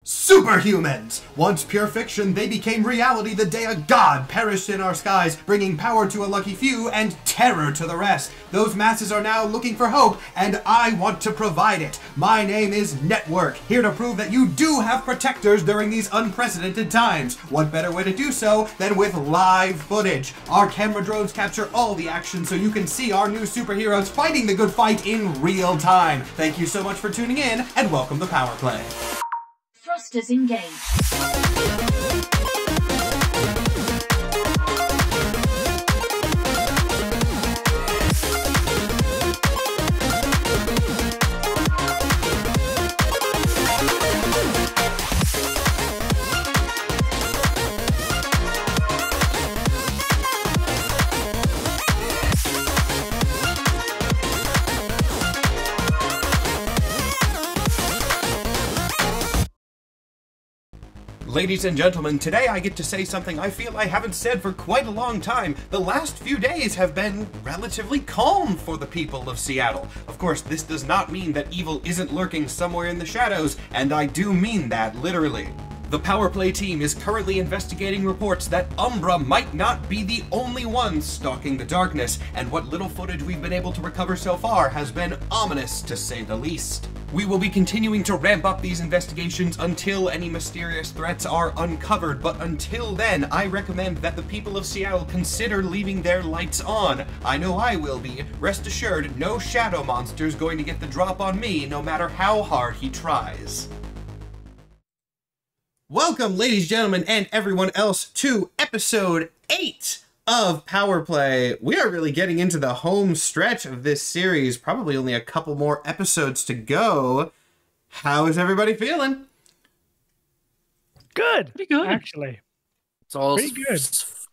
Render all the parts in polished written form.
Superhumans! Once pure fiction, they became reality the day a god perished in our skies, bringing power to a lucky few and terror to the rest. Those masses are now looking for hope, and I want to provide it. My name is Network, here to prove that you do have protectors during these unprecedented times. What better way to do so than with live footage? Our camera drones capture all the action so you can see our new superheroes fighting the good fight in real time. Thank you so much for tuning in, and welcome to Power Play. Thrusters engaged. Ladies and gentlemen, today I get to say something I feel I haven't said for quite a long time. The last few days have been relatively calm for the people of Seattle. Of course, this does not mean that evil isn't lurking somewhere in the shadows, and I do mean that literally. The Power Play team is currently investigating reports that Umbra might not be the only one stalking the darkness, and what little footage we've been able to recover so far has been ominous, to say the least. We will be continuing to ramp up these investigations until any mysterious threats are uncovered, but until then, I recommend that the people of Seattle consider leaving their lights on. I know I will be. Rest assured, no shadow monster's going to get the drop on me, no matter how hard he tries. Welcome, ladies, gentlemen, and everyone else to episode 8 of Power Play. We are really getting into the home stretch of this series. Probably only a couple more episodes to go. How is everybody feeling? Good. Pretty good. Actually. It's all pretty good.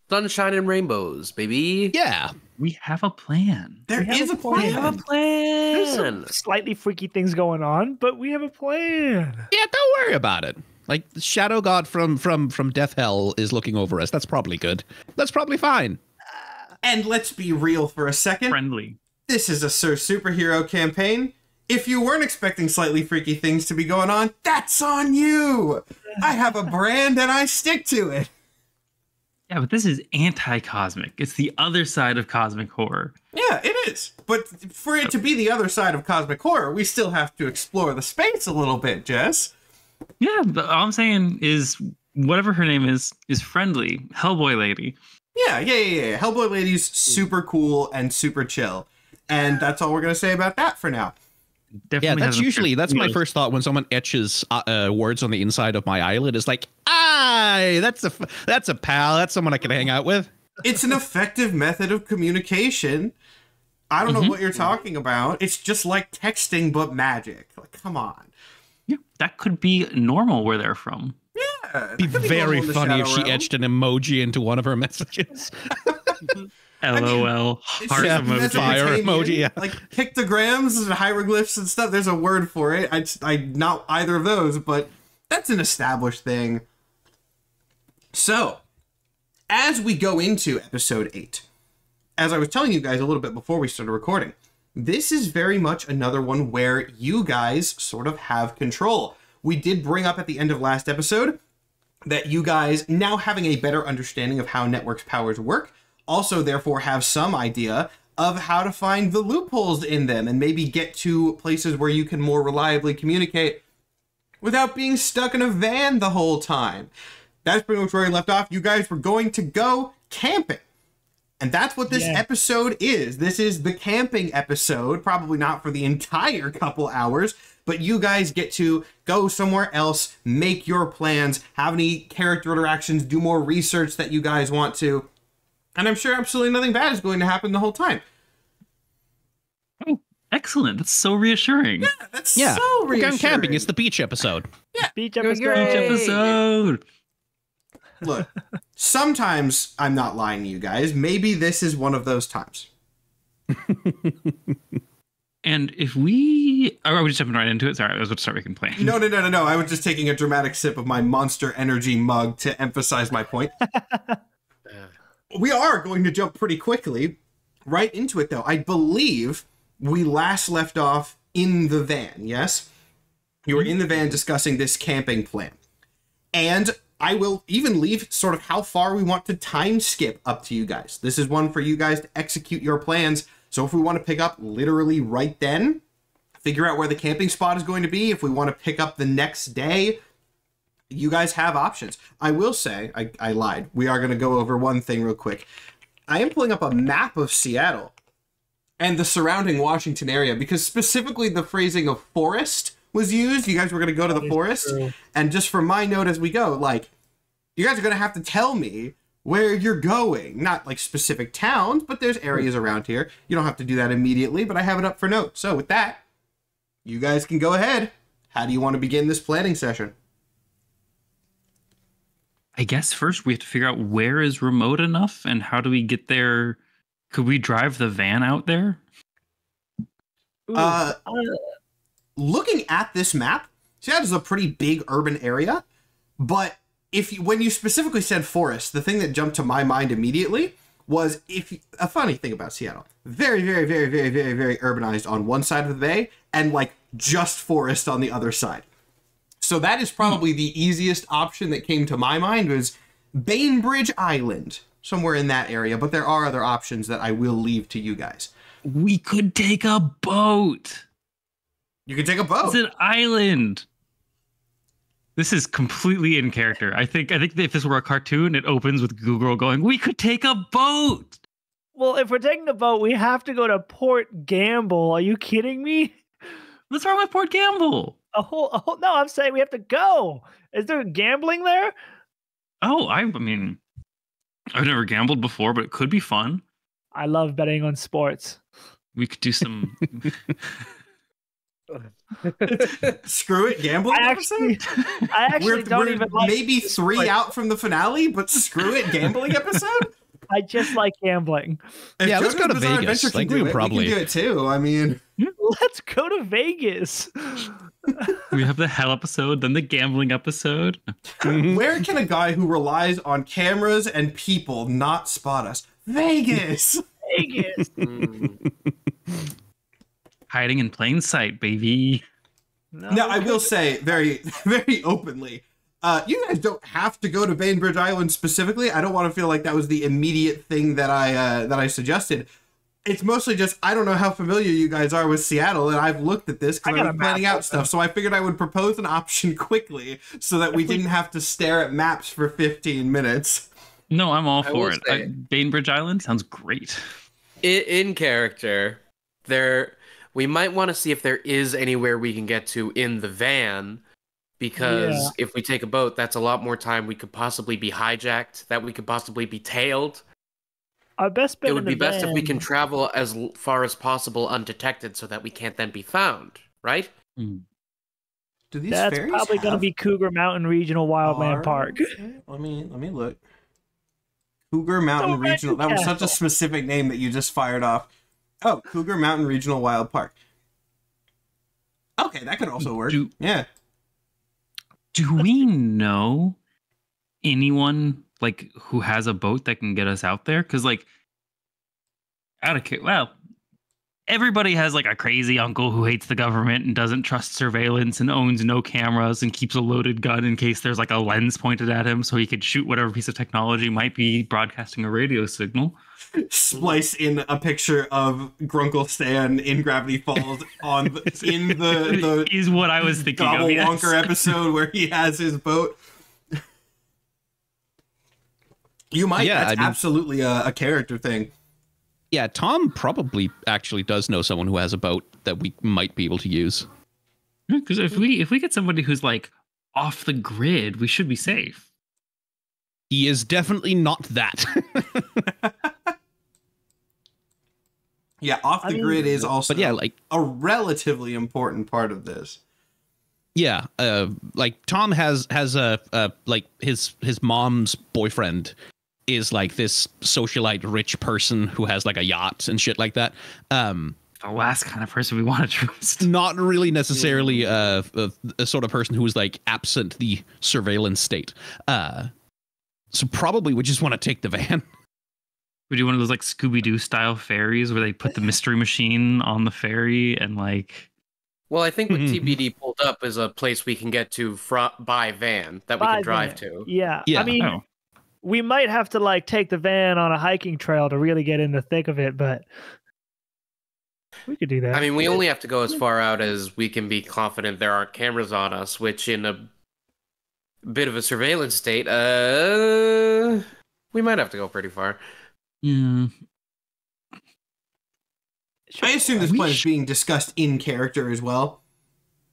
Sunshine and rainbows, baby. Yeah. We have a plan. There is a plan. We have a plan. There's some slightly freaky things going on, but we have a plan. Yeah, don't worry about it. Like, the Shadow God from Death Hell is looking over us. That's probably good. That's probably fine. And let's be real for a second. Friendly. This is a Sir Superhero campaign. If you weren't expecting slightly freaky things to be going on, that's on you. I have a brand and I stick to it. Yeah, but this is anti-cosmic. It's the other side of cosmic horror. Yeah, it is. But for it to be the other side of cosmic horror, we still have to explore the space a little bit, Jess. Yeah, but all I'm saying is whatever her name is friendly. Hellboy lady. Yeah. Hellboy lady's super cool and super chill. And that's all we're going to say about that for now. Definitely That's my first thought when someone etches words on the inside of my eyelid. Is like, that's a pal. That's someone I can hang out with. It's an effective method of communication. I don't know what you're talking about. It's just like texting, but magic. Like, come on. Yeah, that could be normal where they're from. Yeah. It'd be very funny if she etched an emoji into one of her messages. LOL. Heart emoji. Fire emoji. Yeah. Like pictograms and hieroglyphs and stuff. There's a word for it. I not either of those, but that's an established thing. So, as we go into episode 8, as I was telling you guys a little bit before we started recording, this is very much another one where you guys sort of have control. We did bring up at the end of last episode that you guys, now having a better understanding of how Network's powers work, also therefore have some idea of how to find the loopholes in them and maybe get to places where you can more reliably communicate without being stuck in a van the whole time. That's pretty much where we left off. You guys were going to go camping. And that's what this episode is. This is the camping episode, probably not for the entire couple hours, but you guys get to go somewhere else, make your plans, have any character interactions, do more research that you guys want to. And I'm sure absolutely nothing bad is going to happen the whole time. Oh, excellent. That's so reassuring. Yeah, that's so We're reassuring. going camping. It's the beach episode. Yeah. Beach episode. Each episode. Look, sometimes I'm not lying to you guys. Maybe this is one of those times. And if we... Are we just jumping right into it? Sorry, I was about to start making plans. No. I was just taking a dramatic sip of my Monster Energy mug to emphasize my point. We are going to jump pretty quickly right into it, though. I believe we last left off in the van, yes? You were in the van discussing this camping plan. And I will even leave sort of how far we want to time skip up to you guys. This is one for you guys to execute your plans. So if we want to pick up literally right then, figure out where the camping spot is going to be. If we want to pick up the next day, you guys have options. I will say, I lied. We are going to go over one thing real quick. I am pulling up a map of Seattle and the surrounding Washington area because specifically the phrasing of forest was used. You guys were going to go to the forest. True. And just for my note as we go, like, you guys are going to have to tell me where you're going. Not like specific towns, but there's areas around here. You don't have to do that immediately, but I have it up for note. So with that, you guys can go ahead. How do you want to begin this planning session? I guess first we have to figure out where is remote enough and how do we get there. Could we drive the van out there? Looking at this map, Seattle is a pretty big urban area, but when you specifically said forest, the thing that jumped to my mind immediately was a funny thing about Seattle. Very, very, very, very, very, very urbanized on one side of the bay and like just forest on the other side. So that is probably the easiest option that came to my mind was Bainbridge Island, somewhere in that area. But there are other options that I will leave to you guys. We could take a boat. You can take a boat. It's an island. This is completely in character. I think if this were a cartoon, it opens with Google going, "We could take a boat." Well, if we're taking a boat, we have to go to Port Gamble. Are you kidding me? What's wrong with Port Gamble? No, I'm saying we have to go. Is there gambling there? Oh, I mean, I've never gambled before, but it could be fun. I love betting on sports. We could do some. Screw it, gambling. I actually don't even like maybe three out from the finale, but screw it, gambling episode. I just like gambling. If yeah, JoJo's let's go to Bizarre Vegas. Adventure Like, can do we it, probably we can do it too. I mean, let's go to Vegas. We have the hell episode, then the gambling episode. Where can a guy who relies on cameras and people not spot us? Vegas. Vegas. Hiding in plain sight, baby. Now, I will say very, very openly, you guys don't have to go to Bainbridge Island specifically. I don't want to feel like that was the immediate thing that I suggested. It's mostly just, I don't know how familiar you guys are with Seattle, and I've looked at this because I've been planning out stuff, so I figured I would propose an option quickly so that we didn't have to stare at maps for 15 minutes. No, I'm all for it. Bainbridge Island sounds great. In character, we might want to see if there is anywhere we can get to in the van, because if we take a boat, that's a lot more time. We could possibly be hijacked, that we could possibly be tailed. Our best bet it would be best if we can travel as far as possible undetected so that we can't then be found, right? Do these That's fairies probably going to be Cougar Mountain Regional Wildland Park. Let me look. Cougar Mountain Regional. That was such a specific name that you just fired off. Oh, Cougar Mountain Regional Wild Park. Okay, that could also work. Yeah. Do we know anyone like who has a boat that can get us out there? Because like, everybody has like a crazy uncle who hates the government and doesn't trust surveillance and owns no cameras and keeps a loaded gun in case there's like a lens pointed at him so he could shoot whatever piece of technology might be broadcasting a radio signal. Splice in a picture of Grunkle Stan in Gravity Falls in the is what I was thinking of. Wonker episode where he has his boat. You might. Yeah, that's absolutely a character thing. Yeah, Tom probably actually does know someone who has a boat that we might be able to use. Because if we get somebody who's like off the grid, we should be safe. He is definitely not that. Yeah, off the grid is also like a relatively important part of this. Yeah, like Tom has a like his mom's boyfriend is like this socialite rich person who has like a yacht and shit like that. The last kind of person we want to trust. Not really necessarily a sort of person who is like absent the surveillance state. So probably we just want to take the van. We do one of those like Scooby-Doo style ferries where they put the mystery machine on the ferry and like Well, I think what TBD pulled up is a place we can get to by van that we By can drive van. to. Yeah. Yeah. I mean, Oh. we might have to like take the van on a hiking trail to really get in the thick of it, but we could do that. I mean, we only have to go as far out as we can be confident there aren't cameras on us, which in a bit of a surveillance state, we might have to go pretty far. Yeah. I assume this plan is being discussed in character as well.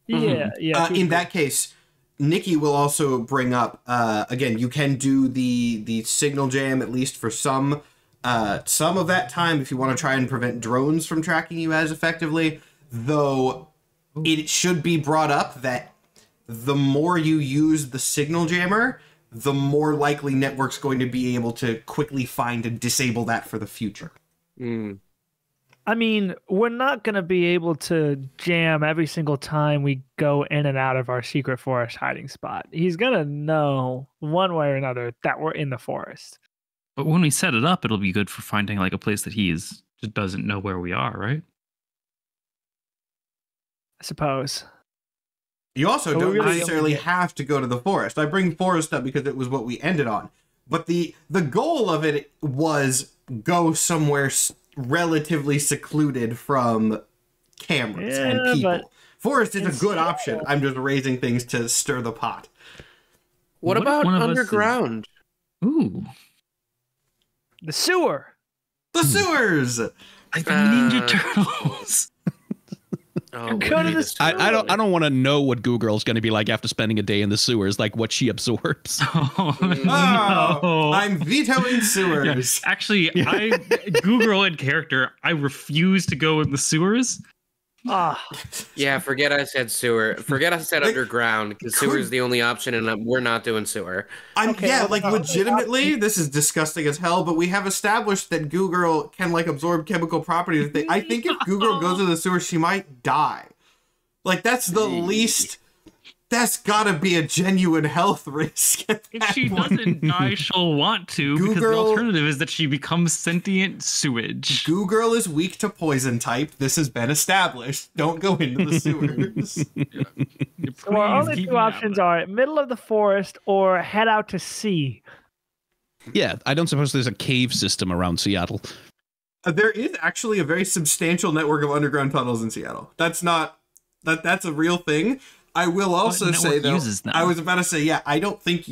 Yeah, yeah. In that case, Nikki will also bring up, again, you can do the signal jam, at least for some of that time, if you want to try and prevent drones from tracking you as effectively, though it should be brought up that the more you use the signal jammer, the more likely network's going to be able to quickly find and disable that for the future. I mean, we're not going to be able to jam every single time we go in and out of our secret forest hiding spot. He's going to know one way or another that we're in the forest. But when we set it up, it'll be good for finding like a place that just doesn't know where we are, right? I suppose. You also So don't we really necessarily only get- have to go to the forest. I bring forest up because it was what we ended on. But the goal of it was go somewhere relatively secluded from cameras and Yeah, people. but Forest is in a good Seattle- option. I'm just raising things to stir the pot. What What if about one of us is- underground? Ooh. The sewer. The sewers! Like the Ninja Turtles. Oh, Go to we need the to- I don't want to know what Goo Girl's going to be like after spending a day in the sewers, like what she absorbs. Oh, Oh, no. I'm vetoing Yeah, sewers. actually, Google in character, I refuse to go in the sewers. Ah, Yeah, forget I said sewer. Forget I said underground, because sewer is the only option, and we're not doing sewer. Okay, Yeah, well, like the only legitimately, this is disgusting as hell, but we have established that Goo Girl can like absorb chemical properties. I think if Goo Girl goes to the sewer, she might die. Like that's the least. That's gotta be a genuine health risk. If she doesn't die, she'll want to, because the Girl- alternative is that she becomes sentient sewage. Goo Girl is weak to poison type. This has been established. Don't go into the sewers. so our only two options are middle of the forest or head out to sea. Yeah, I don't suppose there's a cave system around Seattle. There is actually a very substantial network of underground tunnels in Seattle. That's a real thing. I will also say network though, uses them? I was about to say, yeah, I don't think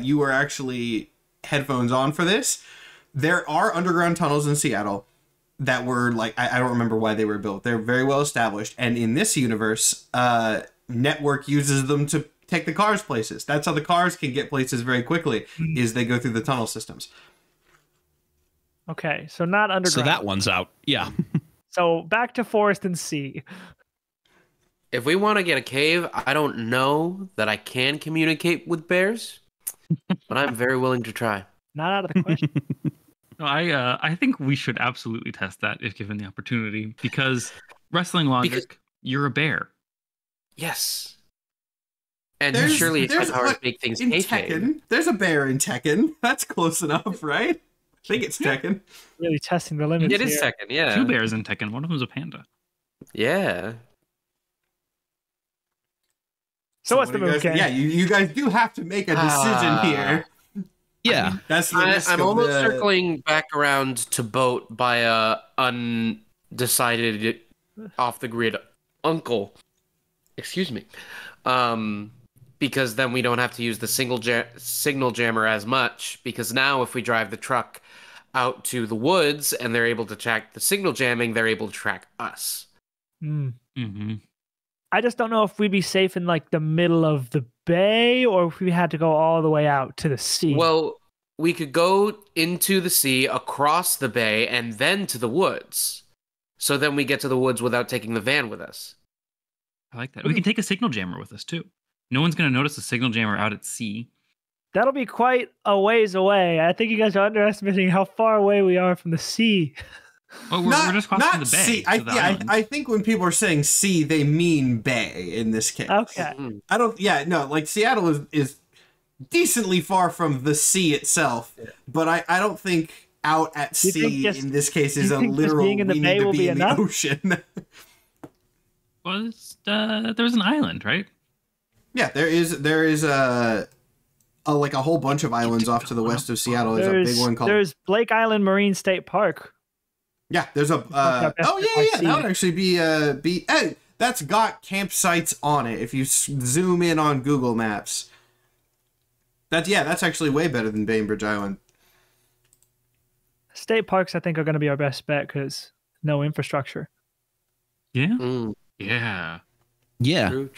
you were actually headphones on for this. There are underground tunnels in Seattle that were like, I don't remember why they were built. They're very well established. And in this universe, network uses them to take the cars places. That's how the cars can get places very quickly, is they go through the tunnel systems. Okay, so not underground. So that one's out. Yeah. So back to forest and sea. If we want to get a cave, I don't know that I can communicate with bears, but I'm very willing to try. Not out of the question. No, I think we should absolutely test that if given the opportunity, because wrestling logic, you're a bear. Yes. And There's- surely there's powers like- make things In kayfabe. Tekken, there's a bear in Tekken. That's close enough, right? I think it's Tekken. Really testing the limits. It is here. second, yeah. Two bears in Tekken, one of them's a panda. Yeah. So what's what the do you move, guys- Ken? Yeah, you guys do have to make a decision here. Yeah. That's the risk I'm of almost the- circling back around to boat by a undecided, off the grid uncle. Excuse me. Because then we don't have to use the signal jammer as much. Because now, if we drive the truck out to the woods and they're able to track the signal jamming, they're able to track us. Hmm. Mm-hmm. I just don't know if we'd be safe in like the middle of the bay or if we had to go all the way out to the sea. Well, we could go into the sea, across the bay, and then to the woods. So then we get to the woods without taking the van with us. I like that. We can take a signal jammer with us too. No one's going to notice a signal jammer out at sea. that'll be quite a ways away. I think you guys are underestimating how far away we are from the sea. Oh, we're just crossing the bay. sea. to the island. I think when people are saying sea, they mean bay in this case. Okay. Mm. I don't. Yeah, no. Like Seattle is decently far from the sea itself, but I don't think out at You think sea just- in this case you is a think just literal. being in the We bay need to will be be in enough? the ocean. There was an island, right? Yeah, there is like a whole bunch of islands off to the west of Seattle. There's a big one called. There's Blake Island Marine State Park. Yeah, there's a. That would actually be Hey, that's got campsites on it. If you zoom in on Google Maps, that's actually way better than Bainbridge Island. State parks, I think, are going to be our best bet because no infrastructure. Yeah. Yeah. Yeah. True.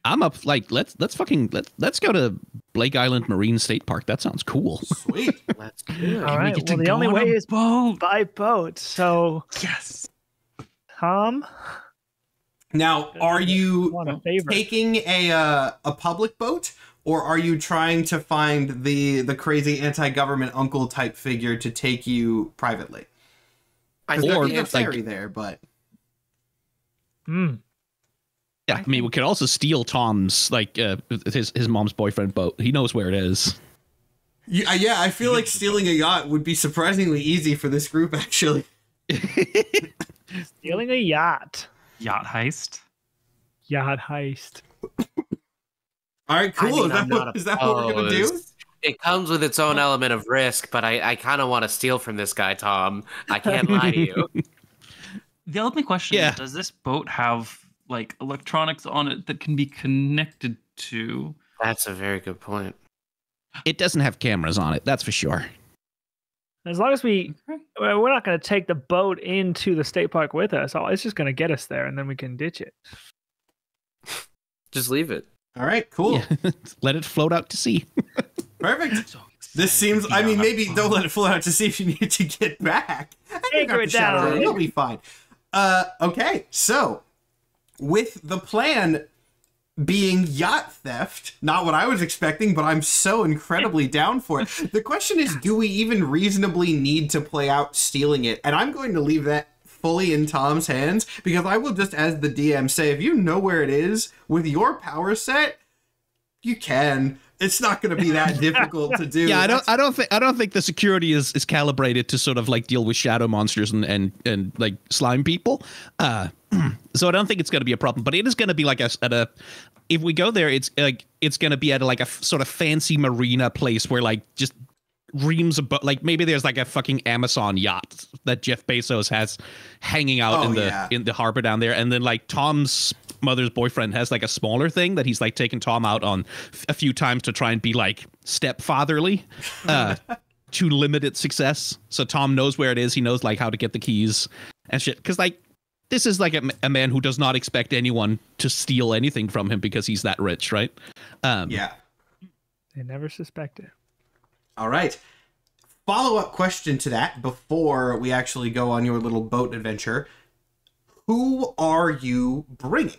I'm up. Like, let's go to Blake Island Marine State Park. That sounds cool. Sweet. Let's do it. All right. get to Well, the go only on way a is boat. by boat. So, Yes. Tom, Now, are you want a favor? taking a public boat, or are you trying to find the crazy anti-government uncle type figure to take you privately? I Because Or, there'd be a like- ferry there, but Yeah, I mean, we could also steal Tom's his mom's boyfriend boat. He knows where it is. yeah, I feel like stealing a yacht would be surprisingly easy for this group, actually. Stealing a yacht. Yacht heist. Yacht heist. All right, cool. I mean, Is that what we're gonna do? opposed. It comes with its own element of risk, but I kind of want to steal from this guy, Tom. I can't lie to you. The ultimate question Yeah. is, does this boat have like electronics on it that can be connected to? That's a very good point. It doesn't have cameras on it. That's for sure. As long as we're not going to take the boat into the state park with us. It's just going to get us there, and then we can ditch it. Just leave it. All right, cool. Yeah. Let it float out to sea. Perfect. So This seems. I mean, maybe don't let it float out to sea if you need to get back. Anchor it down. You'll be fine. Okay, so with the plan being yacht theft, not what I was expecting, but I'm so incredibly down for it. The question is, do we even reasonably need to play out stealing it? And I'm going to leave that fully in Tom's hands, because I will just, as the DM, say, if you know where it is with your power set, you can. It's not going to be that difficult to do. Yeah, I don't think the security is calibrated to sort of like deal with shadow monsters and like slime people. So I don't think it's going to be a problem, but it is going to be like if we go there, it's going to be at like a sort of fancy marina place where like just reams of like maybe there's like a fucking Amazon yacht that Jeff Bezos has hanging out in the harbor down there, and then like Tom's mother's boyfriend has like a smaller thing that he's like taken Tom out on a few times to try and be like stepfatherly to limited success. So Tom knows where it is. He knows like how to get the keys and shit, because like this is like a man who does not expect anyone to steal anything from him because he's that rich, right? Yeah. They never suspected. All right. Follow-up question to that before we actually go on your little boat adventure. Who are you bringing?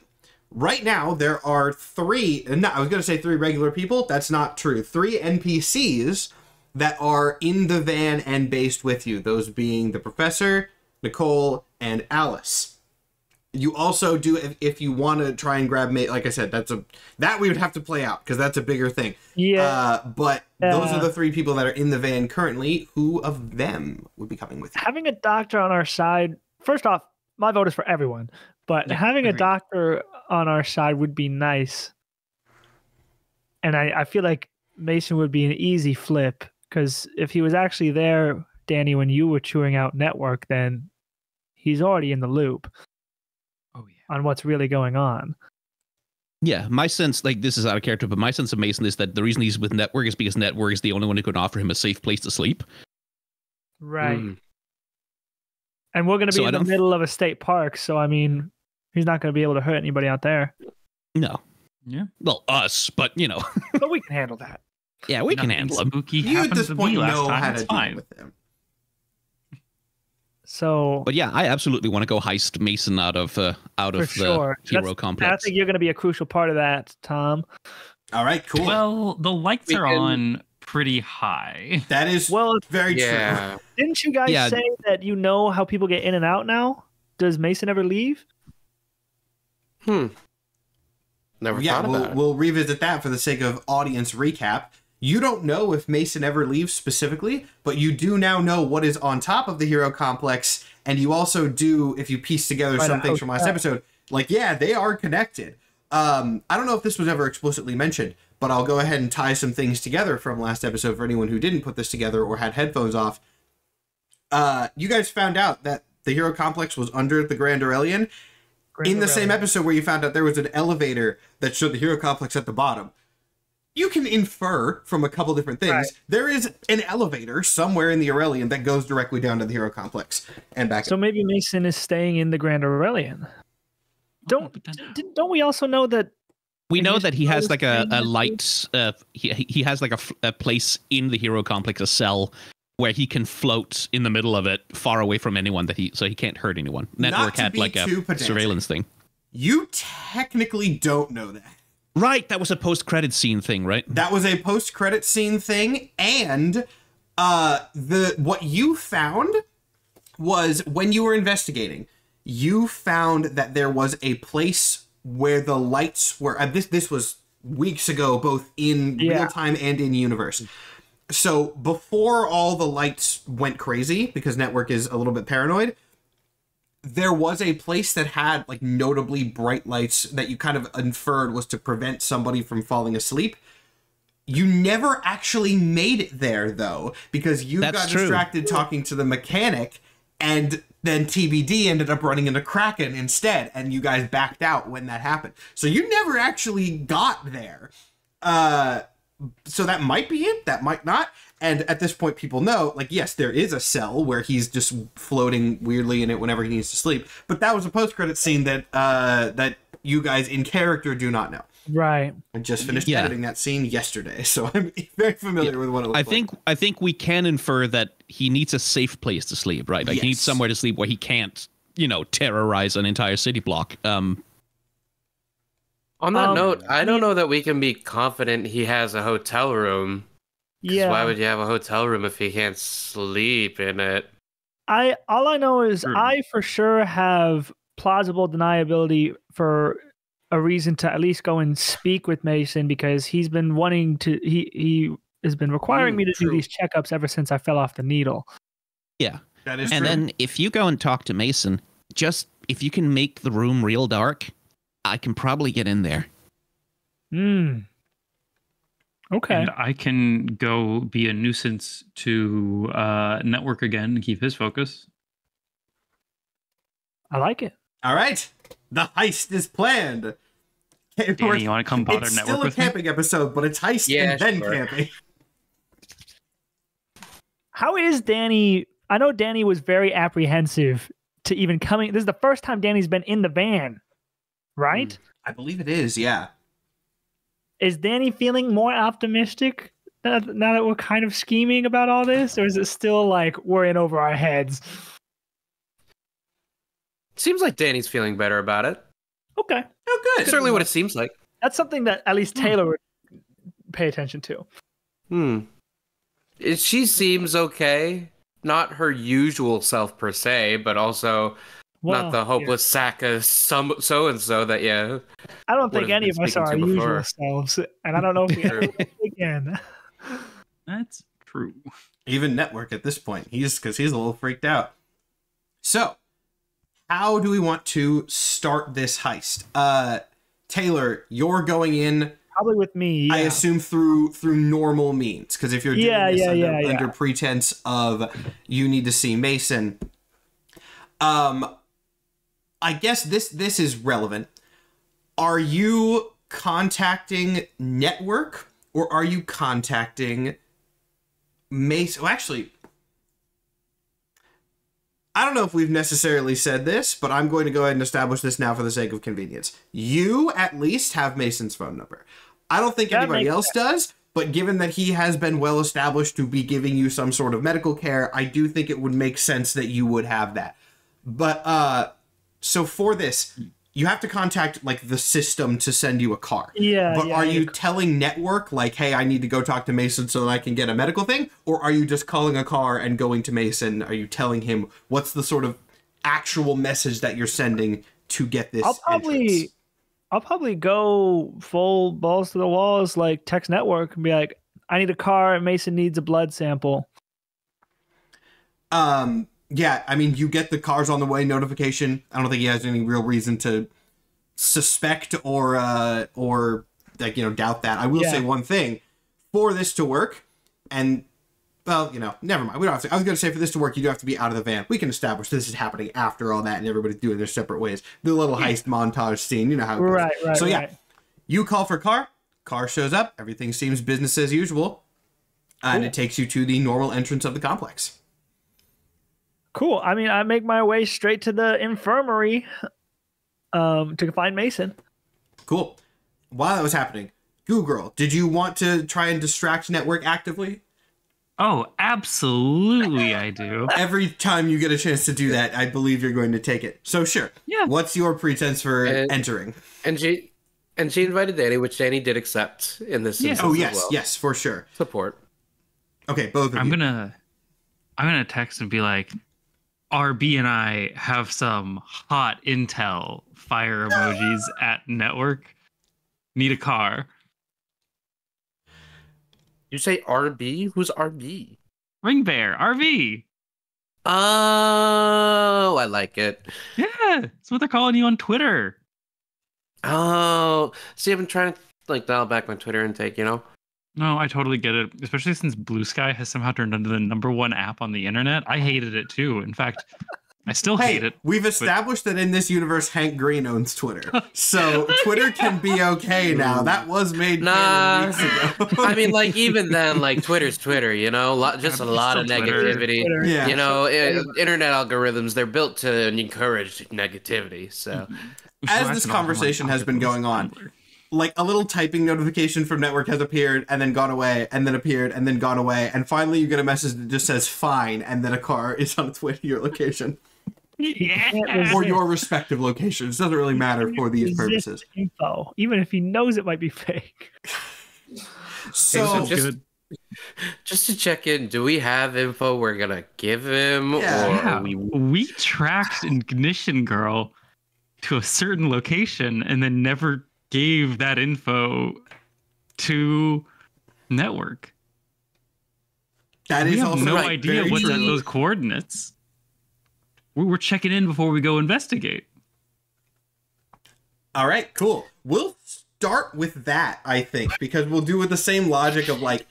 Right now, there are three regular people. That's not true. 3 NPCs that are in the van and based with you. Those being the Professor, Nicole, and Alice. You also do, if you want to try and grab mate, like I said, that we would have to play out because that's a bigger thing. Yeah. But those are the 3 people that are in the van currently. Who of them would be coming with you? Having a doctor on our side, first off, my vote is for everyone, but having a doctor on our side would be nice. And I feel like Mason would be an easy flip, because if he was actually there, Danny, when you were chewing out network, then he's already in the loop. Oh yeah. On what's really going on. Yeah, my sense, like this is out of character, but my sense of Mason is that the reason he's with Network is because Network is the only one who can offer him a safe place to sleep. Right. And we're going to be in the middle of a state park, so I mean, he's not going to be able to hurt anybody out there. No. Yeah. Well, us, but you know. But we can handle that. Yeah, we can handle him. Spooky You at happened this to point me last know time. how It's to deal fine. with him. So, But yeah, I absolutely want to go heist Mason out of the hero I complex. think you're going to be a crucial part of that, Tom. All right, cool. Well, the lights are on pretty high. that is very Yeah. true. Didn't you guys say that you know how people get in and out now? Does Mason ever leave? Never thought about it. We'll revisit that for the sake of audience recap. You don't know if Mason ever leaves specifically, but you do now know what is on top of the hero complex, and you also do, if you piece together some things from last episode, Like, yeah, they are connected. I don't know if this was ever explicitly mentioned, but I'll go ahead and tie some things together from last episode for anyone who didn't put this together or had headphones off. You guys found out that the Hero Complex was under the Grand Aurelian in the same episode where you found out there was an elevator that showed the Hero Complex at the bottom. You can infer from a couple different things. Right. There is an elevator somewhere in the Aurelian that goes directly down to the Hero Complex and back. So maybe Mason is staying in the Grand Aurelian. Don't we also know that? We know that he has like a light. He has like a place in the Hero Complex, a cell where he can float in the middle of it, far away from anyone so he can't hurt anyone. Network had like a surveillance thing. You technically don't know that. Right, that was a post-credit scene thing, right? That was a post-credit scene thing, and what you found was when you were investigating, you found that there was a place where the lights were. This was weeks ago, both in real time and in universe. So before all the lights went crazy, because Network is a little bit paranoid, there was a place that had like notably bright lights that you kind of inferred was to prevent somebody from falling asleep. You never actually made it there, though, because you got distracted talking to the mechanic, and then TBD ended up running into Kraken instead, and you guys backed out when that happened. So you never actually got there. So that might be it, that might not. And at this point, people know, like, yes, there is a cell where he's just floating weirdly in it whenever he needs to sleep. But that was a post-credit scene that that you guys in character do not know. Right. I just finished editing that scene yesterday, so I'm very familiar with what it looks like. I think we can infer that he needs a safe place to sleep, right? Like he needs somewhere to sleep where he can't, terrorize an entire city block. On that note, I don't know that we can be confident he has a hotel room. Yeah. Why would you have a hotel room if he can't sleep in it? All I know is I for sure have plausible deniability for a reason to at least go and speak with Mason, because he's been wanting to. He has been requiring me to do these checkups ever since I fell off the needle. Yeah, that is and true. Then if you go and talk to Mason, if you can make the room real dark, I can probably get in there. Okay. And I can go be a nuisance to Network again and keep his focus. I like it. All right. The heist is planned. Danny, you want to come bother it's Network with me? It's still a camping episode, but it's heist and then camping. How is Danny? I know Danny was very apprehensive to even coming. This is the first time Danny's been in the van, right? I believe it is, yeah. Is Danny feeling more optimistic now that we're kind of scheming about all this? Or is it still like we're in over our heads? Seems like Danny's feeling better about it. Okay. Oh, good. Certainly what it seems like. That's something that at least Taylor would pay attention to. She seems okay. Not her usual self per se, but also not the hopeless sack of so-and-so that, I don't think any of us are our usual selves, and I don't know if we ever again. That's true. Even Network at this point, because he's a little freaked out. So, how do we want to start this heist? Taylor, you're going in probably with me. Yeah. I assume through normal means, because if you're doing this under pretense of you need to see Mason, I guess this is relevant. Are you contacting Network or are you contacting Mason? Well, actually, I don't know if we've necessarily said this, but I'm going to go ahead and establish this now for the sake of convenience. You at least have Mason's phone number. I don't think anybody else does, but given that he has been well established to be giving you some sort of medical care, I do think it would make sense that you would have that. But so for this, you have to contact like the system to send you a car. But are you telling Network like, hey, I need to go talk to Mason so that I can get a medical thing? Or are you just calling a car and going to Mason? Are you telling him what's the sort of actual message that you're sending to get this? I'll probably go full balls to the walls, like text Network and be like, I need a car and Mason needs a blood sample. Yeah, I mean, you get the cars on the way notification. I don't think he has any real reason to suspect or like, you know, doubt that. I will say one thing. For this to work, and, well, you know, never mind. We don't have to. I was going to say, for this to work, you do have to be out of the van. We can establish this is happening after all that, and everybody's doing their separate ways. The little heist montage scene, you know how it goes. Right. So, yeah, you call for car. Car shows up. Everything seems business as usual. And it takes you to the normal entrance of the complex. Cool. I mean, I make my way straight to the infirmary to find Mason. Cool. While that was happening, Goo Girl, did you want to try and distract Network actively? Oh, absolutely, I do. Every time you get a chance to do that, I believe you're going to take it. So sure. Yeah. What's your pretense for entering? And she invited Danny, which Danny did accept in this instance. Oh yes, as well. yes, for sure. Support. Okay, both of you. I'm gonna text and be like, RB and I have some hot intel fire emojis at Network. Need a car. You say RB? Who's RB? Ring Bear, RV. Oh, I like it. Yeah, that's what they're calling you on Twitter. Oh, see, I've been trying to like dial back my Twitter intake, you know? No, I totally get it. Especially since Blue Sky has somehow turned into the #1 app on the internet. I hated it too. In fact, I still hate it. We've established that in this universe, Hank Green owns Twitter. So Twitter can be okay now. That was made canon weeks ago. I mean, like, even then, like, Twitter's Twitter, you know? Just a lot of negativity. Twitter. Yeah. You know, internet algorithms, they're built to encourage negativity, so... As this conversation has been going on, like a little typing notification from Network has appeared and then gone away and then appeared and then gone away. And finally you get a message that just says fine. And then a car is on its way to your location. Yeah. Or your respective locations. Doesn't really matter for these purposes. Info, even if he knows it might be fake. So just to check in, do we have info we're gonna give him? Yeah. Or We tracked Ignition Girl to a certain location and then never gave that info to Network. that We is have also no right, idea very what's true. at those coordinates. We're checking in before we go investigate. All right, cool. We'll start with that, I think, because we'll do with the same logic of like,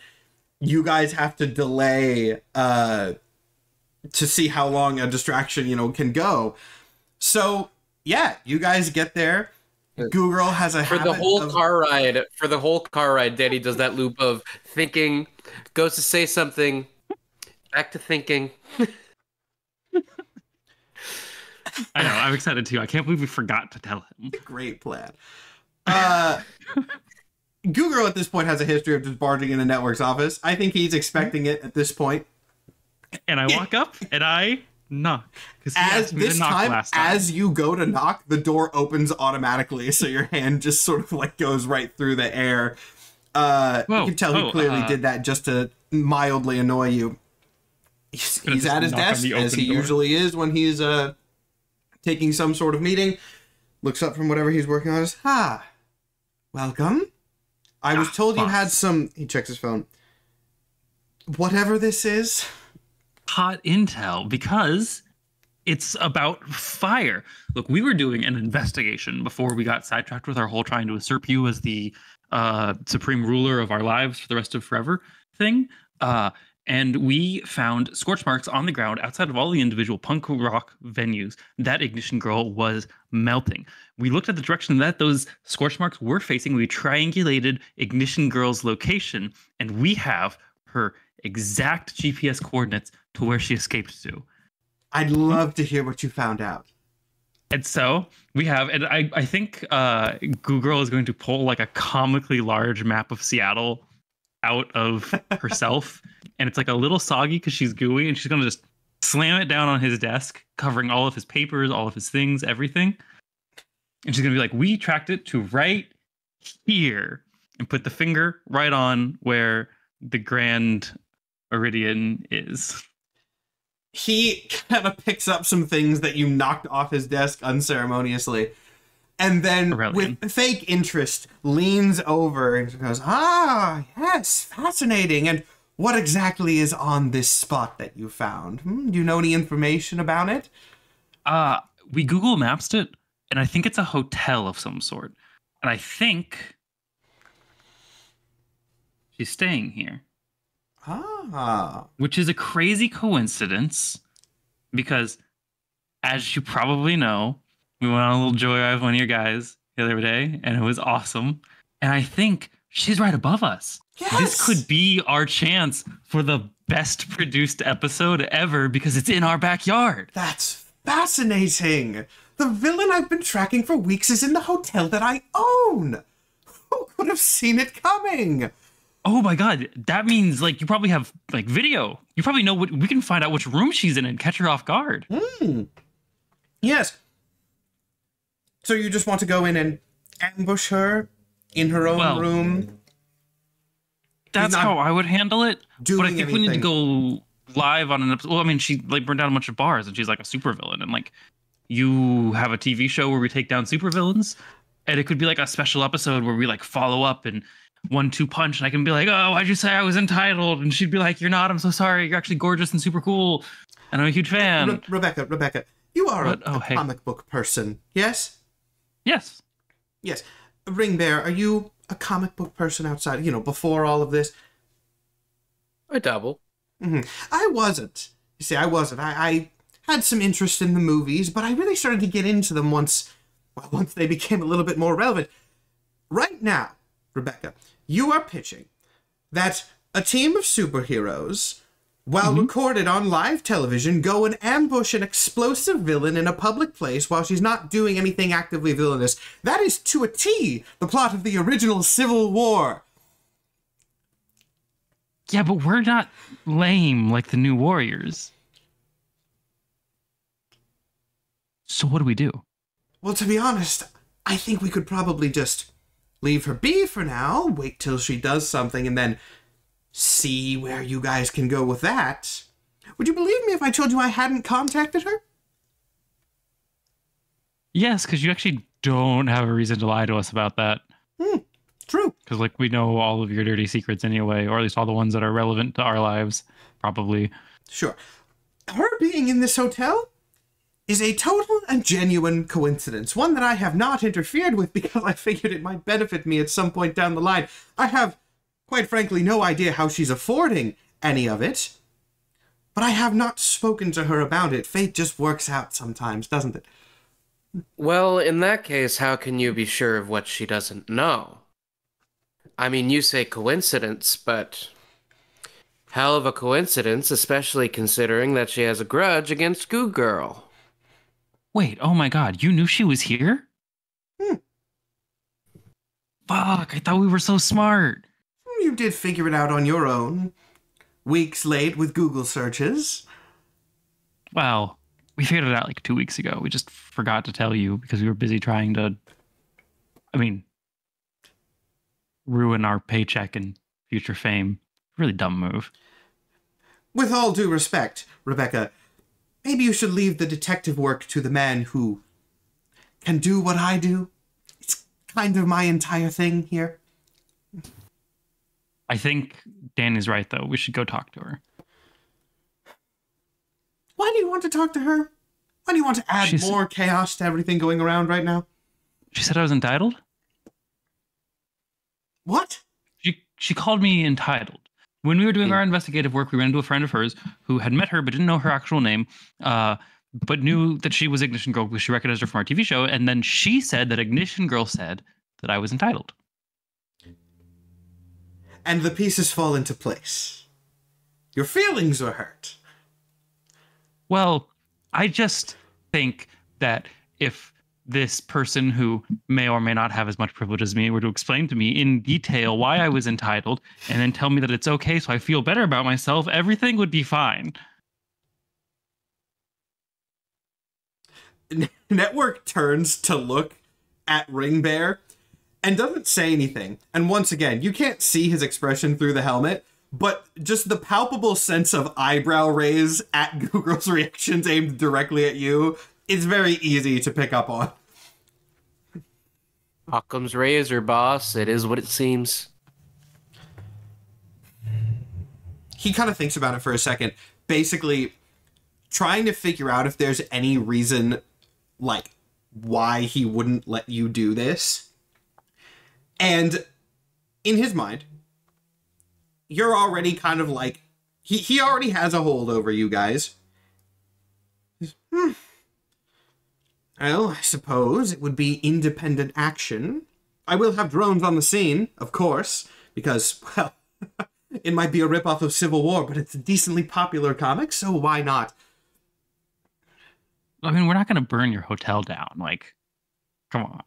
you guys have to delay to see how long a distraction, you know, can go. So yeah, you guys get there. Goo Girl has a for habit the whole of... car ride, Danny does that loop of thinking, goes to say something, back to thinking. I know, I'm excited too. I can't believe we forgot to tell him. Great plan. Goo Girl at this point has a history of just barging into Network's office. I think he's expecting it at this point. And I walk up and I knock. As this time, as you go to knock, the door opens automatically, so your hand just sort of like goes right through the air. You can tell he clearly did that just to mildly annoy you. He's at his desk, as he usually is when he's taking some sort of meeting. Looks up from whatever he's working on. Says, welcome. I was told you had some... He checks his phone. Whatever this is... Hot intel, because it's about fire. Look, we were doing an investigation before we got sidetracked with our whole trying to usurp you as the supreme ruler of our lives for the rest of forever thing. And we found scorch marks on the ground outside of all the individual punk rock venues that Ignition Girl was melting. We looked at the direction that those scorch marks were facing. We triangulated Ignition Girl's location, and we have her exact GPS coordinates to where she escaped to. I'd love to hear what you found out. And so we have, and I think Goo Girl is going to pull like a comically large map of Seattle out of herself. And it's like a little soggy because she's gooey, and she's going to just slam it down on his desk, covering all of his papers, all of his things, everything. And she's going to be like, we tracked it to right here, and put the finger right on where the Grand Iridian is. He kind of picks up some things that you knocked off his desk unceremoniously, and then with fake interest leans over and goes, yes, fascinating. And what exactly is on this spot that you found? Do you know any information about it? We Google Maps it, and I think it's a hotel of some sort. And I think she's staying here. Which is a crazy coincidence because, as you probably know, we went on a little joyride with one of your guys the other day, and it was awesome. And I think she's right above us. Yes! This could be our chance for the best produced episode ever because it's in our backyard. That's fascinating. The villain I've been tracking for weeks is in the hotel that I own. Who could have seen it coming? Oh my god, that means like you probably have like video. You probably know what we can find out which room she's in and catch her off guard. Yes. So you just want to go in and ambush her in her own room? That's how I would handle it. But I think we need to go live on an episode. Well, I mean, she like burned down a bunch of bars and she's like a supervillain. And like you have a TV show where we take down supervillains. And it could be like a special episode where we like follow up and 1-2 punch. And I can be like, oh, why'd you say I was entitled? And she'd be like, you're not. I'm so sorry. You're actually gorgeous and super cool. And I'm a huge fan. Rebecca, you are a hey. comic book person, yes? Yes. Yes. Ring Bear, are you a comic book person outside, before all of this? I dabble. I wasn't. You see, I wasn't. I had some interest in the movies, but I really started to get into them once they became a little bit more relevant. Right now, Rebecca, you are pitching that a team of superheroes, while recorded on live television, go and ambush an explosive villain in a public place while she's not doing anything actively villainous. That is, to a T, the plot of the original Civil War. Yeah, but we're not lame like the New Warriors. So what do we do? Well, to be honest, I think we could probably just leave her be for now, wait till she does something, and then see where you guys can go with that. Would you believe me if I told you I hadn't contacted her? Yes, because you actually don't have a reason to lie to us about that. True. Because like we know all of your dirty secrets anyway, or at least all the ones that are relevant to our lives, probably. Sure. Her being in this hotel is a total and genuine coincidence, one that I have not interfered with because I figured it might benefit me at some point down the line. I have, quite frankly, no idea how she's affording any of it, but I have not spoken to her about it. Fate just works out sometimes, doesn't it? Well, in that case, how can you be sure of what she doesn't know? I mean, you say coincidence, but hell of a coincidence, especially considering that she has a grudge against Goo Girl. Wait, oh my god, you knew she was here? Fuck, I thought we were so smart. You did figure it out on your own. Weeks late with Google searches. Well, we figured it out like 2 weeks ago. We just forgot to tell you because we were busy trying to, ruin our paycheck and future fame. Really dumb move. With all due respect, Rebecca, maybe you should leave the detective work to the man who can do what I do. It's kind of my entire thing here. I think Dan is right, though. We should go talk to her. Why do you want to talk to her? Why do you want to add more chaos to everything going around right now? She said I was entitled? What? She called me entitled. When we were doing our investigative work, we ran into a friend of hers who had met her but didn't know her actual name, but knew that she was Ignition Girl because she recognized her from our TV show. And then she said that Ignition Girl said that I was entitled. And the pieces fall into place. Your feelings were hurt. Well, I just think that if this person who may or may not have as much privilege as me were to explain to me in detail why I was entitled and then tell me that it's okay so I feel better about myself, everything would be fine. Network turns to look at Ring Bear and doesn't say anything. And once again, you can't see his expression through the helmet, but just the palpable sense of eyebrow raise at Google's reactions aimed directly at you is very easy to pick up on. Occam's razor, boss. It is what it seems. He kind of thinks about it for a second, basically trying to figure out if there's any reason, like, why he wouldn't let you do this. And in his mind, you're already kind of like, he already has a hold over you guys. Well, I suppose it would be independent action. I will have drones on the scene, of course, because, well, it might be a ripoff of Civil War, but it's a decently popular comic, so why not? I mean, we're not going to burn your hotel down. Like, come on.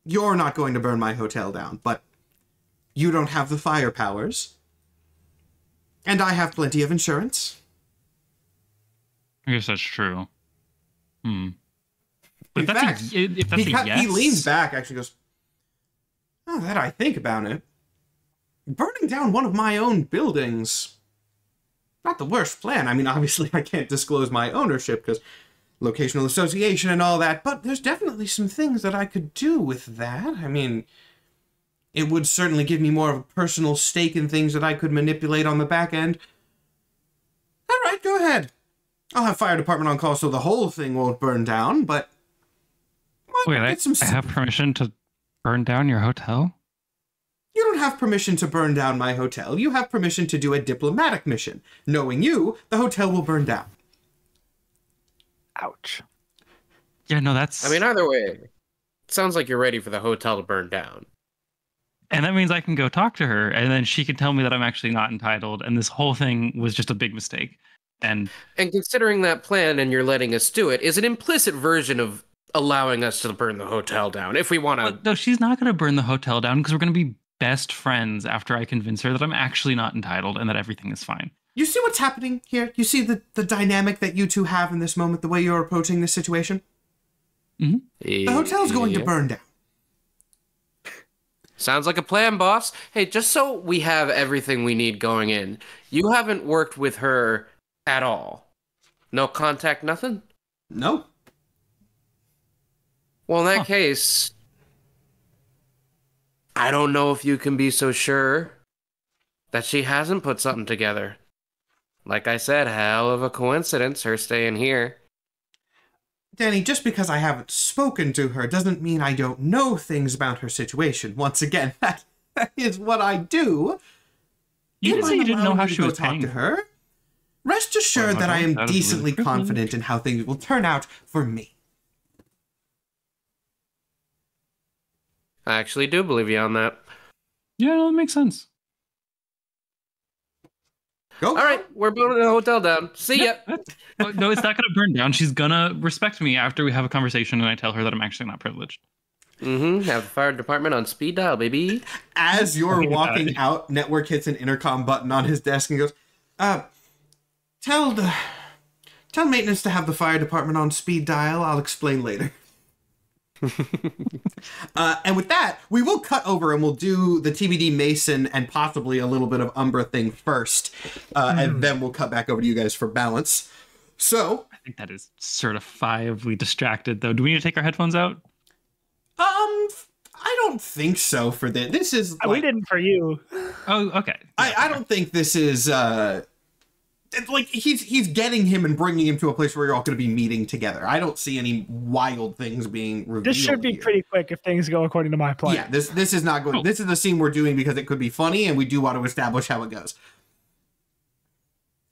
You're not going to burn my hotel down, but you don't have the fire powers. And I have plenty of insurance. I guess that's true. But In if that's fact, if that's a yes, he leans back, actually goes, "Oh, that I think about it. Burning down one of my own buildings, not the worst plan. I mean, obviously I can't disclose my ownership because locational association and all that, but there's definitely some things that I could do with that. I mean, it would certainly give me more of a personal stake in things that I could manipulate on the back end. All right, go ahead. I'll have fire department on call so the whole thing won't burn down, but... Wait, I have permission to burn down your hotel? You don't have permission to burn down my hotel. You have permission to do a diplomatic mission. Knowing you, the hotel will burn down. Ouch. Yeah, no, that's... I mean, either way, it sounds like you're ready for the hotel to burn down. And that means I can go talk to her, and then she can tell me that I'm actually not entitled, and this whole thing was just a big mistake. And considering that plan and you're letting us do it is an implicit version of allowing us to burn the hotel down, if we want to... No, she's not going to burn the hotel down, because we're going to be best friends after I convince her that I'm actually not entitled and that everything is fine. You see what's happening here? You see the dynamic that you two have in this moment, the way you're approaching this situation? Mm-hmm. The hotel's going to burn down. Sounds like a plan, boss. Hey, just so we have everything we need going in, you haven't worked with her at all? No contact, nothing? No. Well, in that case, I don't know if you can be so sure that she hasn't put something together. Like I said, hell of a coincidence, her staying here. Danny, just because I haven't spoken to her doesn't mean I don't know things about her situation. Once again, that is what I do. You didn't say you didn't know how she was talk paying to her. Rest assured that I am decently confident in how things will turn out for me. I actually do believe you on that. Yeah, no, that makes sense. Go. All right, we're burning the hotel down. See ya. No, it's not going to burn down. She's going to respect me after we have a conversation and I tell her that I'm actually not privileged. Mm-hmm. Have the fire department on speed dial, baby. As you're walking out, Network hits an intercom button on his desk and goes, tell maintenance to have the fire department on speed dial. I'll explain later. And with that, we will cut over and we'll do the TBD Mason and possibly a little bit of Umbra thing first. And then we'll cut back over to you guys for balance. So... I think that is certifiably distracted, though. Do we need to take our headphones out? I don't think so for this. This is... Like, we didn't for you. Oh, okay. I don't think this is... It's like he's getting him and bringing him to a place where you're all going to be meeting together. I don't see any wild things being revealed. This should be pretty quick if things go according to my plan. Yeah, this is not going. This is the scene we're doing because it could be funny, and we do want to establish how it goes.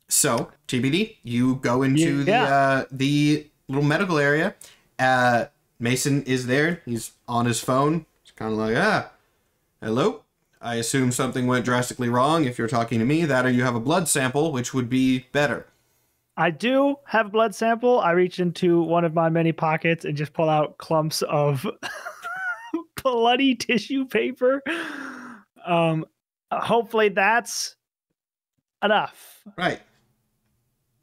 So TBD, you go into the little medical area. Mason is there. He's on his phone. He's kind of like, hello. I assume something went drastically wrong if you're talking to me, that or you have a blood sample, which would be better. I do have a blood sample. I reach into one of my many pockets and just pull out clumps of bloody tissue paper. Hopefully that's enough. Right.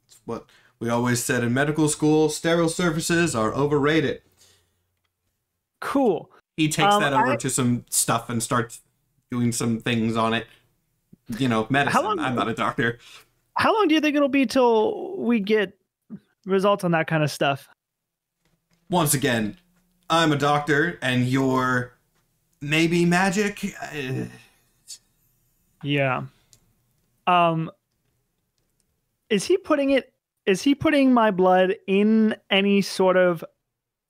It's what we always said in medical school, sterile surfaces are overrated. Cool. He takes that over to some stuff and starts doing some things on it. You know, medicine. I'm not a doctor. How long do you think it'll be till we get results on that kind of stuff? Is again, I'm a doctor and you're maybe magic. Yeah. Is he putting my blood in any sort of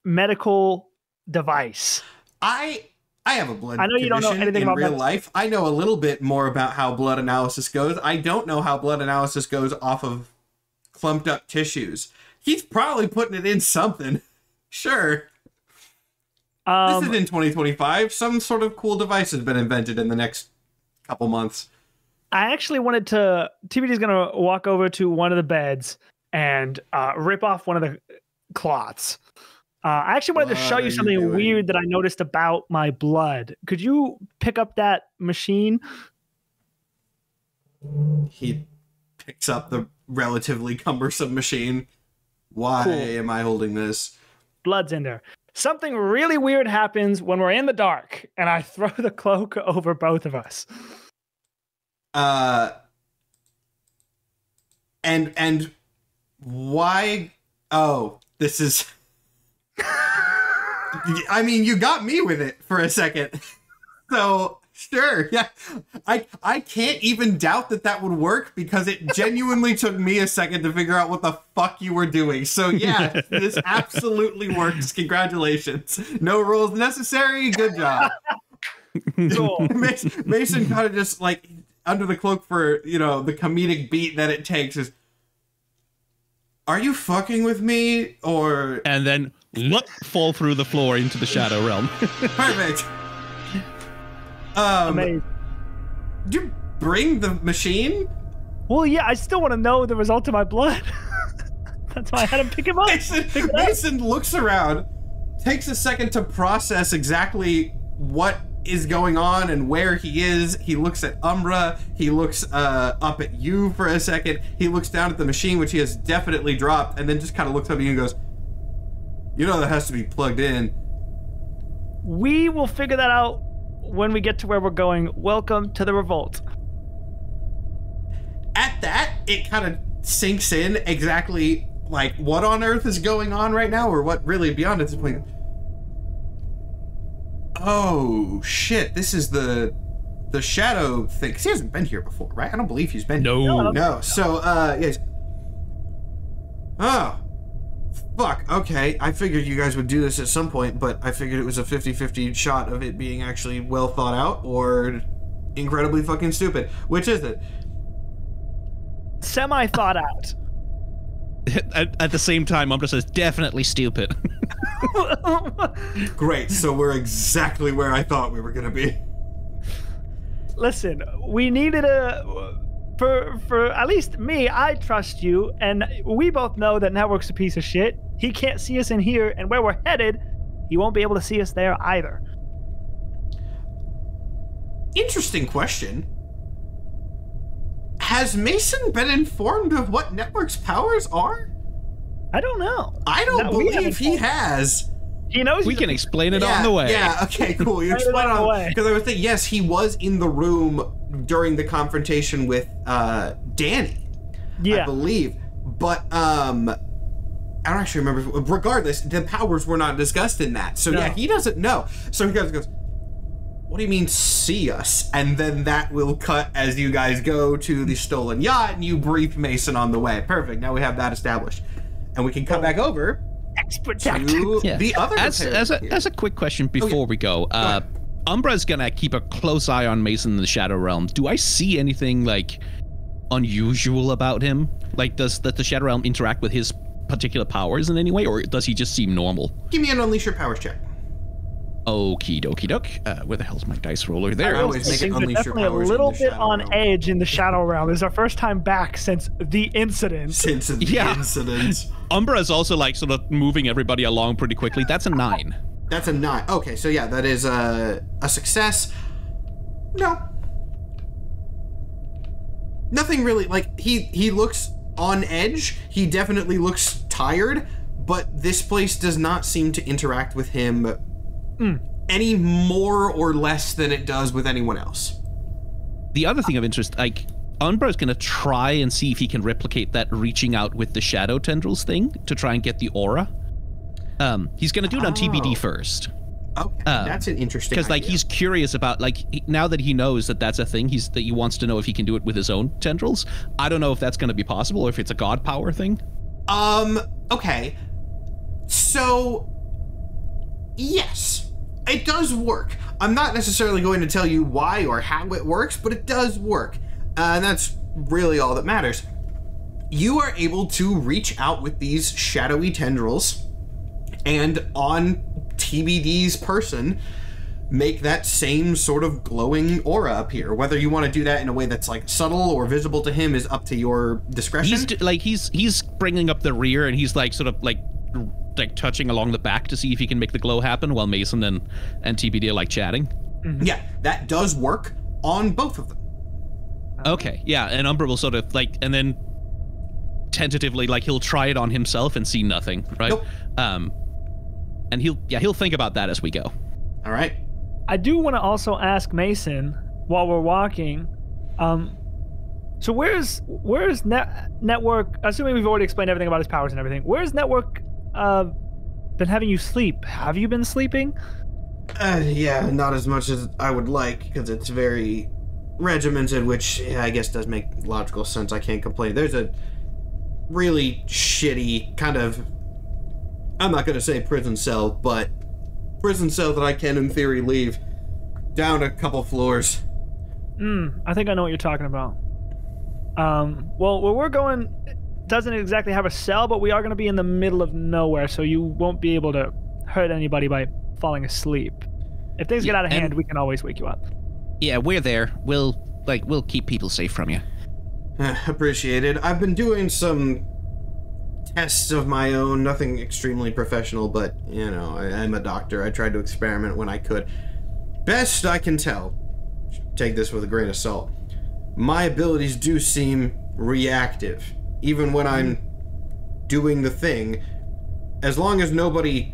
medical device. I have a blood I know you don't know condition anything in about real medicine. life. I know a little bit more about how blood analysis goes. I don't know how blood analysis goes off of clumped up tissues. He's probably putting it in something. Sure. This is in 2025. Some sort of cool device has been invented in the next couple months. I actually wanted to. TBD's gonna walk over to one of the beds and rip off one of the cloths. I actually wanted to show What are you you something doing? weird that I noticed about my blood. Could you pick up that machine? He picks up the relatively cumbersome machine. Why Cool. am I holding this? Blood's in there. Something really weird happens when we're in the dark, and I throw the cloak over both of us. And why? Oh, this is. I mean, you got me with it for a second. So, sure, yeah. I can't even doubt that would work because it genuinely took me a second to figure out what the fuck you were doing. So, yeah, this absolutely works. Congratulations. No rules necessary. Good job. Cool. Mason kind of just, like, under the cloak for, the comedic beat that it takes is, are you fucking with me? Or... And then fall through the floor into the Shadow Realm. Perfect. Amazing. Did you bring the machine? Well, yeah, I still want to know the result of my blood. That's why I had him pick him up. Mason looks around, takes a second to process exactly what is going on and where he is. He looks at Umbra. He looks up at you for a second. He looks down at the machine, which he has definitely dropped, and then just kind of looks up at you and goes, that has to be plugged in. We will figure that out when we get to where we're going. Welcome to the revolt. At that, it kind of sinks in exactly like what on earth is going on right now, or what really beyond at this point. Oh shit! This is the shadow thing. 'Cause he hasn't been here before, right? I don't believe he's been. No. No. So yes. Oh. Fuck, okay. I figured you guys would do this at some point, but I figured it was a 50-50 shot of it being actually well thought out or incredibly fucking stupid. Which is it? Semi thought out. At the same time, Umbra says, definitely stupid. Great, so we're exactly where I thought we were gonna be. Listen, we needed for at least me, I trust you, and we both know that Network's a piece of shit. He can't see us in here, and where we're headed, he won't be able to see us there either. Interesting question. Has Mason been informed of what Network's powers are? I don't know. I don't We haven't believe he has. He knows. We can explain it on the way. Yeah, okay, cool. You explain it on the way. Because I would think, yes, he was in the room during the confrontation with Danny. Yeah. I believe. But I don't actually remember. Regardless, the powers were not discussed in that. So yeah, he doesn't know. So he goes, what do you mean see us? And then that will cut as you guys go to the stolen yacht and you brief Mason on the way. Perfect. Now we have that established. And we can cut back over expert to the other as a quick question before we go. Umbra's gonna keep a close eye on Mason in the Shadow Realm. Do I see anything like unusual about him? Like does the Shadow Realm interact with his particular powers in any way, or does he just seem normal? Give me an Unleash Your Powers check. Okie dokie duck. Where the hell's my dice roller? There. I always make it Unleash Your Definitely a Powers little in the bit Shadow on Realm. edge in the Shadow Realm. This is our first time back since the incident. Since the incident. Umbra is also like sort of moving everybody along pretty quickly. That's a 9. That's a 9. Okay, so yeah, that is a success. No. Nothing really, like, he looks on edge. He definitely looks tired, but this place does not seem to interact with him any more or less than it does with anyone else. The other thing of interest, like, Umbra is going to try and see if he can replicate that reaching out with the shadow tendrils thing to try and get the aura. He's going to do it on TBD first. Okay, that's an interesting because, like, he's curious about, like, now that he knows that that's a thing, he wants to know if he can do it with his own tendrils. I don't know if that's going to be possible or if it's a god power thing. Okay. So, Yes, it does work. I'm not necessarily going to tell you why or how it works, but it does work. And that's really all that matters. You are able to reach out with these shadowy tendrils and on TBD's person, make that same sort of glowing aura appear. Whether you want to do that in a way that's like subtle or visible to him is up to your discretion. He's bringing up the rear, and he's like sort of like touching along the back to see if he can make the glow happen, while Mason and TBD are like chatting. Mm-hmm. Yeah, that does work on both of them. Okay, yeah, and Umbra will sort of like, and then tentatively, like, he'll try it on himself and see nothing, right? Nope. And he'll think about that as we go. All right. I do want to also ask Mason while we're walking. So where's Network? Assuming we've already explained everything about his powers and everything, where's Network been having you sleep? Have you been sleeping? Yeah, not as much as I would like, because it's very regimented, which I guess does make logical sense. I can't complain. There's a really shitty kind of, I'm not going to say prison cell, but prison cell that I can in theory leave down a couple floors. I think I know what you're talking about. Well, where we're going doesn't exactly have a cell, but we are going to be in the middle of nowhere, so you won't be able to hurt anybody by falling asleep. If things get out of hand, we can always wake you up. Yeah, we're there. We'll keep people safe from you. Appreciated. I've been doing some tests of my own, nothing extremely professional, but, you know, I'm a doctor. I tried to experiment when I could. Best I can tell, take this with a grain of salt, my abilities do seem reactive. Even when I'm doing the thing, as long as nobody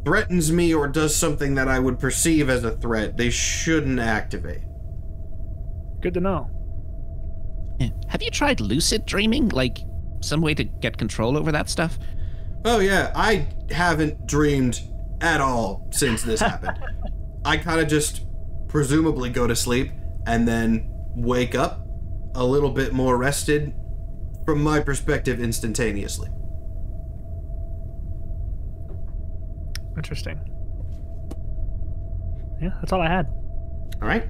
threatens me or does something that I would perceive as a threat, they shouldn't activate. Good to know. Have you tried lucid dreaming? Like, some way to get control over that stuff? Oh yeah, I haven't dreamed at all since this happened. I kind of just presumably go to sleep and then wake up a little bit more rested, from my perspective, instantaneously. Interesting. Yeah, that's all I had. All right.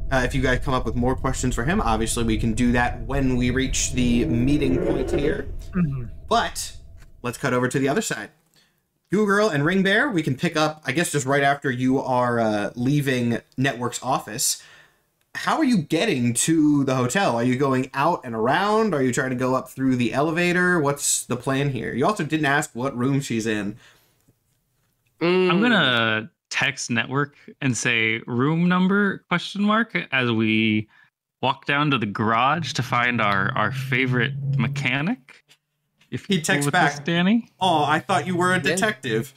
If you guys come up with more questions for him, obviously we can do that when we reach the meeting point here. But let's cut over to the other side. Goo Girl and Ring Bear, we can pick up, I guess, just right after you are leaving Network's office. How are you getting to the hotel? Are you going out and around? Are you trying to go up through the elevator? What's the plan here? You also didn't ask what room she's in. I'm gonna text Network and say room number ? As we walk down to the garage to find our favorite mechanic. If He texts back, this, Danny. Oh, I thought you were a detective.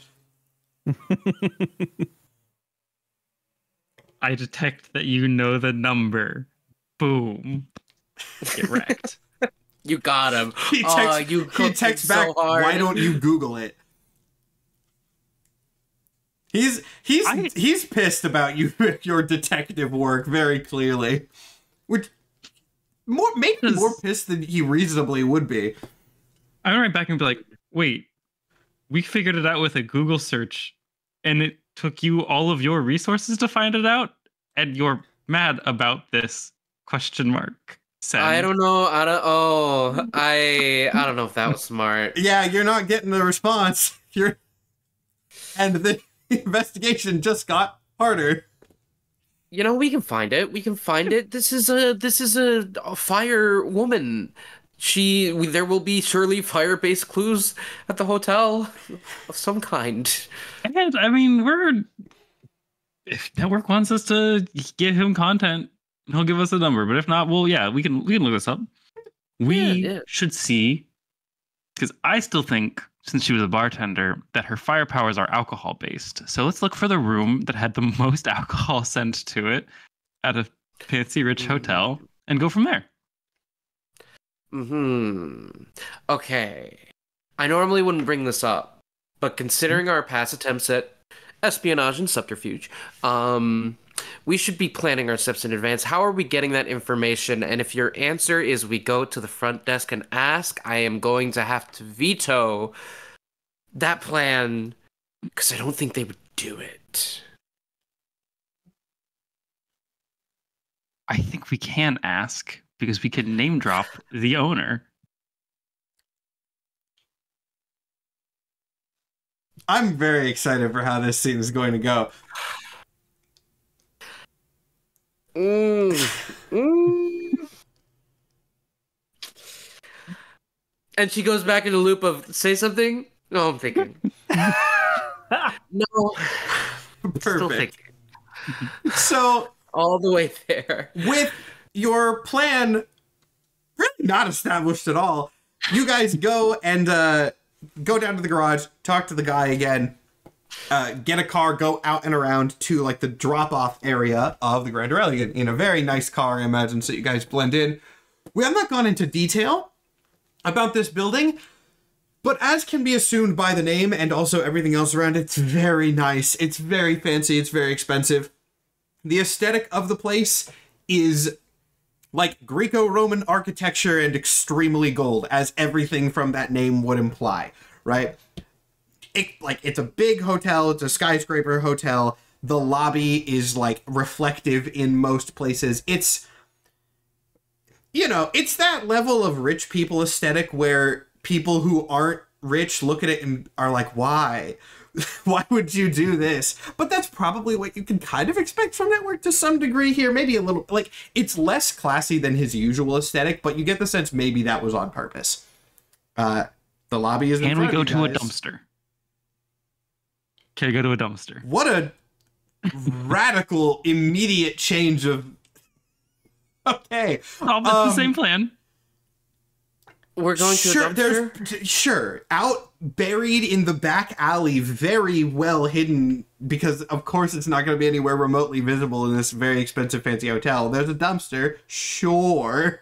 I detect that you know the number. Boom. Get wrecked. You got him. He texts back, so hard. why don't you Google it? He's pissed about you, your detective work, very clearly. Which maybe more pissed than he reasonably would be. I'm gonna write back and be like, wait, we figured it out with a Google search, and it took you all of your resources to find it out, and you're mad about this ? Send. I don't know. I don't know if that was smart. Yeah, you're not getting the response. And the investigation just got harder. You know, we can find it. This is a fire woman. There will be surely fire-based clues at the hotel of some kind. And I mean, if Network wants us to give him content, he'll give us a number. But if not, well, yeah, we can look this up. We should see, because I still think, since she was a bartender, that her fire powers are alcohol-based. So let's look for the room that had the most alcohol sent to it at a fancy rich hotel and go from there. Okay. I normally wouldn't bring this up, but considering our past attempts at espionage and subterfuge, we should be planning our steps in advance. How are we getting that information? And if your answer is we go to the front desk and ask, I am going to have to veto that plan Because I don't think they would do it. I think we can ask because we can name drop the owner. I'm very excited for how this scene is going to go. And she goes back in the loop of say something. No, I'm thinking. No, still Perfect. thinking. So All the way there. with your plan really not established at all, you guys go and go down to the garage, talk to the guy again, get a car, go out and around to like the drop-off area of the Grand Aurelian in a very nice car, I imagine, so you guys blend in. We have not gone into detail about this building, but as can be assumed by the name and also everything else around it, it's very nice. It's very fancy. It's very expensive. The aesthetic of the place is like Greco-Roman architecture and extremely gold, as everything from that name would imply, right? It's a big hotel. It's a skyscraper hotel. The lobby is like reflective in most places. It's, you know, it's that level of rich people aesthetic where people who aren't rich look at it and are like, why? Why would you do this? But that's probably what you can kind of expect from Network to some degree here. Maybe a little, like, it's less classy than his usual aesthetic, but you get the sense maybe that was on purpose. The lobby is in Can we front go of you to a guys. dumpster? Can we go to a dumpster? What a radical, immediate change of... Okay. Oh, that's the same plan. We're going to a dumpster? Sure. Out, buried in the back alley, very well hidden, because of course it's not going to be anywhere remotely visible in this very expensive, fancy hotel. There's a dumpster. Sure.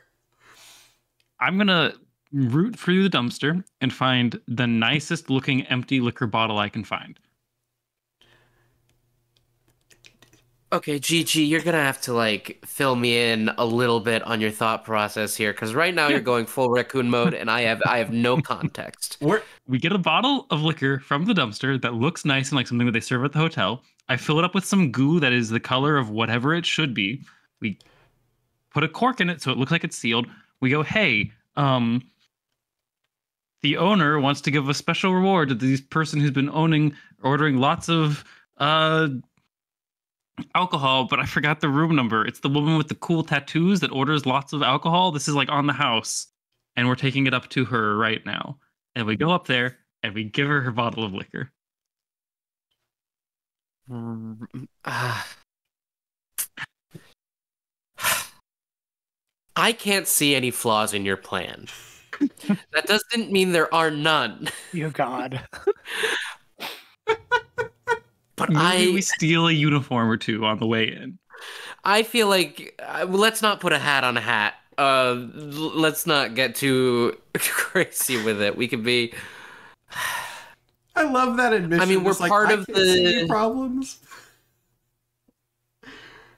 I'm going to root through the dumpster and find the nicest looking empty liquor bottle I can find. Okay, Gigi, you're gonna have to like fill me in a little bit on your thought process here, because right now you're going full raccoon mode, and I have no context. We get a bottle of liquor from the dumpster that looks nice and like something that they serve at the hotel. I fill it up with some goo that is the color of whatever it should be. We put a cork in it so it looks like it's sealed. We go, hey, the owner wants to give a special reward to this person who's been ordering lots of alcohol, but I forgot the room number. It's the woman with the cool tattoos that orders lots of alcohol. This is like on the house, and we're taking it up to her right now. And we go up there and we give her bottle of liquor. I can't see any flaws in your plan. That doesn't mean there are none. You God. But Maybe we steal a uniform or two on the way in. I feel like let's not put a hat on a hat. Let's not get too crazy with it. We could be. I love that admission. I mean, we're It's like, part I of can't see the any problems.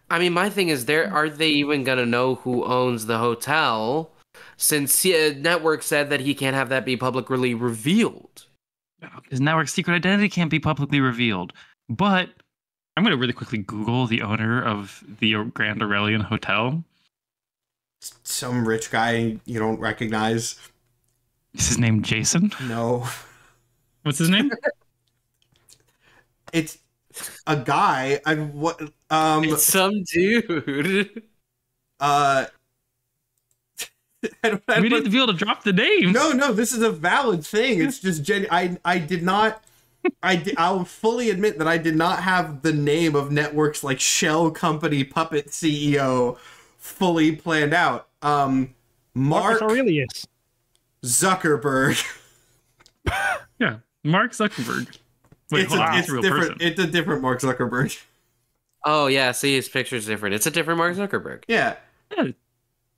I mean, my thing is, are they even gonna know who owns the hotel? Since Network said that he can't have that be publicly revealed. His network's secret identity can't be publicly revealed. But I'm going to really quickly Google the owner of the Grand Aurelian Hotel. Some rich guy you don't recognize. Is his name Jason? No. What's his name? It's a guy. It's some dude. We need to be able to drop the name. No, this is a valid thing. It's just I did not. I'll fully admit that I did not have the name of Network's like shell company puppet CEO fully planned out. Mark Marcus Aurelius Zuckerberg. Yeah, Mark Zuckerberg. Wait, It's hold on, it's a real different. person. It's a different Mark Zuckerberg. Oh yeah, see his picture's different. It's a different Mark Zuckerberg. Yeah, Yeah,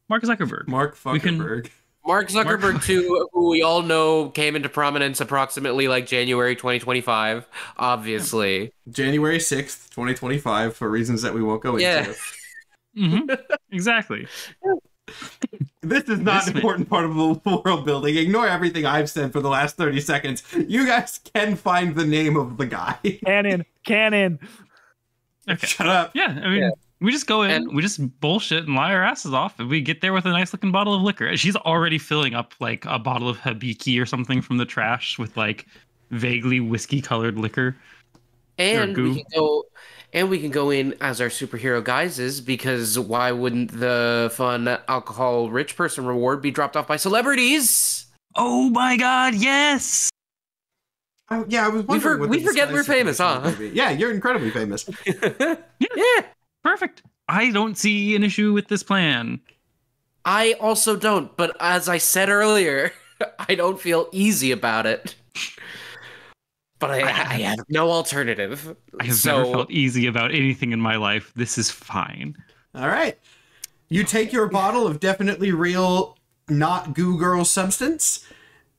Mark Zuckerberg. Mark We can- Zuckerberg. Mark Zuckerberg too, who we all know came into prominence approximately like January 2025, obviously. January 6th, 2025, for reasons that we won't go Yeah. into. Mm-hmm. Exactly. This is not This an important part of the world building. Ignore everything I've said for the last 30 seconds. You guys can find the name of the guy. Canon. Okay. Shut up. Yeah, I mean, we just go in, And- we just bullshit and lie our asses off, and we get there with a nice looking bottle of liquor. She's already filling up like a bottle of Hibiki or something from the trash with like vaguely whiskey colored liquor. And goo. we can go in as our superhero guises, because why wouldn't the fun alcohol rich person reward be dropped off by celebrities? Oh my god, yes! Oh, yeah, I was wondering. what we the forget disguise we're famous, situation huh? would be. Yeah, you're incredibly famous. Yeah. Perfect. I don't see an issue with this plan. I also don't, but as I said earlier, I don't feel easy about it. But I have no alternative. I have never felt easy about anything in my life. This is fine. All right. You take your bottle of definitely real, not goo girl substance,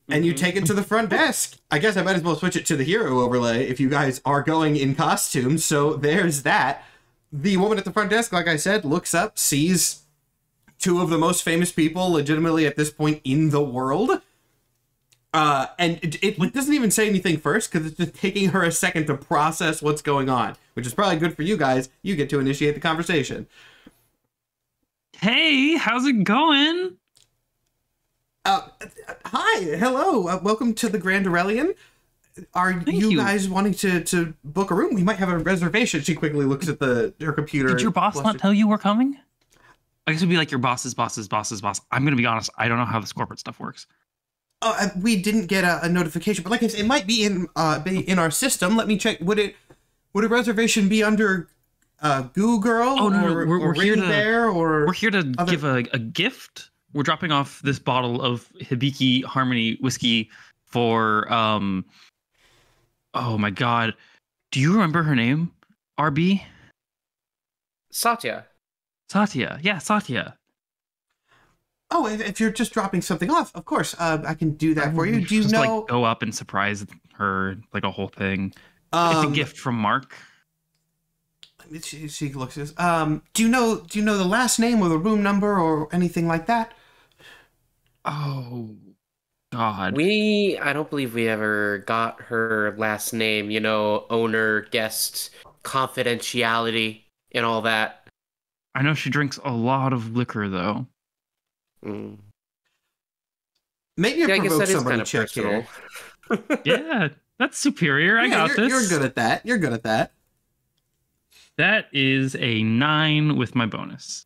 and you take it to the front desk. I guess I might as well switch it to the hero overlay if you guys are going in costume. So there's that. The woman at the front desk, like I said, looks up, sees two of the most famous people legitimately at this point in the world. And it doesn't even say anything first, because it's just taking her a second to process what's going on, which is probably good for you guys. You get to initiate the conversation. Hey, how's it going? Hi, hello, welcome to the Grand Aurelian. Are you guys wanting to book a room? We might have a reservation. She quickly looks at her computer. Did your boss not tell you we're coming? I guess it'd be like your boss's boss's boss's boss. I'm gonna be honest, I don't know how this corporate stuff works. We didn't get a notification, but like I said, it might be in our system. Let me check. Would a reservation be under Goo Girl? Oh no, or we're here to there, or we're here to give a gift. We're dropping off this bottle of Hibiki Harmony whiskey for oh my god. Do you remember her name? RB? Satya. Satya. Yeah, Satya. Oh, if you're just dropping something off, of course, I can do that for you. Do you just, know? like, go up and surprise her, like a whole thing. It's a gift from Mark. She looks at this. Do you know the last name or the room number or anything like that? Oh, God. I don't believe we ever got her last name, owner, guest, confidentiality, and all that. I know she drinks a lot of liquor, though. Mm. Maybe I provoke that is somebody kind of check personal. here. Yeah, that's superior. I got this. You're good at that. You're good at that. That is a 9 with my bonus.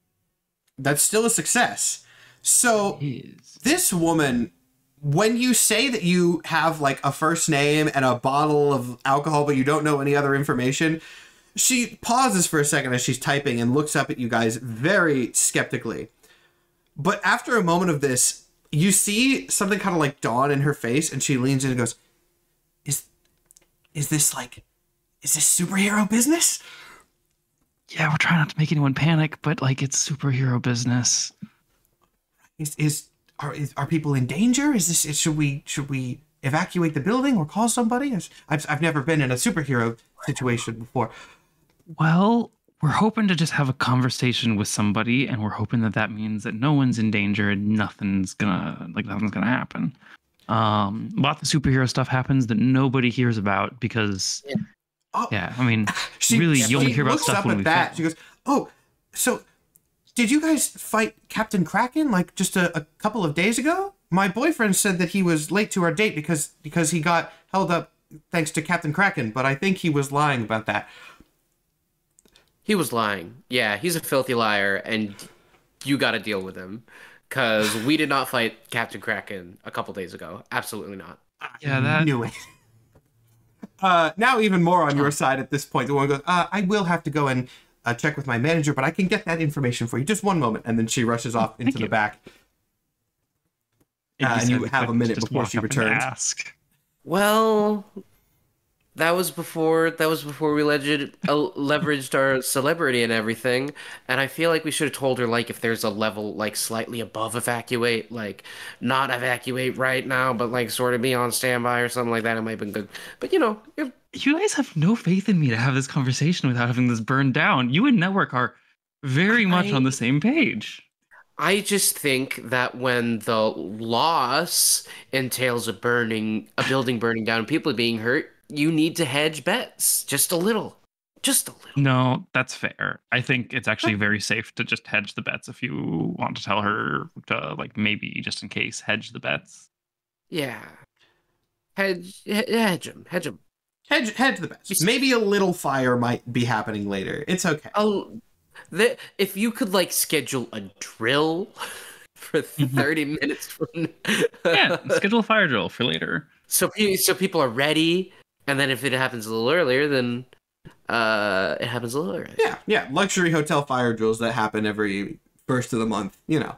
That's still a success. So this woman, when you say that you have like a first name and a bottle of alcohol, but you don't know any other information, she pauses for a second as she's typing and looks up at you guys very skeptically. But after a moment of this, you see something kind of like dawn in her face, and she leans in and goes, is this superhero business? Yeah, we're trying not to make anyone panic, but like it's superhero business. Are people in danger? Should we evacuate the building or call somebody? I've never been in a superhero situation before. Well, we're hoping to just have a conversation with somebody, and we're hoping that means that no one's in danger and nothing's gonna happen. Lots of superhero stuff happens that nobody hears about because, I mean, you only hear about stuff when we fail. She goes, "Oh, so did you guys fight Captain Kraken like just a couple of days ago? My boyfriend said that he was late to our date because he got held up thanks to Captain Kraken, but I think he was lying about that." He was lying. Yeah, he's a filthy liar, and you got to deal with him. Because we did not fight Captain Kraken a couple days ago. Absolutely not. Yeah, that knew it. Now even more on your side at this point. The woman goes, I will have to go and check with my manager, but I can get that information for you. Just one moment. And then she rushes off into the back. And you have a minute before she returns. Well, that was before we leveraged our celebrity and everything, and I feel like we should have told her like if there's a level like slightly above evacuate, like not evacuate right now, but like sort of be on standby or something like that. It might have been good, but you guys have no faith in me to have this conversation without having this burned down. You and Network are very much on the same page. I just think that when the loss entails a building burning down, people being hurt, you need to hedge bets just a little. Just a little. No, that's fair. I think it's actually very safe to just hedge the bets if you want to tell her to, like, maybe just in case, hedge the bets. Yeah. Hedge them. Hedge them. Hedge the bets. Maybe a little fire might be happening later. It's okay. If you could, like, schedule a drill for 30 minutes from now. Yeah, schedule a fire drill for later. So people are ready, and then if it happens a little earlier, then it happens a little earlier. Yeah. Luxury hotel fire drills that happen every first of the month. You know,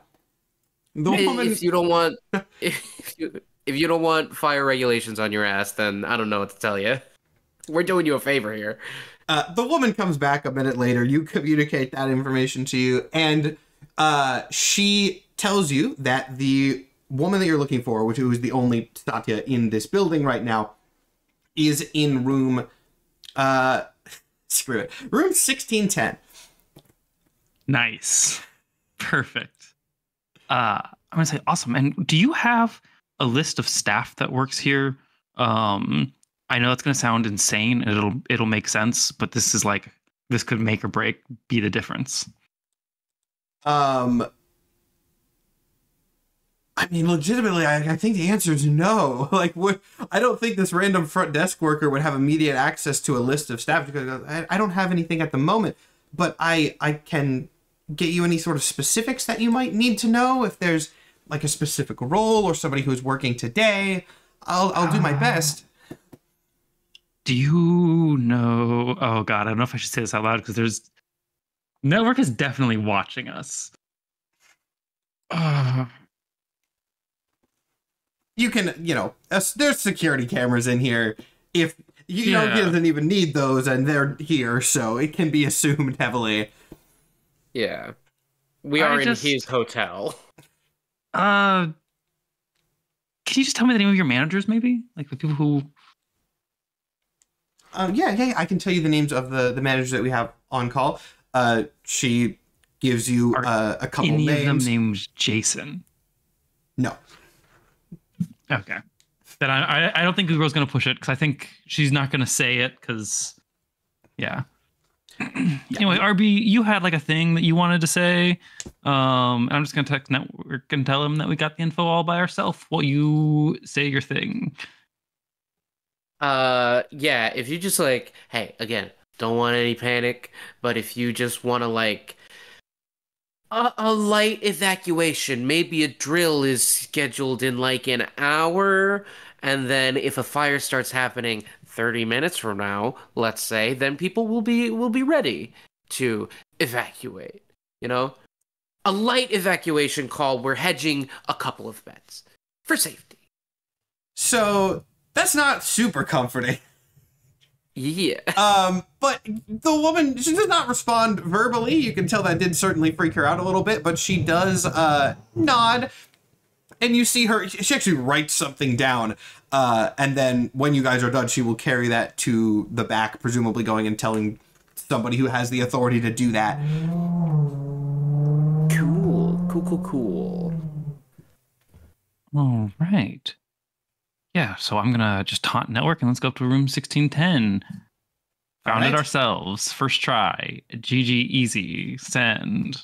if you don't want if you don't want fire regulations on your ass, then I don't know what to tell you. We're doing you a favor here. The woman comes back a minute later. You communicate that information to you, and she tells you that the woman that you're looking for, which is the only Satya in this building right now, is in room room 1610. Nice. Perfect. I'm gonna say awesome. And do you have a list of staff that works here? I know it's gonna sound insane and it'll make sense, but this could make or be the difference. I mean, legitimately, I think the answer is no. Like, I don't think this random front desk worker would have immediate access to a list of staff because I don't have anything at the moment. But I can get you any sort of specifics that you might need to know. If there's like a specific role or somebody who's working today, I'll do my best. Do you know? Oh God, I don't know if I should say this out loud because network is definitely watching us. You can, there's security cameras in here. If he doesn't even need those, and they're here, so it can be assumed heavily. Yeah, we are in his hotel. Can you just tell me the name of your managers, maybe? Like the people who... Yeah, I can tell you the names of the managers that we have on call. She gives you a couple names. Any of them named Jason? No. Okay. Then I don't think Google's going to push it because I think she's not going to say it because, yeah. Anyway, RB, you had like a thing that you wanted to say. I'm just going to text network and tell him that we got the info all by ourselves while you say your thing. Yeah, if you just like, hey, again, don't want any panic, but if you just want to like a light evacuation, maybe a drill is scheduled in like an hour, and then if a fire starts happening 30 minutes from now, let's say, then people will be ready to evacuate, A light evacuation call, we're hedging a couple of bets for safety. So that's not super comforting. Yeah. But the woman, she does not respond verbally. You can tell that did certainly freak her out a little bit, but she does nod. And you see her, she actually writes something down. And then when you guys are done, she will carry that to the back, presumably going and telling somebody who has the authority to do that. Cool. All right. Yeah, so I'm going to just taunt network and let's go up to room 1610. Found it ourselves. First try. GG easy. Send.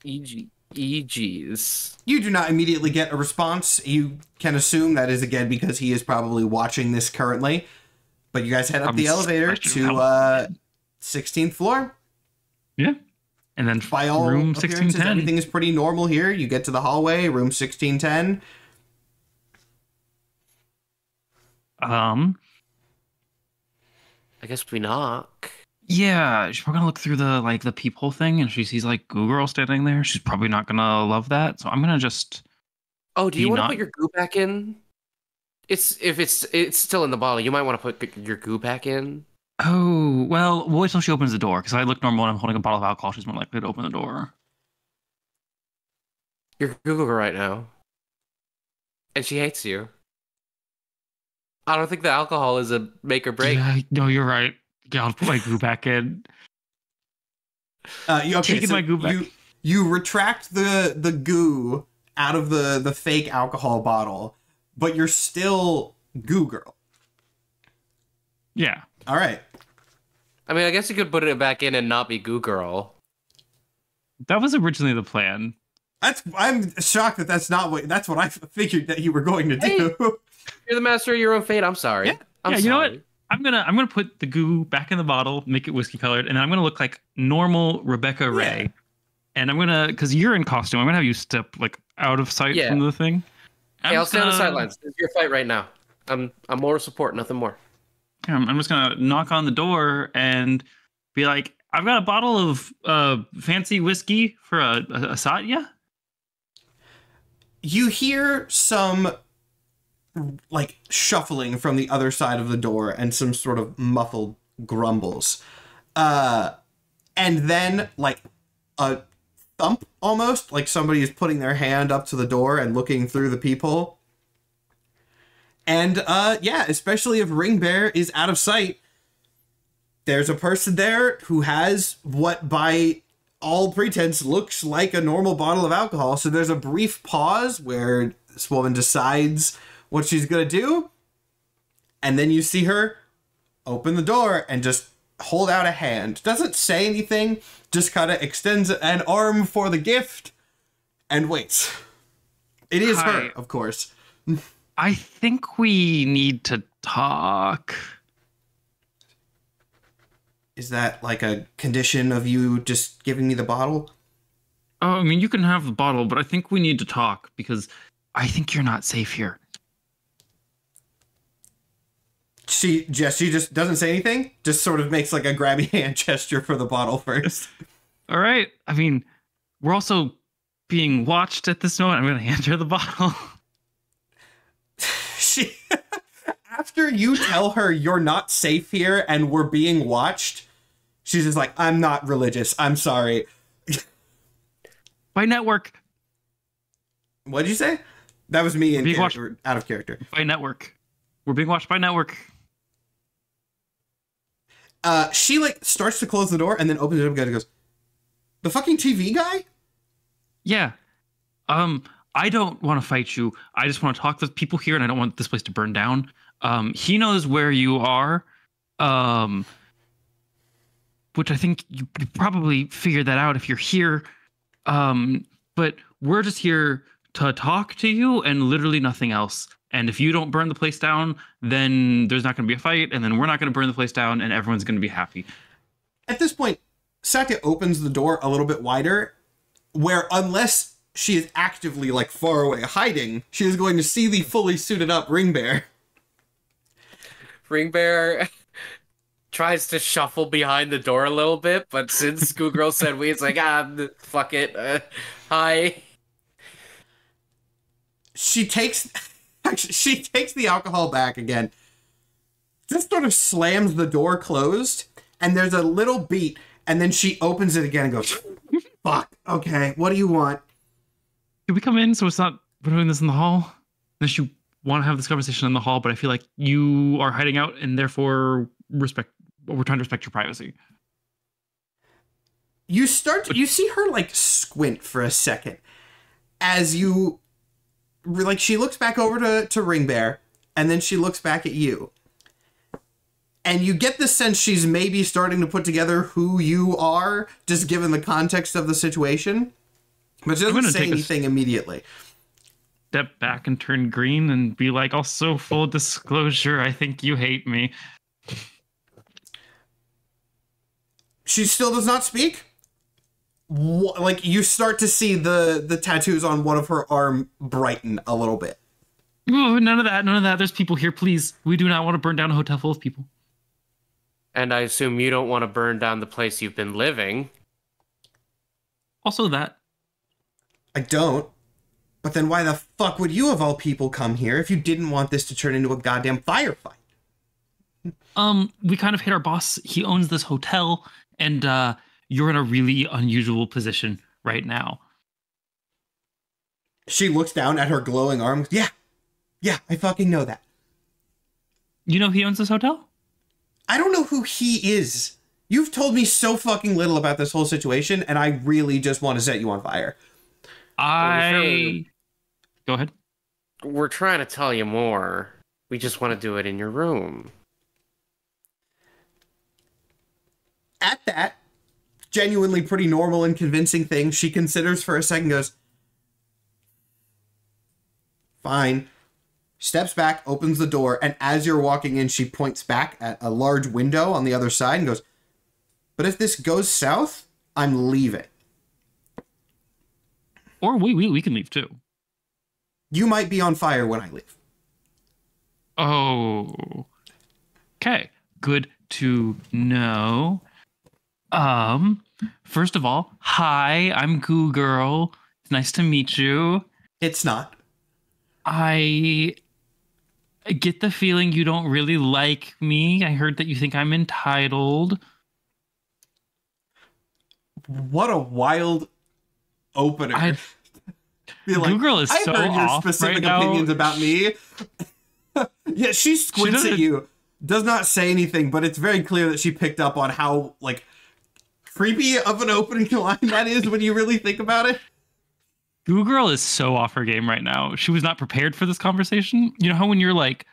EGs. You do not immediately get a response. You can assume that is, again, because he is probably watching this currently. But you guys head up the elevator to 16th floor. Yeah. And then by all room appearances, 1610. everything is pretty normal here. You get to the hallway, room 1610. I guess we knock. Yeah, she's probably gonna look through the peephole thing, and she sees like Goo Girl standing there. She's probably not gonna love that, so I'm gonna just. Oh, do you want to put your goo back in? It's still in the bottle. You might want to put your goo back in. Oh well, we'll wait till she opens the door because I look normal when I'm holding a bottle of alcohol. She's more likely to open the door. You're Google right now, and she hates you. I don't think the alcohol is a make or break. Yeah, no, you're right. Yeah, I'll put my goo back in. Okay, Taking so my goo back. You retract the goo out of the fake alcohol bottle, but you're still Goo Girl. Yeah. All right. I mean, I guess you could put it back in and not be Goo Girl. That was originally the plan. I'm shocked that's what I figured that you were going to do. Hey. You're the master of your own fate. I'm sorry. Yeah. I'm sorry. You know what? I'm gonna put the goo back in the bottle, make it whiskey colored, and then I'm gonna look like normal Rebecca Ray. And I'm gonna, because you're in costume, I'm gonna have you step like out of sight from the thing. Hey, I'll stay on the sidelines. This is your fight right now. I'm moral support, nothing more. I'm just gonna knock on the door and be like, I've got a bottle of fancy whiskey for a Satya. You hear some like shuffling from the other side of the door and some sort of muffled grumbles. And then like a thump almost, like somebody is putting their hand up to the door and looking through the peephole. And especially if Ring Bear is out of sight, there's a person there who has what by all pretense looks like a normal bottle of alcohol. So there's a brief pause where this woman decides what she's gonna do, and then you see her open the door and just hold out a hand. Doesn't say anything, just kind of extends an arm for the gift and waits. It is her, of course. I think we need to talk. Is that like a condition of you just giving me the bottle? Oh, I mean, you can have the bottle, but I think we need to talk because I think you're not safe here. She just doesn't say anything, just sort of makes like a grabby hand gesture for the bottle first. All right. I mean, we're also being watched at this moment. I'm going to hand her the bottle. She, after you tell her you're not safe here and we're being watched, she's just like, I'm not religious. I'm sorry. By network. What did you say? That was me in character, out of character. By network. We're being watched by network. She like starts to close the door and then opens it up again and goes, the fucking TV guy? Yeah. I don't want to fight you. I just want to talk with people here and I don't want this place to burn down. He knows where you are. Which I think you probably figured that out if you're here. But we're just here to talk to you and literally nothing else. And if you don't burn the place down, then there's not going to be a fight, and then we're not going to burn the place down, and everyone's going to be happy. At this point, Satya opens the door a little bit wider, where unless she is actively like far away hiding, she is going to see the fully suited up Ring Bear. Ring Bear tries to shuffle behind the door a little bit, but since Schoolgirl said it's like, fuck it. Hi. She takes the alcohol back again, just sort of slams the door closed, and there's a little beat, and then she opens it again and goes, fuck, okay, what do you want? Can we come in so we're doing this in the hall? Unless you want to have this conversation in the hall, but I feel like you are hiding out, and therefore we're trying to respect your privacy. You see her like squint for a second as you like she looks back over to Ring Bear, and then she looks back at you. And you get the sense she's maybe starting to put together who you are, just given the context of the situation. But she doesn't say anything immediately. Step back and turn green and be like, also, full disclosure, I think you hate me. She still does not speak. Like, you start to see the tattoos on one of her arm brighten a little bit. Oh, none of that. There's people here, please. We do not want to burn down a hotel full of people. And I assume you don't want to burn down the place you've been living. Also that. I don't. But then why the fuck would you, of all people, come here if you didn't want this to turn into a goddamn firefight? We kind of hit our boss. He owns this hotel, and you're in a really unusual position right now. She looks down at her glowing arm. Yeah, I fucking know that. You know he owns this hotel? I don't know who he is. You've told me so fucking little about this whole situation, and I really just want to set you on fire. Go ahead. We're trying to tell you more. We just want to do it in your room. At that genuinely pretty normal and convincing thing, she considers for a second, goes, fine. Steps back, opens the door, and as you're walking in, she points back at a large window on the other side and goes, but if this goes south, I'm leaving. Or we can leave too. You might be on fire when I leave. Oh. Okay. Good to know. First of all, hi, I'm Goo Girl. It's nice to meet you. It's not. I get the feeling you don't really like me. I heard that you think I'm entitled. What a wild opener. Be like, Goo Girl is so I heard your off specific right opinions now. about me. Yeah, she squints at you, does not say anything, but it's very clear that she picked up on how, like, creepy of an opening line that is when you really think about it. Goo Girl is so off her game right now. She was not prepared for this conversation. You know how when you're like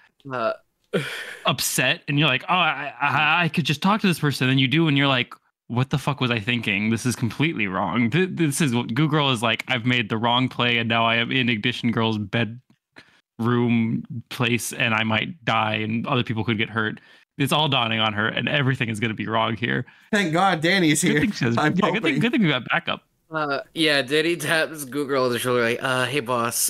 upset and you're like, oh, I could just talk to this person, and you do, and you're like, what the fuck was I thinking? This is completely wrong. This is what Goo Girl is like. I've made the wrong play, and now I am in Ignition Girl's bedroom place, and I might die, and other people could get hurt. It's all dawning on her, and everything is going to be wrong here. Thank God Danny's here. Good thing we got backup. Yeah, Danny taps Goo Girl on the shoulder like, hey boss,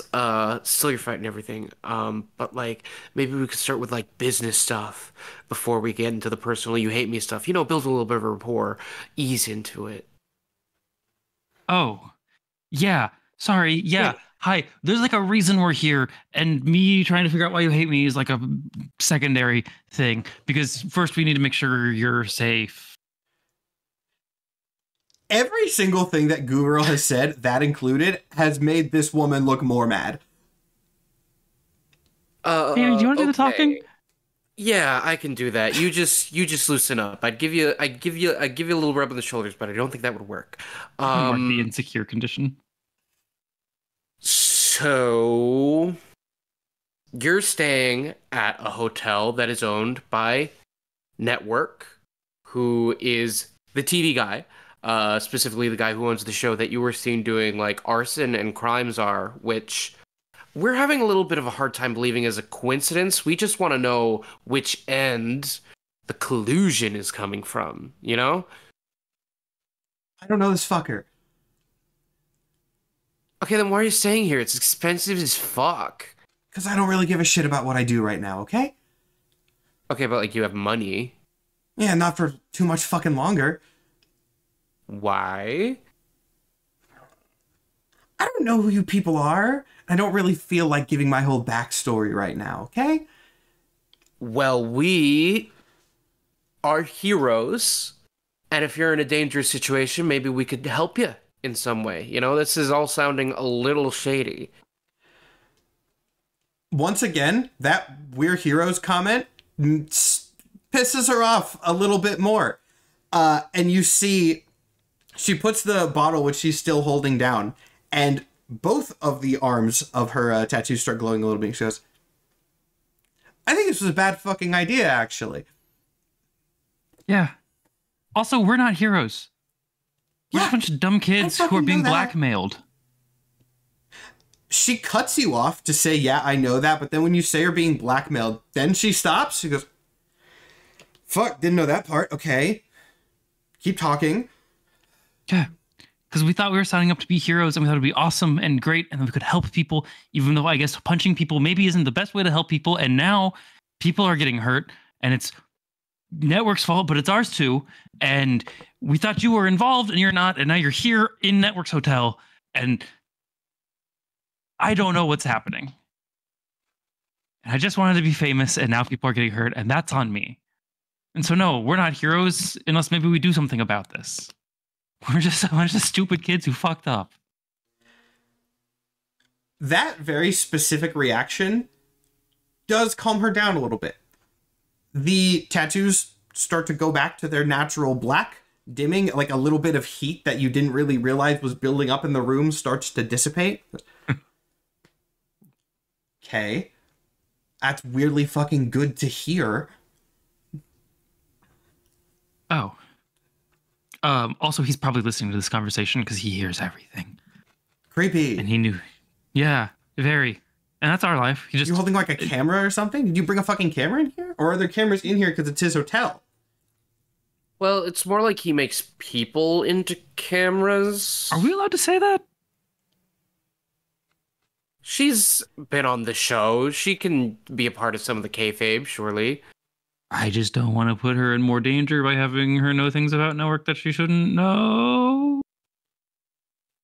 still you're fighting everything. But like maybe we could start with like business stuff before we get into the personal you hate me stuff. You know, build a little bit of a rapport, ease into it. Oh. Yeah. Sorry. Yeah. Hi. There's like a reason we're here, and me trying to figure out why you hate me is like a secondary thing, because first we need to make sure you're safe. Every single thing that Goo Girl has said, that included, has made this woman look more mad. Danny, do you want to do the talking? Yeah, I can do that. You just loosen up. I'd give you a little rub on the shoulders, but I don't think that would work. Mark the insecure condition. So you're staying at a hotel that is owned by Network, who is the TV guy. Specifically the guy who owns the show that you were seen doing like arson and crimes are, which we're having a little bit of a hard time believing is a coincidence. We just want to know which end the collusion is coming from, you know? I don't know this fucker. Okay, then why are you staying here? It's expensive as fuck. Because I don't really give a shit about what I do right now, okay? Okay, but like you have money. Yeah, not for too much fucking longer. Why? I don't know who you people are. I don't really feel like giving my whole backstory right now, okay? Well, we are heroes, and if you're in a dangerous situation, maybe we could help you in some way. You know, this is all sounding a little shady. Once again, that "we're heroes" comment pisses her off a little bit more. And you see, she puts the bottle, which she's still holding down, and both of the arms of her tattoos start glowing a little bit. She goes, I think this was a bad fucking idea, actually. Yeah. Also, we're not heroes. We're Yeah, a bunch of dumb kids I who are fucking being know that. blackmailed. She cuts you off to say, yeah, I know that, but then when you say you're being blackmailed, then she stops. She goes, fuck, didn't know that part. Okay. Keep talking. Yeah. Because we thought we were signing up to be heroes, and we thought it'd be awesome and great, and we could help people, even though I guess punching people maybe isn't the best way to help people. And now people are getting hurt, and it's Network's fault, but it's ours too. And we thought you were involved, and you're not. And now you're here in Network's hotel, and I don't know what's happening. And I just wanted to be famous, and now people are getting hurt, and that's on me. And so, no, we're not heroes unless maybe we do something about this. We're just a bunch of stupid kids who fucked up. That very specific reaction does calm her down a little bit. The tattoos start to go back to their natural black, dimming, like a little bit of heat that you didn't really realize was building up in the room starts to dissipate. Okay. That's weirdly fucking good to hear. Oh. Also, he's probably listening to this conversation because he hears everything. Creepy. And he knew. Yeah, very. And that's our life. He just. You holding like a camera or something? Did you bring a fucking camera in here? Or are there cameras in here because it's his hotel? Well, it's more like he makes people into cameras. Are we allowed to say that? She's been on the show. She can be a part of some of the kayfabe, surely. I just don't want to put her in more danger by having her know things about network that she shouldn't know.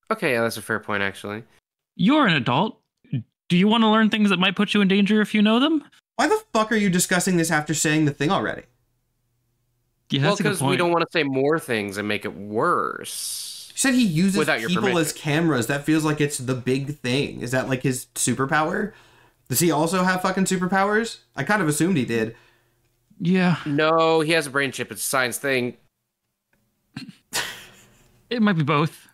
Okay, yeah, that's a fair point, actually. You're an adult. Do you want to learn things that might put you in danger if you know them? Why the fuck are you discussing this after saying the thing already? Yeah, Well, that's a good because point. we don't want to say more things and make it worse. You said he uses Without your people as permission. cameras. That feels like it's the big thing. Is that like his superpower? Does he also have fucking superpowers? I kind of assumed he did. Yeah, No, he has a brain chip. It's a science thing. it might be both.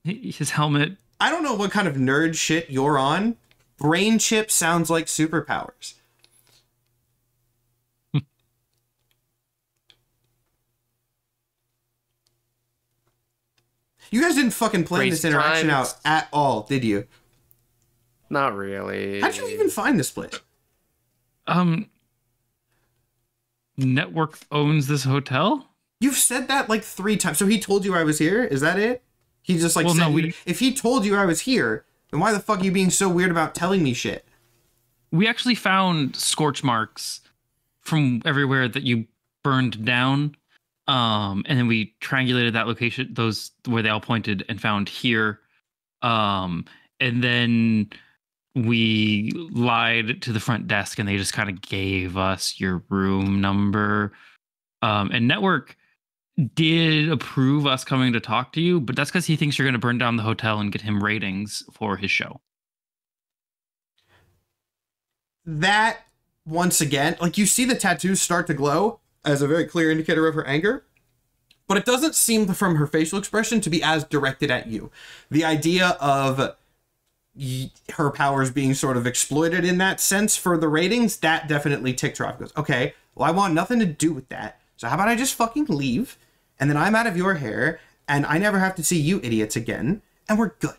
His helmet. I don't know what kind of nerd shit you're on. Brain chip sounds like superpowers. You guys didn't fucking plan this Crazy interaction times. out at all, did you? Not really. How'd you even find this place? Network owns this hotel? You've said that like 3 times. So he told you I was here? Is that it? He just like Well, said no, if he told you I was here, then why the fuck are you being so weird about telling me shit? We actually found scorch marks from everywhere that you burned down. And then we triangulated that location, those where they all pointed, and found here. And then we lied to the front desk and they just kind of gave us your room number. And Network did approve us coming to talk to you, but that's because he thinks you're going to burn down the hotel and get him ratings for his show. That, once again, like you see the tattoos start to glow as a very clear indicator of her anger, but it doesn't seem from her facial expression to be as directed at you. The idea of her powers being sort of exploited in that sense for the ratings, that definitely ticked her off. Goes, okay, well, I want nothing to do with that. So how about I just fucking leave, and then I'm out of your hair, and I never have to see you idiots again, and we're good.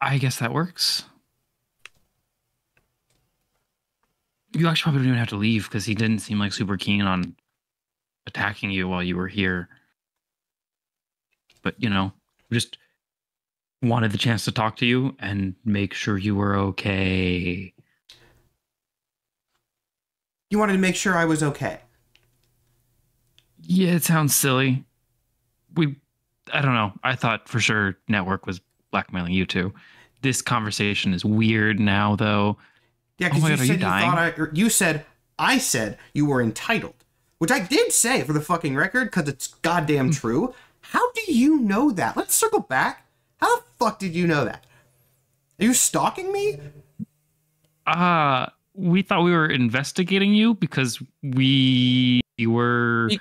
I guess that works. You actually probably don't even have to leave because he didn't seem like super keen on attacking you while you were here. But, you know, just wanted the chance to talk to you and make sure you were okay. You wanted to make sure I was okay. Yeah, it sounds silly. I don't know. I thought for sure Network was blackmailing you two. This conversation is weird now, though. Yeah, Oh because my you God, are said you dying? you said I said you were entitled, which I did say for the fucking record because it's goddamn true. How do you know that? Let's circle back. How the fuck did you know that? Are you stalking me? We thought we were investigating you because we were.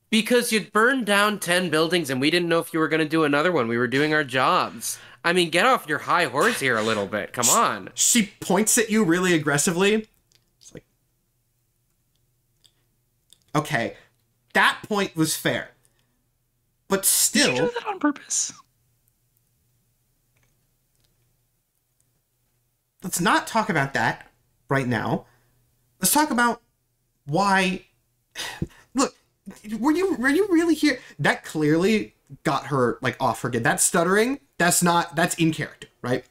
Because you'd burned down 10 buildings and we didn't know if you were going to do another one. We were doing our jobs. I mean, get off your high horse here a little bit. Come on. She points at you really aggressively. It's like, okay, that point was fair. But still, Did you do that on purpose? let's not talk about that right now. Let's talk about why. Look, were you really here? That clearly got her like off her game. That stuttering, that's in character, right?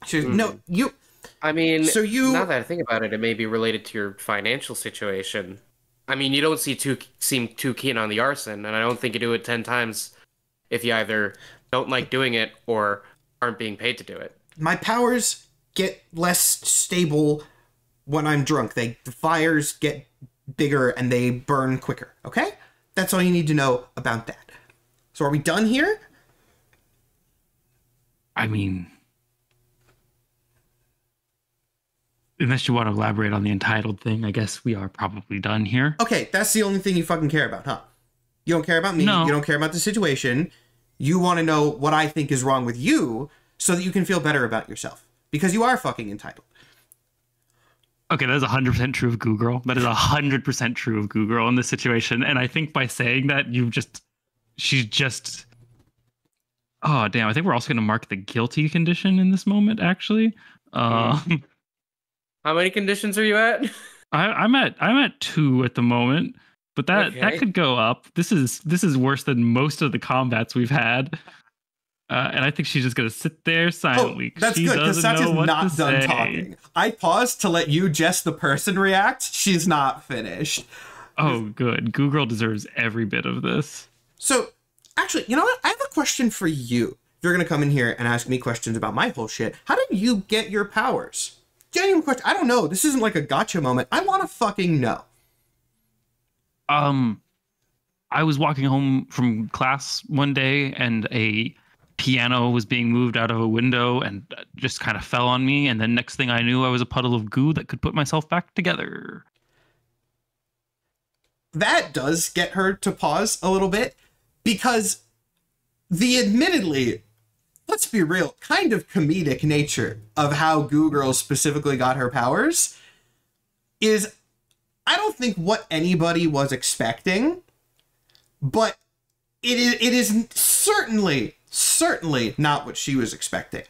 She goes, no, you. I mean, So you- now that I think about it, it may be related to your financial situation. I mean, you don't seem too keen on the arson, and I don't think you do it 10 times if you either don't like doing it or aren't being paid to do it. My powers get less stable when I'm drunk. The fires get bigger and they burn quicker, okay? That's all you need to know about that. So are we done here? I mean, unless you want to elaborate on the entitled thing, I guess we are probably done here. Okay, that's the only thing you fucking care about, huh? You don't care about me. No. You don't care about the situation. You want to know what I think is wrong with you so that you can feel better about yourself. Because you are fucking entitled. Okay, that is 100% true of Goo Girl. That is 100% true of Goo Girl in this situation. And I think by saying that, she's just... Oh, damn. I think we're also going to mark the guilty condition in this moment, actually. How many conditions are you at? I'm at 2 at the moment, but that could go up. This is worse than most of the combats we've had. And I think she's just gonna sit there silently. Oh, that's good, because Satya's not done talking. I paused to let you, Jess the person, react. She's not finished. Oh, good. Goo Girl deserves every bit of this. So, actually, you know what? I have a question for you. If you're gonna come in here and ask me questions about my whole shit, how did you get your powers? Genuine question. I don't know. This isn't like a gotcha moment. I want to fucking know. I was walking home from class one day, and a piano was being moved out of a window and just kind of fell on me, and then next thing I knew, I was a puddle of goo that could put myself back together. That does get her to pause a little bit, because the admittedly, let's be real, kind of comedic nature of how Goo Girl specifically got her powers is, I don't think what anybody was expecting, but it is certainly not what she was expecting.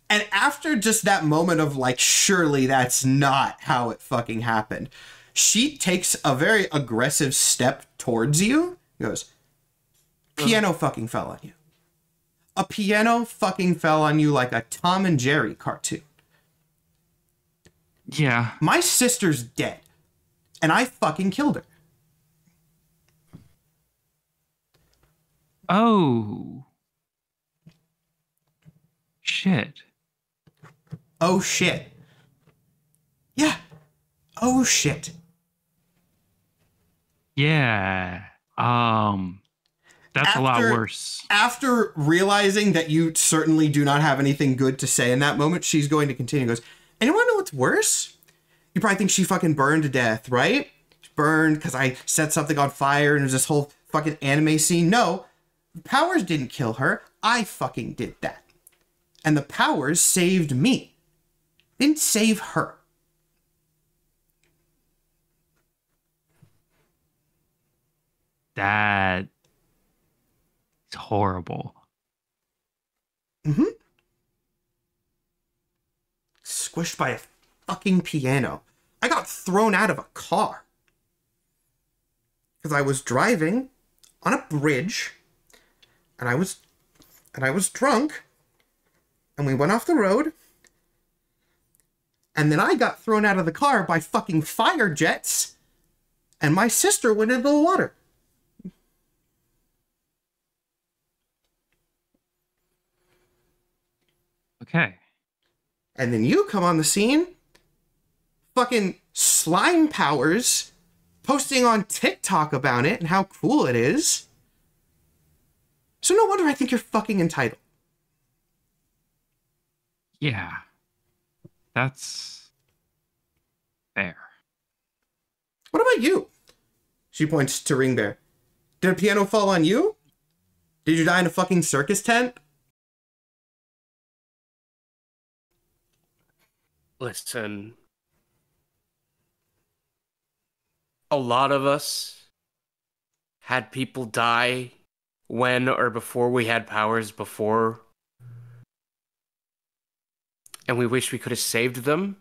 And after just that moment of like, surely that's not how it fucking happened, she takes a very aggressive step towards you. Goes, piano fucking fell on you. A piano fucking fell on you like a Tom and Jerry cartoon. Yeah. My sister's dead, and I fucking killed her. Oh. Shit. Oh shit. Yeah. Oh shit. Yeah. That's a lot worse. After realizing that you certainly do not have anything good to say in that moment, she's going to continue. Goes, and you want to know what's worse? You probably think she fucking burned to death, right? She burned because I set something on fire and there's this whole fucking anime scene. No. Powers didn't kill her. I fucking did that. And the powers saved me. Didn't save her. That's horrible. Mm-hmm. Squished by a fucking piano. I got thrown out of a car. Because I was driving on a bridge. And I was drunk, and we went off the road, and then I got thrown out of the car by fucking fire jets, and my sister went into the water. Okay. And then you come on the scene, fucking slime powers, posting on TikTok about it and how cool it is. So no wonder I think you're fucking entitled. Yeah. That's fair. What about you? She points to Ring Bear. Did a piano fall on you? Did you die in a fucking circus tent? Listen. A lot of us had people die when or before we had powers before. And we wish we could have saved them.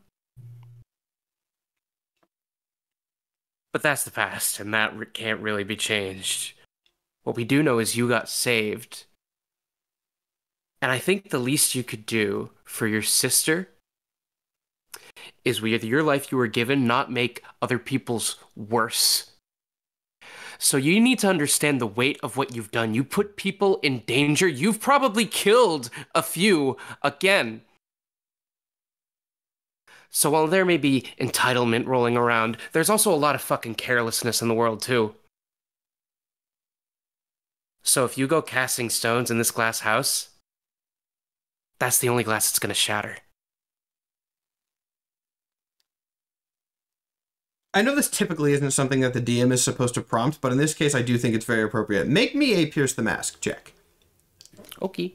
But that's the past, and that can't really be changed. What we do know is you got saved. And I think the least you could do for your sister is with your life you were given, not make other people's worse. So you need to understand the weight of what you've done. You put people in danger. You've probably killed a few again. So while there may be entitlement rolling around, there's also a lot of fucking carelessness in the world too. So if you go casting stones in this glass house, that's the only glass that's gonna shatter. I know this typically isn't something that the DM is supposed to prompt, but in this case, I do think it's very appropriate. Make me a Pierce the Mask check. Okay.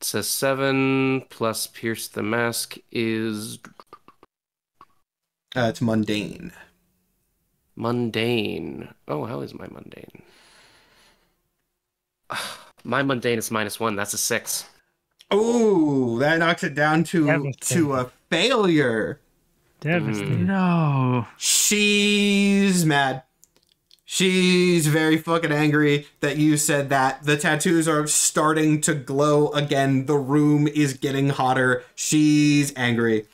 It's a 7 plus Pierce the Mask is It's mundane. mundane. Oh, how is my mundane? My mundane is -1. That's a 6. Ooh, that knocks it down to a failure. Devastating. No. She's mad. She's very fucking angry that you said that. The tattoos are starting to glow again. The room is getting hotter. She's angry.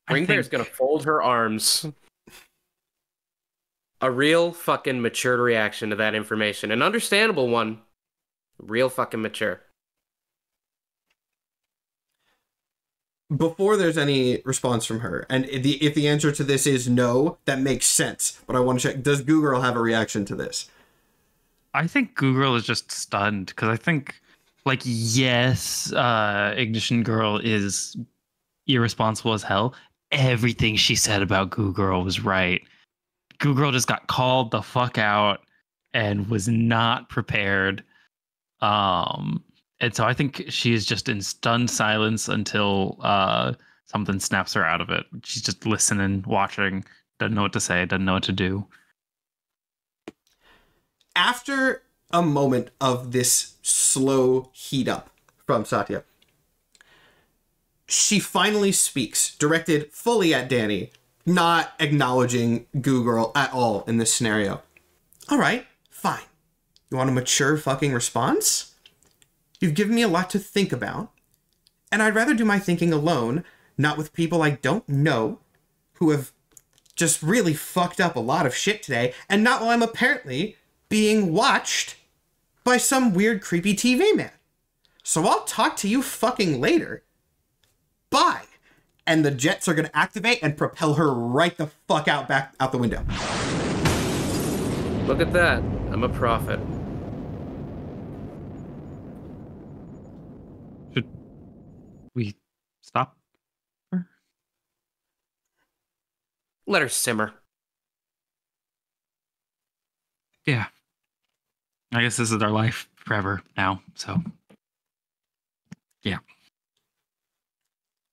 Ringbear's gonna fold her arms. A real fucking matured reaction to that information. An understandable one. Real fucking mature. Before there's any response from her, and if the answer to this is no, that makes sense. But I want to check, does Google have a reaction to this? I think Google is just stunned because I think, like, yes, Ignition Girl is irresponsible as hell. Everything she said about Google was right. Google just got called the fuck out and was not prepared. And so I think she is just in stunned silence until something snaps her out of it. She's just listening, watching, doesn't know what to say, doesn't know what to do. After a moment of this slow heat up from Satya, she finally speaks, directed fully at Danny, not acknowledging Goo Girl at all in this scenario. All right, fine. You want a mature fucking response? You've given me a lot to think about, and I'd rather do my thinking alone, not with people I don't know, who have just really fucked up a lot of shit today, and not while I'm apparently being watched by some weird creepy TV man. So I'll talk to you fucking later. Bye. And the jets are going to activate and propel her right the fuck back out the window. Look at that. I'm a prophet. Should we stop her? Let her simmer. Yeah. I guess this is our life forever now, so. Yeah.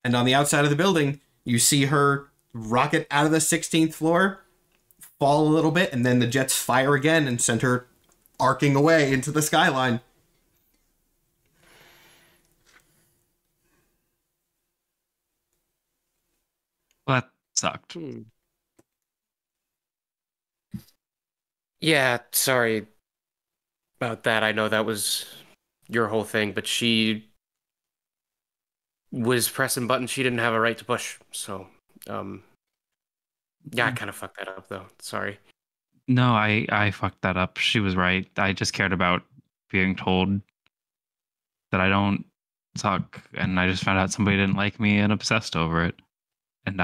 And on the outside of the building, you see her rocket out of the 16th floor, fall a little bit, and then the jets fire again and send her arcing away into the skyline. Well, that sucked. Yeah, sorry about that. I know that was your whole thing, but she was pressing buttons she didn't have a right to push. So, yeah, I kind of fucked that up, though. Sorry. No, I fucked that up. She was right. I just cared about being told that I don't suck, and I just found out somebody didn't like me and obsessed over it. And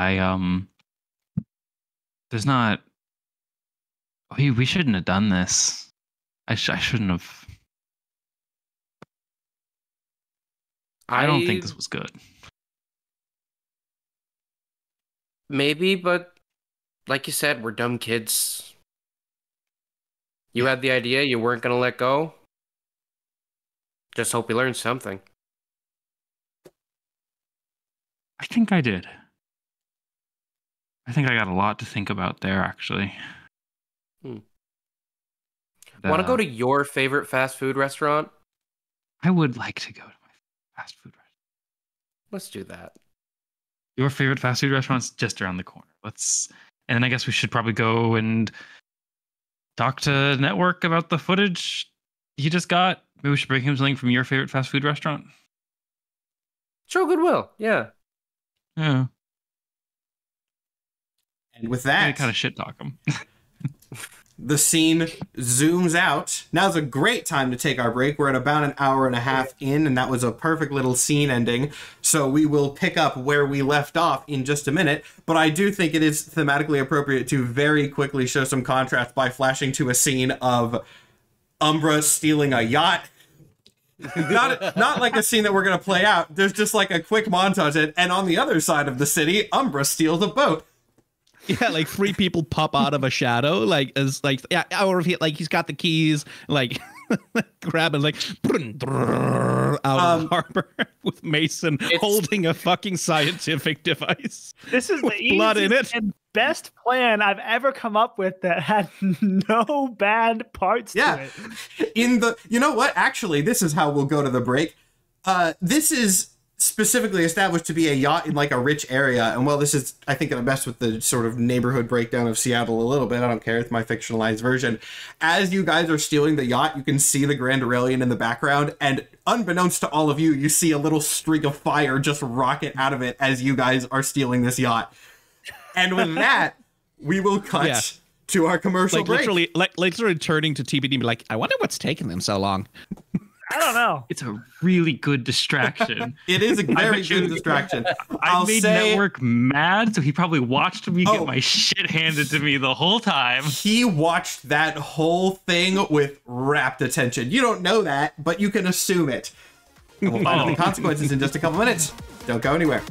there's not. We shouldn't have done this. I shouldn't have. I don't think this was good. Maybe, but like you said, we're dumb kids. You had the idea, you weren't going to let go. Just hope we learned something. I think I did. I think I got a lot to think about there, actually. Want to go to your favorite fast food restaurant? I would like to go to my fast food restaurant. Let's do that. Your favorite fast food restaurant's just around the corner. And then I guess we should probably go and talk to Network about the footage he just got. Maybe we should bring him something from your favorite fast food restaurant. Show goodwill, yeah. Yeah. And with that, kind of shit talk him. the scene zooms out. Now's a great time to take our break. We're at about an hour and a half in, and that was a perfect little scene ending. So we will pick up where we left off in just a minute. But I do think it is thematically appropriate to very quickly show some contrast by flashing to a scene of Umbra stealing a yacht. Not like a scene that we're going to play out. There's just like a quick montage. And on the other side of the city, Umbra steals a boat. Yeah, like 3 people pop out of a shadow, like as like yeah, or if he like he's got the keys, like grabbing like out of the harbor with Mason holding a fucking scientific device. This is with the blood in it. And best plan I've ever come up with that had no bad parts to it. You know what? Actually, this is how we'll go to the break. This is specifically established to be a yacht in like a rich area, and well, this is, I think, gonna mess with the sort of neighborhood breakdown of Seattle a little bit. I don't care, it's my fictionalized version. As you guys are stealing the yacht, you can see the Grand Aurelian in the background, and unbeknownst to all of you, you see a little streak of fire just rocket out of it as you guys are stealing this yacht. And with that, we will cut to our commercial break. Literally turning to TBD and be like, I wonder what's taking them so long. I don't know. It's a really good distraction. It is a very good distraction. I made Network mad, so he probably watched me get my shit handed to me the whole time. He watched that whole thing with rapt attention. You don't know that, but you can assume it. And we'll find out the consequences in just a couple minutes. Don't go anywhere.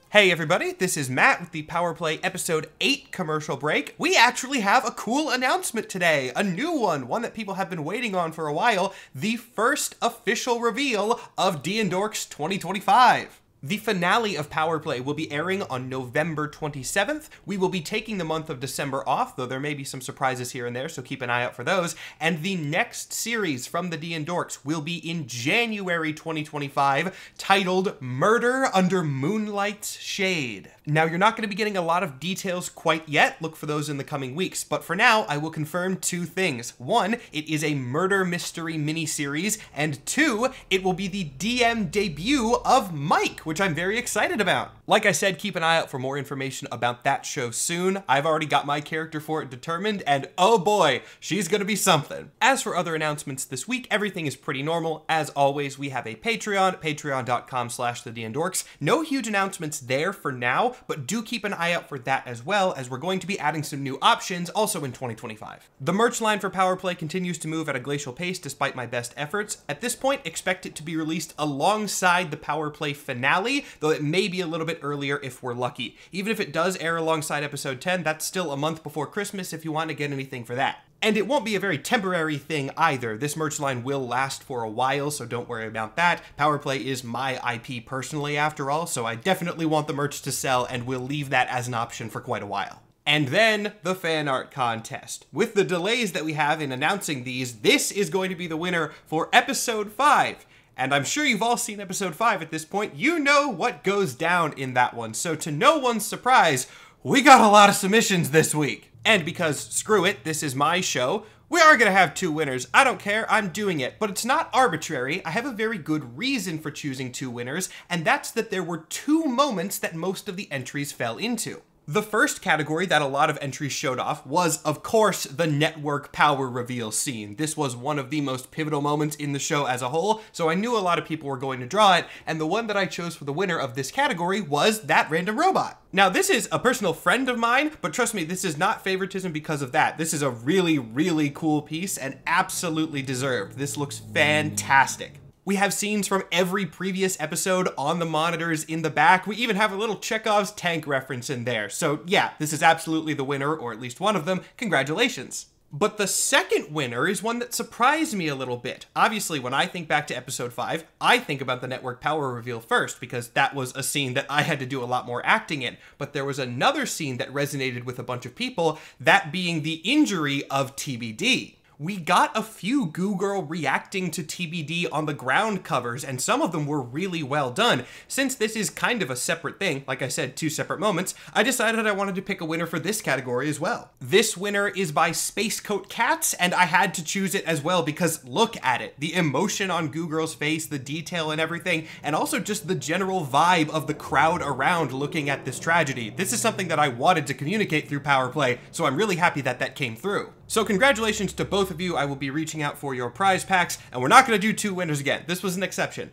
Hey everybody, this is Matt with the Power Play Episode 8 commercial break. We actually have a cool announcement today, a new one that people have been waiting on for a while, the first official reveal of D&Dorks 2025. The finale of Power Play will be airing on November 27th. We will be taking the month of December off, though there may be some surprises here and there, so keep an eye out for those. And the next series from the D&Dorks will be in January 2025, titled Murder Under Moonlight's Shade. Now, you're not going to be getting a lot of details quite yet. Look for those in the coming weeks. But for now, I will confirm 2 things. 1, it is a murder mystery miniseries. And 2, it will be the DM debut of Mike, which I'm very excited about. Like I said, keep an eye out for more information about that show soon. I've already got my character for it determined, and oh boy, she's gonna be something. As for other announcements this week, everything is pretty normal. As always, we have a Patreon, patreon.com/thedndorks. No huge announcements there for now, but do keep an eye out for that as well, as we're going to be adding some new options also in 2025. The merch line for Power Play continues to move at a glacial pace despite my best efforts. At this point, expect it to be released alongside the Power Play finale, though it may be a little bit earlier if we're lucky. Even if it does air alongside episode 10, that's still a month before Christmas if you want to get anything for that. And it won't be a very temporary thing either. This merch line will last for a while, so don't worry about that. Power Play is my IP personally after all, so I definitely want the merch to sell, and we'll leave that as an option for quite a while. And then the fan art contest. With the delays that we have in announcing these, this is going to be the winner for episode 5. And I'm sure you've all seen episode 5 at this point. You know what goes down in that one. So to no one's surprise, we got a lot of submissions this week. And because, screw it, this is my show, we are going to have 2 winners. I don't care, I'm doing it. But it's not arbitrary. I have a very good reason for choosing 2 winners, and that's that there were 2 moments that most of the entries fell into. The first category that a lot of entries showed off was, of course, the network power reveal scene. This was one of the most pivotal moments in the show as a whole, so I knew a lot of people were going to draw it, and the one that I chose for the winner of this category was that random robot. Now, this is a personal friend of mine, but trust me, this is not favoritism because of that. This is a really, really cool piece and absolutely deserved. This looks fantastic. We have scenes from every previous episode on the monitors in the back. We even have a little Chekhov's tank reference in there. So yeah, this is absolutely the winner, or at least one of them. Congratulations. But the second winner is one that surprised me a little bit. Obviously, when I think back to episode 5, I think about the network power reveal first, because that was a scene that I had to do a lot more acting in. But there was another scene that resonated with a bunch of people, that being the injury of TBD. We got a few Goo Girl reacting to TBD on the ground covers, and some of them were really well done. Since this is kind of a separate thing, like I said, 2 separate moments, I decided I wanted to pick a winner for this category as well. This winner is by Spacecoat Cats, and I had to choose it as well because look at it. The emotion on Goo Girl's face, the detail and everything, and also just the general vibe of the crowd around looking at this tragedy. This is something that I wanted to communicate through Power Play, so I'm really happy that that came through. So congratulations to both of you. I will be reaching out for your prize packs, and we're not going to do 2 winners again. This was an exception.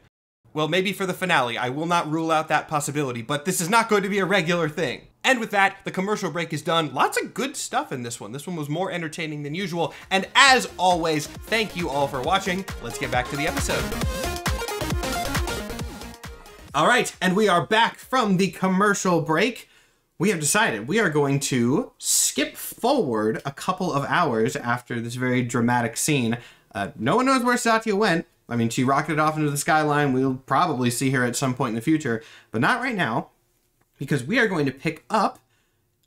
Well, maybe for the finale. I will not rule out that possibility, but this is not going to be a regular thing. And with that, the commercial break is done. Lots of good stuff in this one. This one was more entertaining than usual. And as always, thank you all for watching. Let's get back to the episode. All right, and we are back from the commercial break. We have decided we are going to skip forward a couple of hours after this very dramatic scene. No one knows where Satya went. I mean, she rocketed off into the skyline. We'll probably see her at some point in the future, but not right now, because we are going to pick up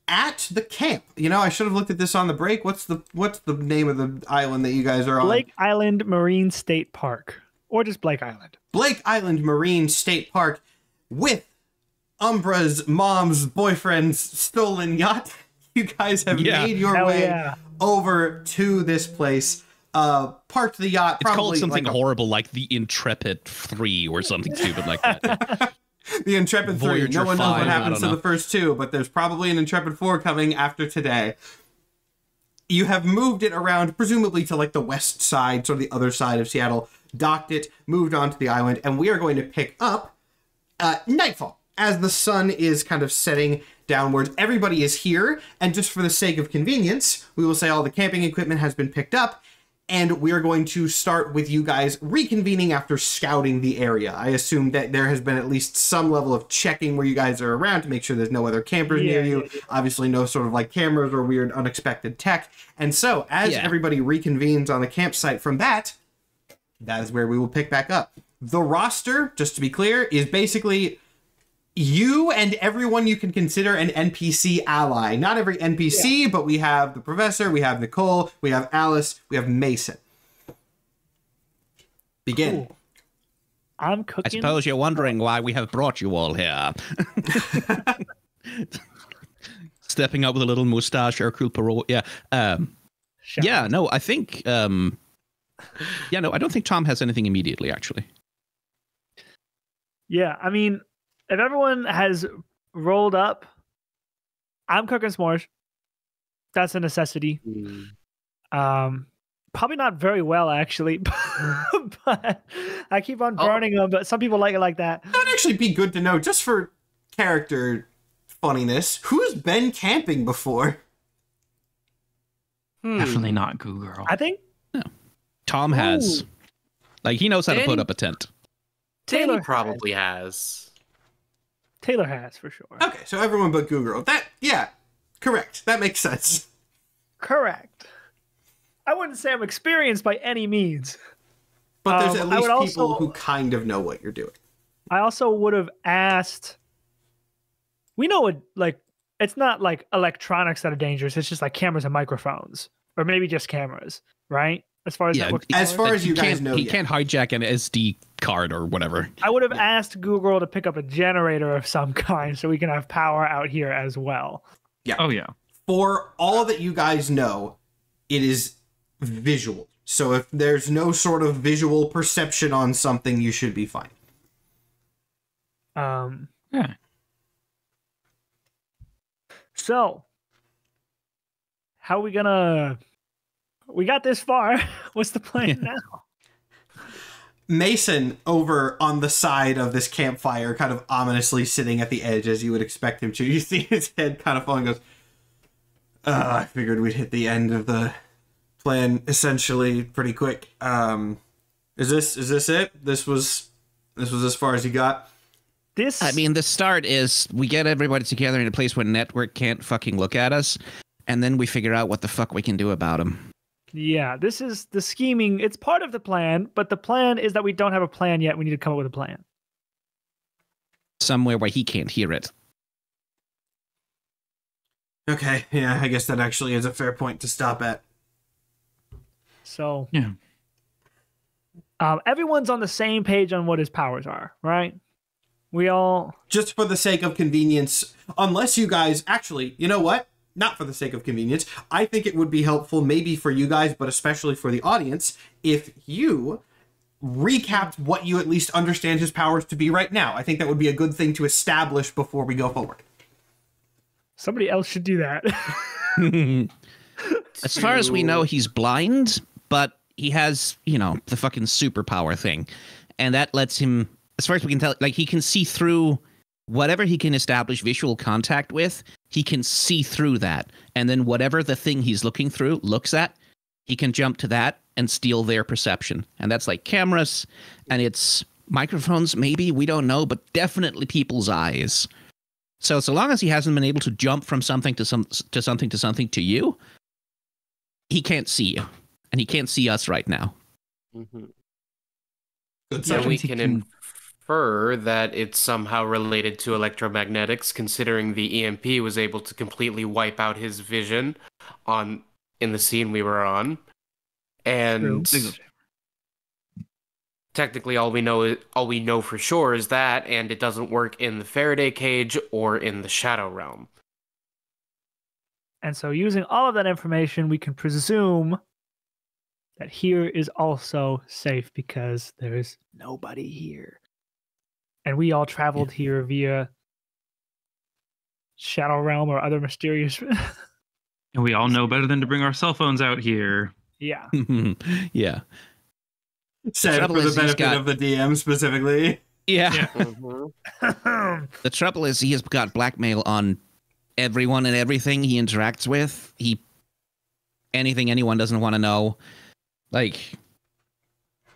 at the camp. You know, I should have looked at this on the break. What's the name of the island that you guys are on? Blake Island Marine State Park, or just Blake Island. Blake Island Marine State Park with Umbra's mom's boyfriend's stolen yacht. You guys have made your way over to this place. Parked the yacht. It's called something horrible like the Intrepid 3 or something stupid like that. The Intrepid 3. Voyager No one knows 5, what happens to the first two, but there's probably an Intrepid 4 coming after today. You have moved it around, presumably to like the west side, so the other side of Seattle, docked it, moved onto the island, and we are going to pick up nightfall. As the sun is kind of setting downwards, everybody is here, and just for the sake of convenience, we will say all the camping equipment has been picked up, and we are going to start with you guys reconvening after scouting the area. I assume that there has been at least some level of checking where you guys are around to make sure there's no other campers near you. Obviously no sort of like cameras or weird unexpected tech. And so as everybody reconvenes on the campsite from that is where we will pick back up. The roster, just to be clear, is basically you and everyone you can consider an NPC ally. Not every NPC, but we have the professor, we have Nicole, we have Alice, we have Mason. Begin. Cool. I'm cooking. I suppose you're wondering why we have brought you all here. Stepping up with a little mustache, Hercule Poirot. Yeah. No, I think... no, I don't think Tom has anything immediately, actually. Yeah, I mean... If everyone has rolled up, I'm cooking s'mores. That's a necessity. Probably not very well, actually. But I keep on burning them, but some people like it like that. That'd actually be good to know, just for character funniness. Who's been camping before? Definitely not Goo Girl. I think... No. Tom has. Like, he knows how to put up a tent. Taylor probably has. Taylor has, for sure. Okay, so everyone but Goo Girl. Correct. That makes sense. Correct. I wouldn't say I'm experienced by any means. But there's at least people who kind of know what you're doing. I also would have asked... We know it, like, it's not like electronics that are dangerous. It's just like cameras and microphones. Or maybe just cameras, right? As far as as you guys know, he can't hijack an SD card or whatever. I would have asked Google to pick up a generator of some kind so we can have power out here as well. Yeah. Oh yeah. For all that you guys know, it is visual. So if there's no sort of visual perception on something, you should be fine. Yeah. So, how are we gonna... We got this far. What's the plan now? Mason, over on the side of this campfire, kind of ominously sitting at the edge as you would expect him to. You see his head kind of falling, goes, I figured we'd hit the end of the plan essentially pretty quick. Is this it? This was as far as you got? I mean, the start is we get everybody together in a place where network can't fucking look at us, and then we figure out what the fuck we can do about them. Yeah, this is the scheming. It's part of the plan, but the plan is that we don't have a plan yet. We need to come up with a plan. Somewhere where he can't hear it. Okay, yeah, I guess that actually is a fair point to stop at. So, yeah. Everyone's on the same page on what his powers are, right? We all... Just for the sake of convenience, unless you guys... Actually, you know what? Not for the sake of convenience. I think it would be helpful, maybe for you guys, but especially for the audience, if you recapped what you at least understand his powers to be right now. I think that would be a good thing to establish before we go forward. Somebody else should do that. As far as we know, he's blind, but he has, the fucking superpower thing. And that lets him, as far as we can tell, like, he can see through whatever he can establish visual contact with. he can see through that. And then whatever the thing he's looking through looks at, he can jump to that and steal their perception. And that's like cameras, and it's microphones, maybe, we don't know, but definitely people's eyes. So long as he hasn't been able to jump from something to something to you, he can't see you. And he can't see us right now. Mm-hmm. Good So sign. we can infer that it's somehow related to electromagnetics, considering the EMP was able to completely wipe out his vision in the scene we were on. And technically all we know for sure is that, and it doesn't work in the Faraday cage or in the Shadow Realm. And so using all of that information, we can presume that here is also safe because there is nobody here. And we all traveled here via Shadow Realm or other mysterious... And we all know better than to bring our cell phones out here. Yeah. Yeah. Said for the benefit of the DM specifically. Yeah. Mm-hmm. The trouble is he has got blackmail on everyone and everything he interacts with. Anything anyone doesn't want to know. Like,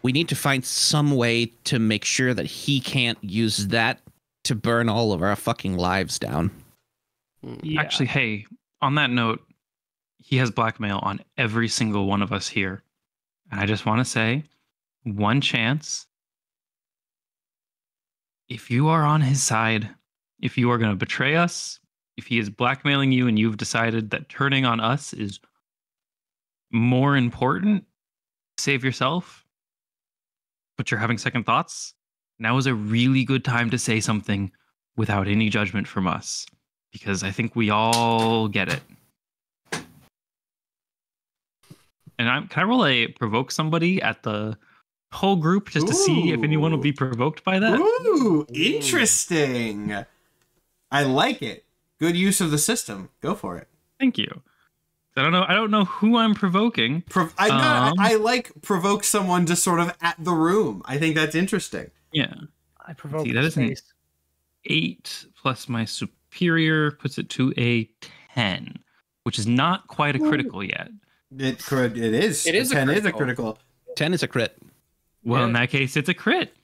we need to find some way to make sure that he can't use that to burn all of our fucking lives down. Yeah. Actually, hey, on that note, he has blackmail on every single one of us here. And I just want to say, one chance. If you are on his side, if you are going to betray us, if he is blackmailing you and you've decided that turning on us is more important, save yourself, but you're having second thoughts, now is a really good time to say something without any judgment from us, because I think we all get it. And can I roll a provoke somebody at the whole group just to see if anyone will be provoked by that? Ooh, interesting. I like it. Good use of the system. Go for it. Thank you. I don't know who I'm provoking. I like provoke someone just sort of at the room. I think that's interesting. Yeah. I provoke See, that is an space. 8 plus my superior puts it to a 10, which is not quite a critical yet. It is. It is a 10 is a critical. critical. 10 is a crit. Well, Yeah. in that case, it's a crit.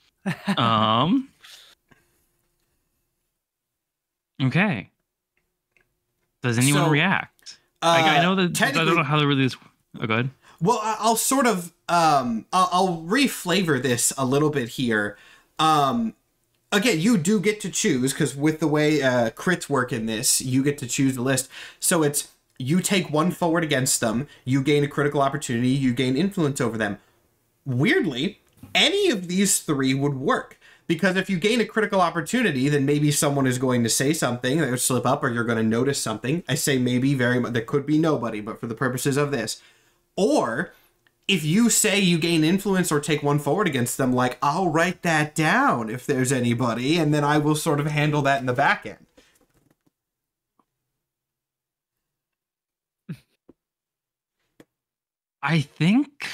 Okay. Does anyone So, react? I know that I don't know how to really. Oh, go ahead. Well, I'll sort of I'll reflavor this a little bit here. Again, you do get to choose, because with the way crits work in this, you get to choose the list. So it's you take one forward against them, you gain a critical opportunity, you gain influence over them. Weirdly, any of these three would work. Because if you gain a critical opportunity, then maybe someone is going to say something that would slip up, or you're going to notice something. I say maybe, very much. There could be nobody, but for the purposes of this. Or if you say you gain influence or take one forward against them, like, I'll write that down if there's anybody, and then I will sort of handle that in the back end. I think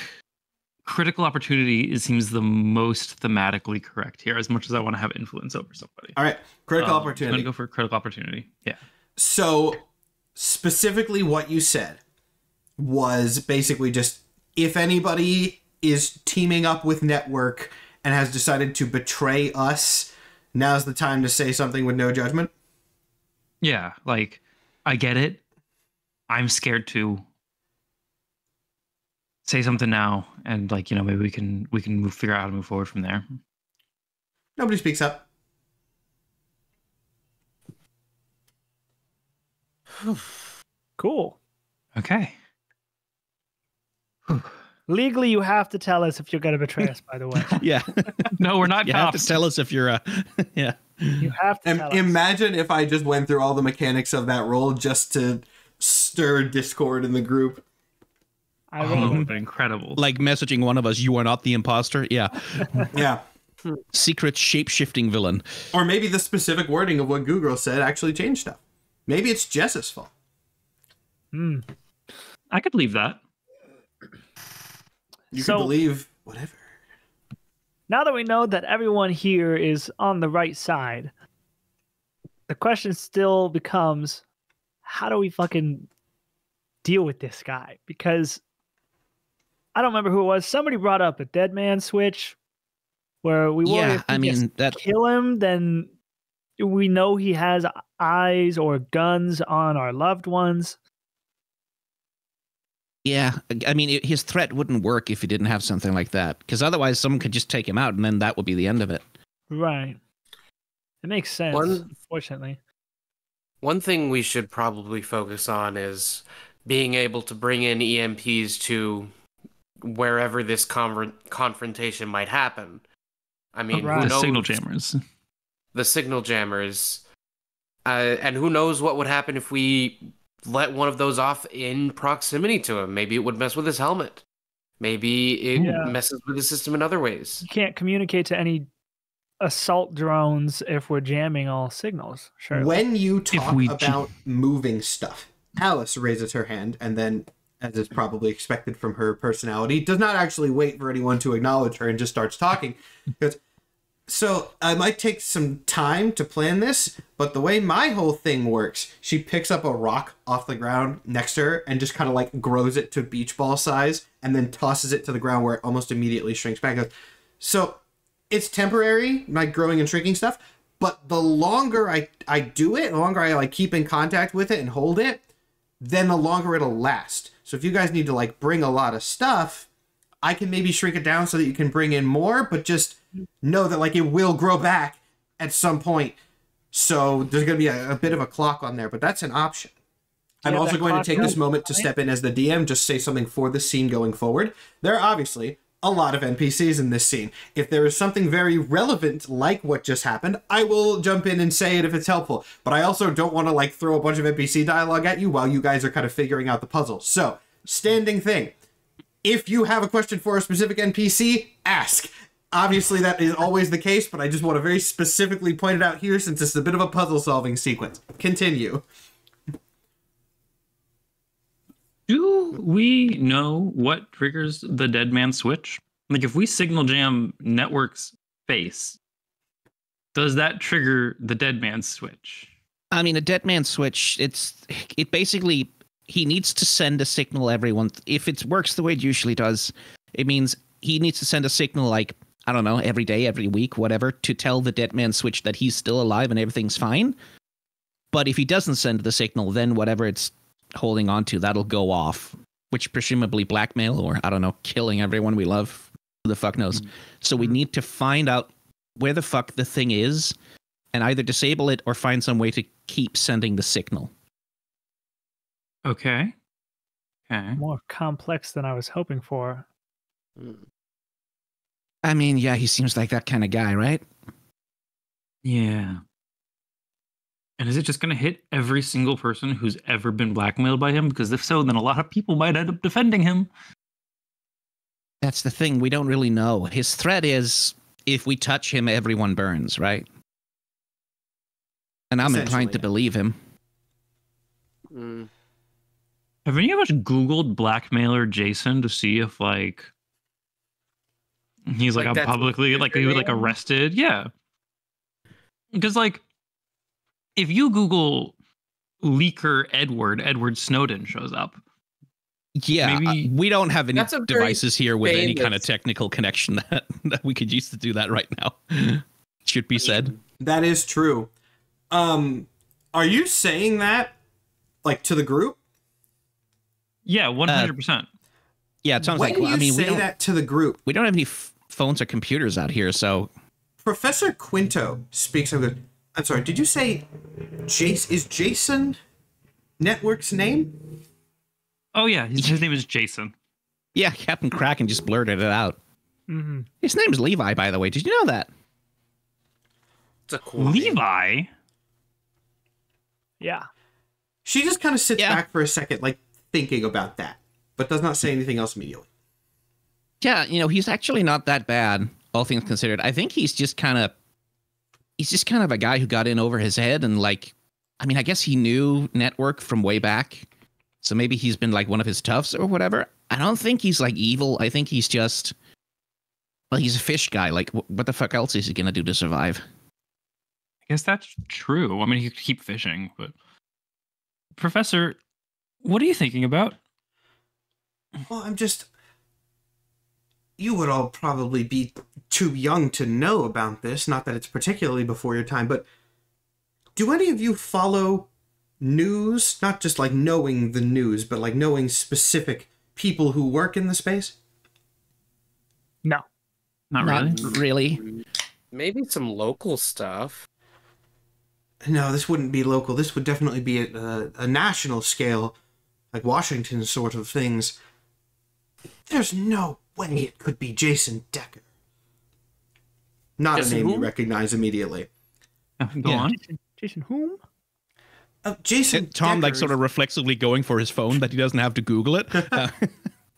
critical opportunity seems the most thematically correct here, as much as I want to have influence over somebody. All right, critical I'm opportunity. going to go for critical opportunity. Yeah. So, specifically what you said was basically just, if anybody is teaming up with Network and has decided to betray us, now's the time to say something with no judgment? Yeah, like, I get it. I'm scared too. Say something now, and like, maybe we can figure out how to move forward from there. Nobody speaks up. Cool. Okay. Legally, you have to tell us if you're going to betray us, by the way. Yeah. No, we're not You have cops. to tell us if you're yeah. You have to tell us. Imagine if I just went through all the mechanics of that role just to stir discord in the group. I Oh, really that would would. have been incredible. Like messaging one of us, you are not the imposter. Yeah. Yeah. Secret shape-shifting villain. Or maybe the specific wording of what Google said actually changed stuff. Maybe it's Jess's fault. I could believe that. You So- can believe whatever. Now that we know that everyone here is on the right side, the question still becomes, how do we fucking deal with this guy? Because I don't remember who it was. Somebody brought up a dead man switch where we worry if we just kill him, then we know he has eyes or guns on our loved ones. Yeah, I mean, his threat wouldn't work if he didn't have something like that, because otherwise someone could just take him out, and then that would be the end of it. Right. It makes sense, unfortunately. One thing we should probably focus on is being able to bring in EMPs to wherever this confrontation might happen. I mean, who knows? The signal jammers. The signal jammers. And who knows what would happen if we let one of those off in proximity to him. Maybe it would mess with his helmet. Maybe it messes with the system in other ways. You can't communicate to any assault drones if we're jamming all signals. Sure. When you talk about moving stuff, Alice raises her hand and then, as is probably expected from her personality, does not actually wait for anyone to acknowledge her and just starts talking. Because, so I might take some time to plan this, but the way my whole thing works, she picks up a rock off the ground next to her and just kind of like grows it to beach ball size and then tosses it to the ground where it almost immediately shrinks back. So it's temporary, like growing and shrinking stuff, but the longer I do it, the longer I like keep in contact with it and hold it, then the longer it'll last. So if you guys need to like bring a lot of stuff, I can maybe shrink it down so that you can bring in more, but just know that like it will grow back at some point. So there's going to be a bit of a clock on there, but that's an option. I'm also going to take this moment to step in as the DM, just say something for the scene going forward. There are obviously a lot of NPCs in this scene. If there is something very relevant like what just happened, I will jump in and say it if it's helpful. But I also don't want to like throw a bunch of NPC dialogue at you while you guys are kind of figuring out the puzzle. So, standing thing. If you have a question for a specific NPC, ask. Obviously, that is always the case, but I just want to very specifically point it out here since it's a bit of a puzzle-solving sequence. Continue. Do we know what triggers the dead man switch? Like, if we signal jam Network's face, does that trigger the dead man switch? I mean, a dead man switch, it basically, he needs to send a signal everyone. If it works the way it usually does, it means he needs to send a signal like, I don't know, every day, every week, whatever, to tell the dead man switch that he's still alive and everything's fine. But if he doesn't send the signal, then whatever it's holding on to, that'll go off, which presumably blackmail or, I don't know, killing everyone we love. Who the fuck knows? So we need to find out where the fuck the thing is and either disable it or find some way to keep sending the signal. Okay. More complex than I was hoping for. I mean, yeah, he seems like that kind of guy, right? Yeah. And is it just going to hit every single person who's ever been blackmailed by him? Because if so, then a lot of people might end up defending him. That's the thing. We don't really know. His threat is, if we touch him, everyone burns, right? And I'm inclined to believe him. Have any of us Googled blackmailer Jason to see if, like, he's, like a publicly, like, he was, like, arrested? Yeah. Because, like, if you Google leaker Edward Snowden shows up. Yeah, maybe we don't have any devices here with any kind of technical connection that we could use to do that right now. Should be said. That is true. Are you saying that, like, to the group? Yeah, 100%. Yeah, it sounds when like. When you say that to the group, we don't have any phones or computers out here, so. Professor Quinto speaks of it. I'm sorry. Did you say is Jason Network's name? Oh yeah, his name is Jason. Yeah, Captain Kraken just blurted it out. Mm-hmm. His name's Levi, by the way. Did you know that? It's a cool Levi. Name. Yeah. She just kind of sits back for a second, like thinking about that, but does not say anything else immediately. Yeah, you know, he's actually not that bad, all things considered. I think he's just kind of a guy who got in over his head and, like, I mean, I guess he knew Network from way back. So maybe he's been like one of his toughs or whatever. I don't think he's like evil. I think he's just, well, he's a fish guy. Like, what the fuck else is he going to do to survive? I guess that's true. I mean, he could keep fishing, but Professor, what are you thinking about? Well, you would all probably be too young to know about this, not that it's particularly before your time, but do any of you follow news? Not just like knowing the news, but like knowing specific people who work in the space? No. Not really. Maybe some local stuff. No, this wouldn't be local. This would definitely be a national scale, like Washington sort of things. There's no way it could be Jason Decker. Not Jason a name who? you recognize immediately. Go on. Jason whom? Jason Tom like Decker sort of reflexively going for his phone that he doesn't have to Google it.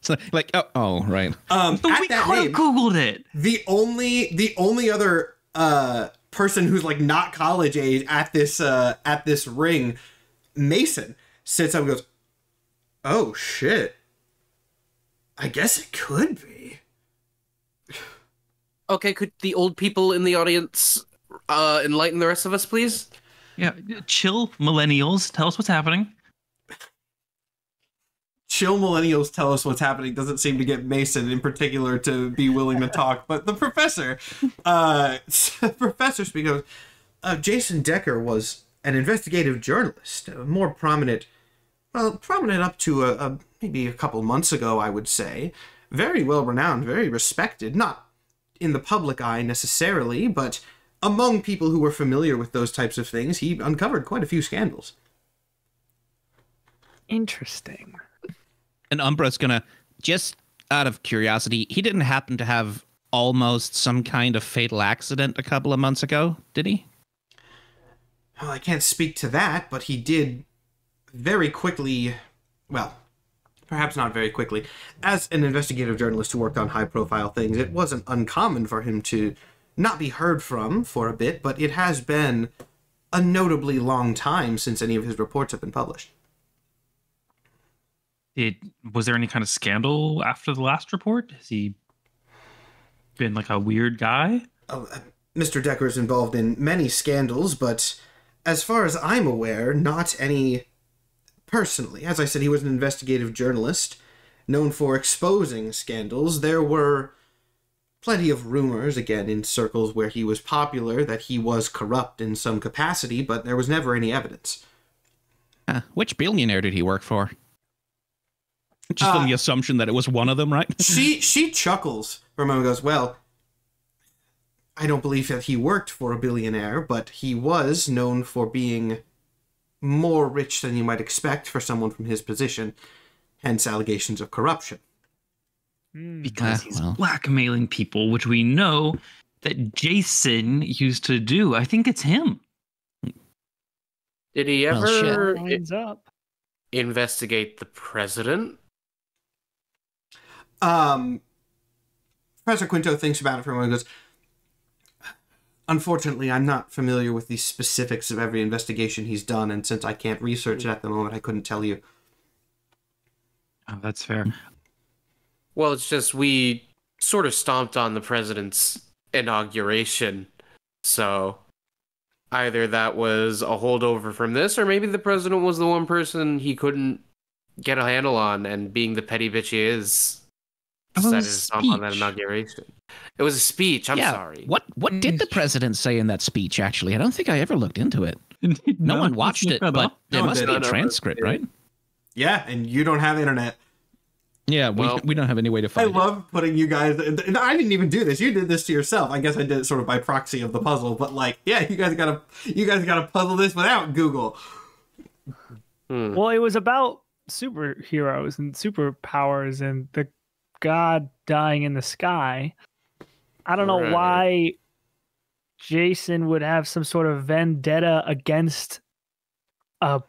So like, oh, right. But we at that could have name, Googled it. the only other person who's like not college age at this ring, Mason, sits up and goes, "Oh shit. I guess it could be." Okay, could the old people in the audience enlighten the rest of us, please? Yeah, chill, millennials. Tell us what's happening. Chill millennials tell us what's happening doesn't seem to get Mason in particular to be willing to talk, but the professor, Professor Speak goes, Jason Decker was an investigative journalist, more prominent up to maybe a couple months ago, I would say. Very well renowned, very respected, not in the public eye necessarily, but among people who were familiar with those types of things, he uncovered quite a few scandals. Interesting. And Umbra's gonna, just out of curiosity, he didn't happen to have almost some kind of fatal accident a couple of months ago, did he? Well, I can't speak to that, but he did very quickly, well, perhaps not very quickly. As an investigative journalist who worked on high-profile things, it wasn't uncommon for him to not be heard from for a bit, but it has been a notably long time since any of his reports have been published. Was there any kind of scandal after the last report? Has he been like a weird guy? Mr. Decker is involved in many scandals, but as far as I'm aware, not any personally. As I said, he was an investigative journalist known for exposing scandals. There were plenty of rumors, again, in circles where he was popular, that he was corrupt in some capacity, but there was never any evidence. Which billionaire did he work for? Just on the assumption that it was one of them, right? She chuckles for a moment and goes, well, I don't believe that he worked for a billionaire, but he was known for being more rich than you might expect for someone from his position, hence allegations of corruption. Because he's blackmailing people, which we know that Jason used to do. I think it's him. Did he ever Investigate the president? Professor Quinto thinks about it for a moment and goes, unfortunately, I'm not familiar with the specifics of every investigation he's done, and since I can't research it at the moment, I couldn't tell you. Oh, that's fair. Well, it's just we sort of stomped on the president's inauguration, so either that was a holdover from this, or maybe the president was the one person he couldn't get a handle on, and being the petty bitch he is, decided to stomp on that inauguration. It was a speech. I'm sorry. What did the president say in that speech, actually? I don't think I ever looked into it. No one watched it, but there must be a transcript, right? Yeah, and you don't have internet. Yeah, we don't have any way to find it. I love putting you guys, and I didn't even do this. You did this to yourself. I guess I did it sort of by proxy of the puzzle, but like, yeah, you guys gotta puzzle this without Google. Well, it was about superheroes and superpowers and the god dying in the sky. I don't know why Jason would have some sort of vendetta against a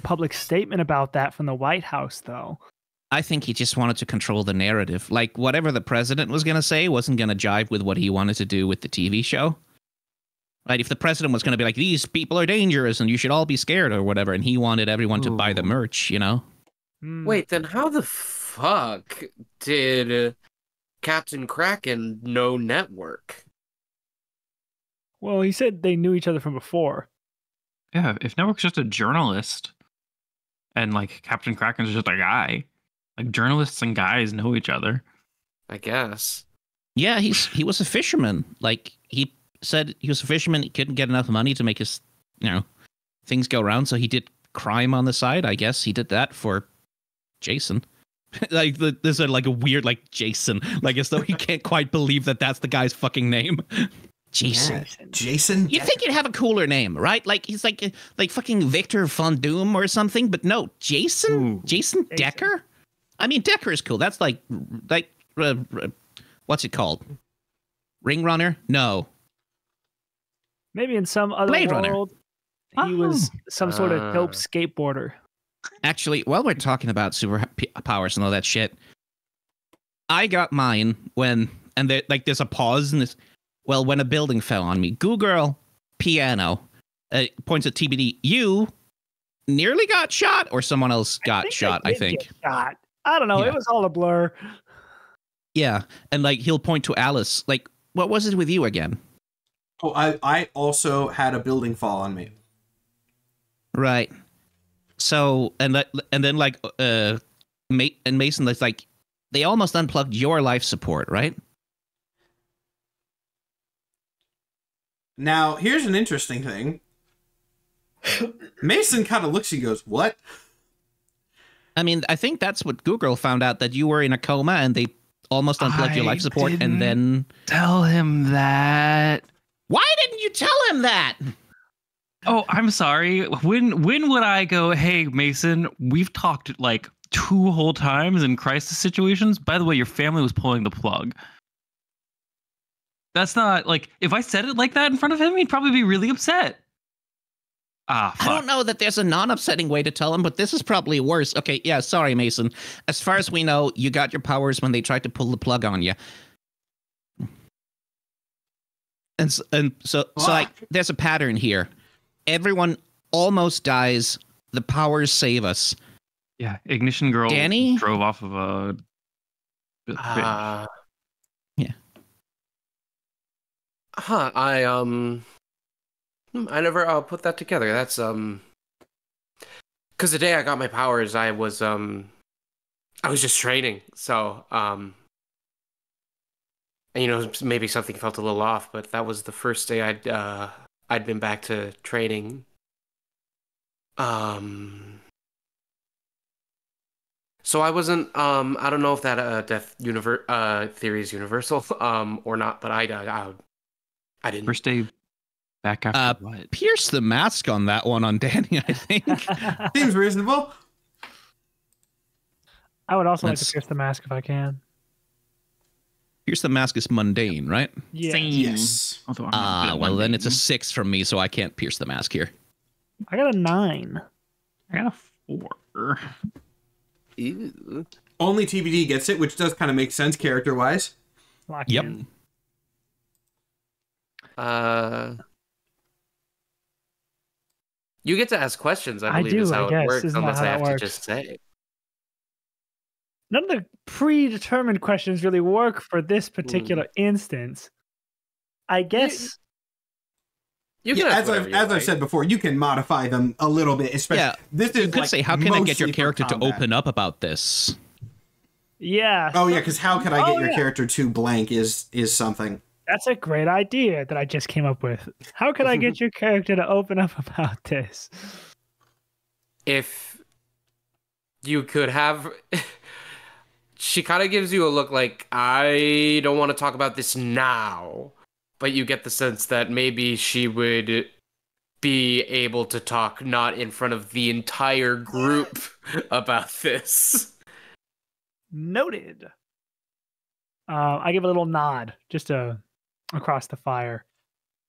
public statement about that from the White House, though. I think he just wanted to control the narrative. Like, whatever the president was going to say wasn't going to jive with what he wanted to do with the TV show. Right? If the president was going to be like, these people are dangerous and you should all be scared or whatever, and he wanted everyone to buy the merch, you know? Wait, then how the fuck did Captain Kraken know Network? Well, he said they knew each other from before. Yeah, if Network's just a journalist. and like Captain Kraken's just a guy. Like journalists and guys know each other. I guess. Yeah, he was a fisherman. Like he said, he was a fisherman. He couldn't get enough money to make his, things go around. So he did crime on the side. I guess he did that for Jason. Like there's a weird Jason, like as though he can't quite believe that that's the guy's fucking name. Jason. Yeah. Jason. You'd think you'd have a cooler name, right? Like he's like fucking Victor Von Doom or something, but no, Jason. Ooh. Jason Decker. I mean, Decker is cool. That's like what's it called? Ring Runner? No. Maybe in some other Blade Runner. world, he was some sort of dope skateboarder. Actually, while we're talking about superpowers and all that shit, I got mine there's a pause in this. Well, when a building fell on me, Goo Girl, piano, points at TBD. You nearly got shot, or someone else got shot. I think. Shot. I don't know. Yeah. It was all a blur. Yeah, and he'll point to Alice. Like, what was it with you again? Oh, I also had a building fall on me. Right. So and then Mason, that's like they almost unplugged your life support, right? Now, here's an interesting thing. Mason kind of looks, he goes, "What?" I mean, I think that's what Google found out, that you were in a coma and they almost unplugged your life support, and then Tell him that. why didn't you tell him that? Oh, I'm sorry. When would I go, hey, Mason, we've talked like 2 whole times in crisis situations. By the way, your family was pulling the plug. That's not like, if I said it like that in front of him, he'd probably be really upset. Ah, fuck. I don't know that there's a non-upsetting way to tell him, but this is probably worse. Okay, yeah, sorry, Mason. As far as we know, you got your powers when they tried to pull the plug on you. And so like, there's a pattern here. Everyone almost dies. The powers save us. Yeah, Ignition Girl Danny? drove off of a bridge. Yeah. Huh. I never put that together. That's because the day I got my powers, I was just training. So and, maybe something felt a little off, but that was the first day I'd been back to training. So I wasn't. I don't know if that death theory is universal or not, but I didn't. First day back after what? Pierce the mask on that one on Danny, I think. Seems reasonable. I would also like to pierce the mask if I can. Pierce the mask is mundane, right? Yeah. Yes. Although I'm not good at Well, then mundane. it's a 6 from me, so I can't pierce the mask here. I got a 9. I got a 4. Ew. Only TBD gets it, which does kind of make sense character-wise. Lock Yep. in. You get to ask questions, I I believe, is do, how I it guess. works, Isn't that unless how I that have to works? just say. None of the predetermined questions really work for this particular instance. I guess. You can Yeah, ask as whatever I've you as I've like. said before, you can modify them a little bit. Especially Yeah, this is You could say, how can I get your mostly for character to combat. open up about this? Yeah. Oh yeah, because how can I get Oh, your yeah. character to blank is something. That's a great idea that I just came up with. How can I get your character to open up about this? If you could have... She kind of gives you a look like, I don't want to talk about this now. But you get the sense that maybe she would be able to talk not in front of the entire group about this. Noted. I give a little nod just across the fire.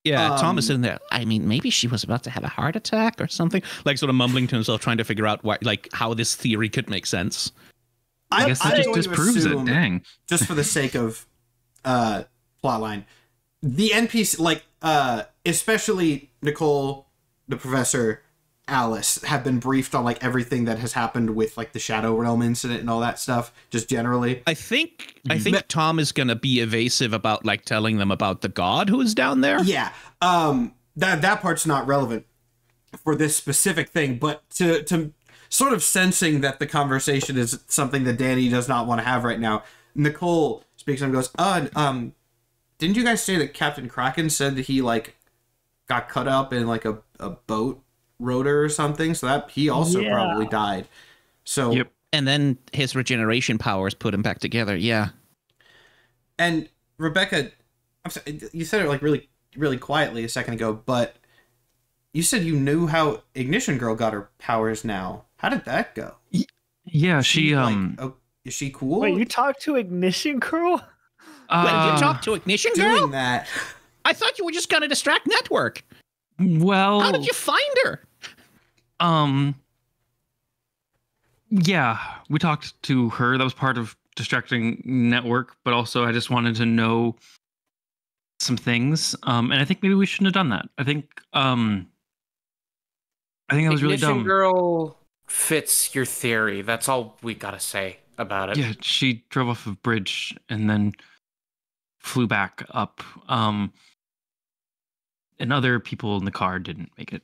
Yeah, Tom is sitting there. I mean, maybe she was about to have a heart attack or something. Like, sort of mumbling to himself, trying to figure out how this theory could make sense. I guess that I'm just going to disproves it. assume, Dang. just for the sake of plotline, the NPC, especially Nicole, the professor, Alice, have been briefed on everything that has happened with the Shadow Realm incident and all that stuff, just generally. I think Tom is going to be evasive about telling them about the god who is down there. Yeah, that part's not relevant for this specific thing, but to sort of sensing that the conversation is something that Danny does not want to have right now. Nicole speaks and goes, didn't you guys say that Captain Kraken said that he, like, got cut up in, like, a boat rotor or something? So that he also probably died. So, Yep. And then his regeneration powers put him back together. Yeah. And Rebecca, I'm sorry, you said it, like, really, really quietly a second ago, but you said you knew how Ignition Girl got her powers now. How did that go? Yeah, she is she cool? Wait, you talked to Ignition Girl? Wait, you talked to Ignition Girl? Doing that. I thought you were just gonna distract Network. Well, How did you find her? Yeah, we talked to her. That was part of distracting Network, but also I just wanted to know some things. And I think maybe we shouldn't have done that. I think that was really dumb. Ignition Girl fits your theory. That's all we gotta say about it. Yeah, she drove off a bridge and then flew back up. And other people in the car didn't make it.